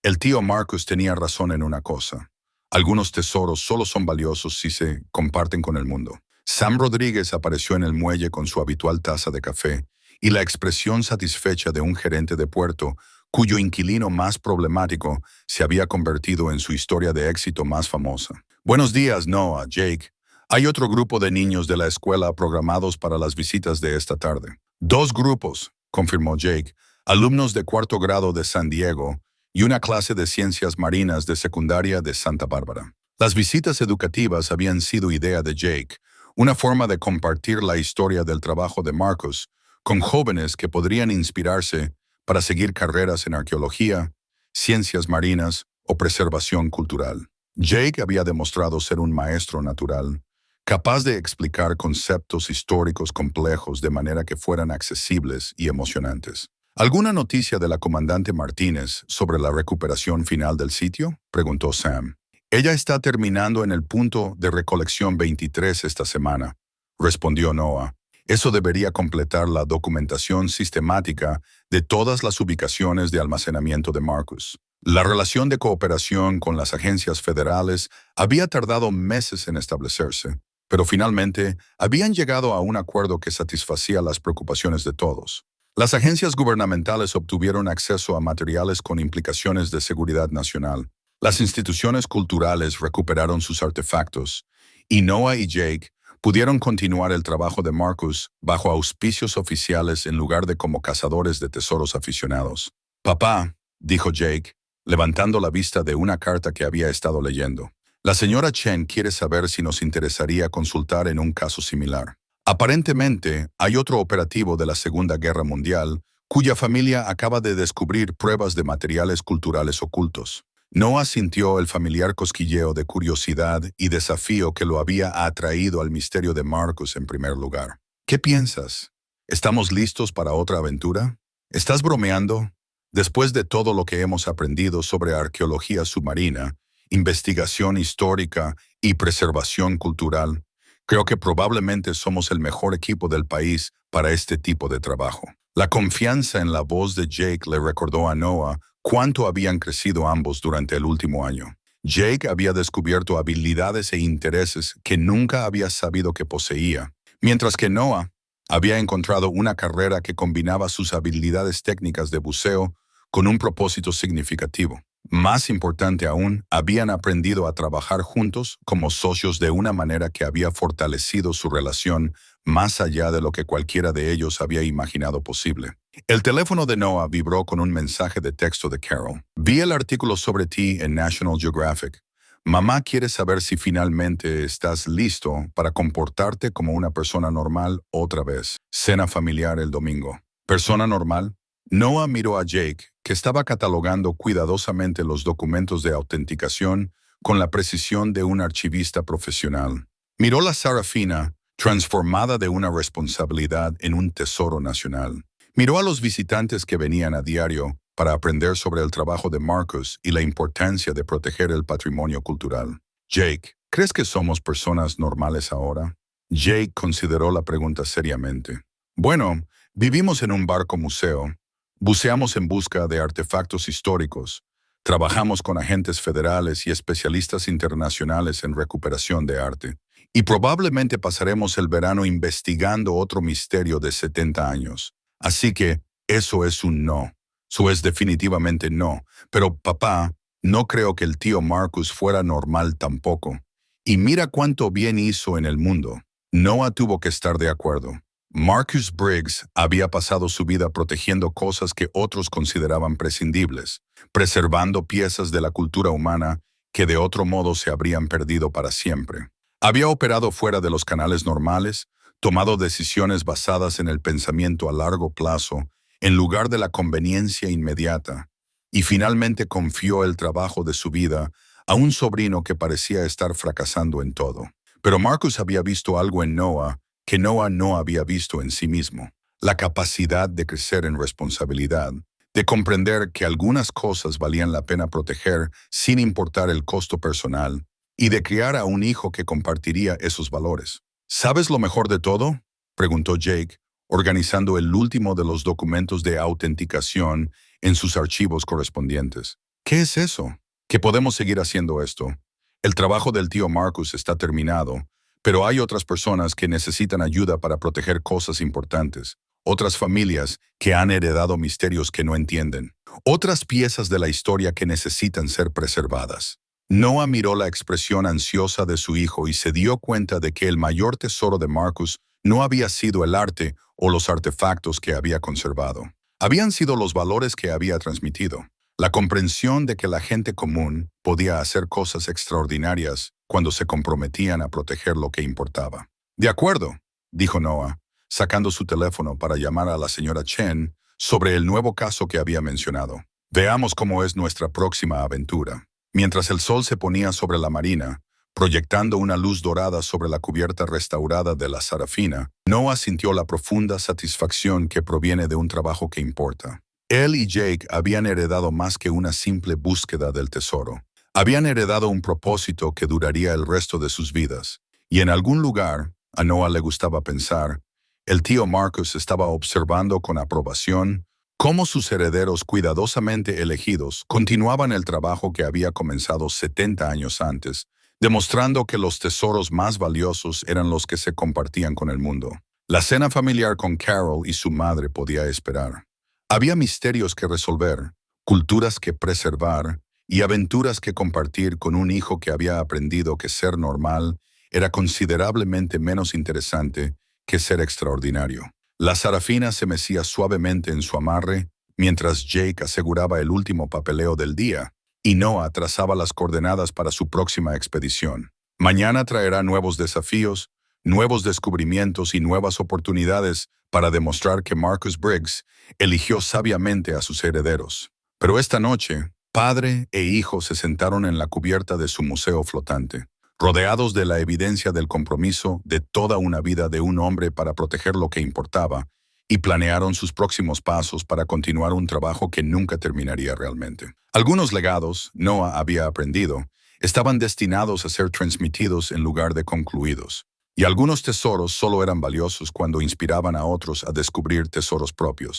el tío Marcus tenía razón en una cosa. Algunos tesoros solo son valiosos si se comparten con el mundo. Sam Rodríguez apareció en el muelle con su habitual taza de café y la expresión satisfecha de un gerente de puerto cuyo inquilino más problemático se había convertido en su historia de éxito más famosa. Buenos días, Noah, Jake. Hay otro grupo de niños de la escuela programados para las visitas de esta tarde. 2 grupos, confirmó Jake, alumnos de 4º grado de San Diego y una clase de ciencias marinas de secundaria de Santa Bárbara. Las visitas educativas habían sido idea de Jake, una forma de compartir la historia del trabajo de Marcus con jóvenes que podrían inspirarse para seguir carreras en arqueología, ciencias marinas o preservación cultural. Jake había demostrado ser un maestro natural, capaz de explicar conceptos históricos complejos de manera que fueran accesibles y emocionantes. ¿Alguna noticia de la comandante Martínez sobre la recuperación final del sitio?, preguntó Sam. Ella está terminando en el punto de recolección 23 esta semana, respondió Noah. Eso debería completar la documentación sistemática de todas las ubicaciones de almacenamiento de Marcus. La relación de cooperación con las agencias federales había tardado meses en establecerse, pero finalmente habían llegado a un acuerdo que satisfacía las preocupaciones de todos. Las agencias gubernamentales obtuvieron acceso a materiales con implicaciones de seguridad nacional. Las instituciones culturales recuperaron sus artefactos, y Noah y Jake pudieron continuar el trabajo de Marcus bajo auspicios oficiales en lugar de como cazadores de tesoros aficionados. Papá, dijo Jake, levantando la vista de una carta que había estado leyendo. La señora Chen quiere saber si nos interesaría consultar en un caso similar. Aparentemente, hay otro operativo de la Segunda Guerra Mundial cuya familia acaba de descubrir pruebas de materiales culturales ocultos. Noah sintió el familiar cosquilleo de curiosidad y desafío que lo había atraído al misterio de Marcus en primer lugar. ¿Qué piensas? ¿Estamos listos para otra aventura? ¿Estás bromeando? Después de todo lo que hemos aprendido sobre arqueología submarina, investigación histórica y preservación cultural, creo que probablemente somos el mejor equipo del país para este tipo de trabajo. La confianza en la voz de Jake le recordó a Noah cuánto habían crecido ambos durante el último año. Jake había descubierto habilidades e intereses que nunca había sabido que poseía, mientras que Noah había encontrado una carrera que combinaba sus habilidades técnicas de buceo con un propósito significativo. Más importante aún, habían aprendido a trabajar juntos como socios de una manera que había fortalecido su relación más allá de lo que cualquiera de ellos había imaginado posible. El teléfono de Noah vibró con un mensaje de texto de Carol. Vi el artículo sobre ti en National Geographic. Mamá quiere saber si finalmente estás listo para comportarte como una persona normal otra vez. Cena familiar el domingo. ¿Persona normal? Noah miró a Jake, que estaba catalogando cuidadosamente los documentos de autenticación con la precisión de un archivista profesional. Miró la Sarafina, transformada de una responsabilidad en un tesoro nacional. Miró a los visitantes que venían a diario para aprender sobre el trabajo de Marcus y la importancia de proteger el patrimonio cultural. Jake, ¿crees que somos personas normales ahora? Jake consideró la pregunta seriamente. Bueno, vivimos en un barco museo. Buceamos en busca de artefactos históricos. Trabajamos con agentes federales y especialistas internacionales en recuperación de arte. Y probablemente pasaremos el verano investigando otro misterio de 70 años. Así que eso es un no. Eso es definitivamente no. Pero papá, No creo que el tío Marcus fuera normal tampoco. Y mira cuánto bien hizo en el mundo. Noah tuvo que estar de acuerdo. Marcus Briggs había pasado su vida protegiendo cosas que otros consideraban prescindibles, preservando piezas de la cultura humana que de otro modo se habrían perdido para siempre. Había operado fuera de los canales normales, tomado decisiones basadas en el pensamiento a largo plazo, en lugar de la conveniencia inmediata, y finalmente confió el trabajo de su vida a un sobrino que parecía estar fracasando en todo. Pero Marcus había visto algo en Noah que Noah no había visto en sí mismo: la capacidad de crecer en responsabilidad, de comprender que algunas cosas valían la pena proteger sin importar el costo personal, y de criar a un hijo que compartiría esos valores. ¿Sabes lo mejor de todo?, preguntó Jake, organizando el último de los documentos de autenticación en sus archivos correspondientes. ¿Qué es eso? Que podemos seguir haciendo esto. El trabajo del tío Marcus está terminado, pero hay otras personas que necesitan ayuda para proteger cosas importantes, otras familias que han heredado misterios que no entienden, otras piezas de la historia que necesitan ser preservadas. Noah miró la expresión ansiosa de su hijo y se dio cuenta de que el mayor tesoro de Marcus no había sido el arte o los artefactos que había conservado. Habían sido los valores que había transmitido. La comprensión de que la gente común podía hacer cosas extraordinarias cuando se comprometían a proteger lo que importaba. De acuerdo, dijo Noah, sacando su teléfono para llamar a la señora Chen sobre el nuevo caso que había mencionado. Veamos cómo es nuestra próxima aventura. Mientras el sol se ponía sobre la marina, proyectando una luz dorada sobre la cubierta restaurada de la Sarafina, Noah sintió la profunda satisfacción que proviene de un trabajo que importa. Él y Jake habían heredado más que una simple búsqueda del tesoro. Habían heredado un propósito que duraría el resto de sus vidas. Y en algún lugar, a Noah le gustaba pensar, el tío Marcus estaba observando con aprobación cómo sus herederos cuidadosamente elegidos continuaban el trabajo que había comenzado 70 años antes, demostrando que los tesoros más valiosos eran los que se compartían con el mundo. La cena familiar con Carol y su madre podía esperar. Había misterios que resolver, culturas que preservar y aventuras que compartir con un hijo que había aprendido que ser normal era considerablemente menos interesante que ser extraordinario. La Sarafina se mecía suavemente en su amarre mientras Jake aseguraba el último papeleo del día y Noah trazaba las coordenadas para su próxima expedición. Mañana traerá nuevos desafíos, nuevos descubrimientos y nuevas oportunidades para demostrar que Marcus Briggs eligió sabiamente a sus herederos. Pero esta noche, padre e hijo se sentaron en la cubierta de su museo flotante, rodeados de la evidencia del compromiso de toda una vida de un hombre para proteger lo que importaba, y planearon sus próximos pasos para continuar un trabajo que nunca terminaría realmente. Algunos legados, Noah había aprendido, estaban destinados a ser transmitidos en lugar de concluidos. Y algunos tesoros solo eran valiosos cuando inspiraban a otros a descubrir tesoros propios.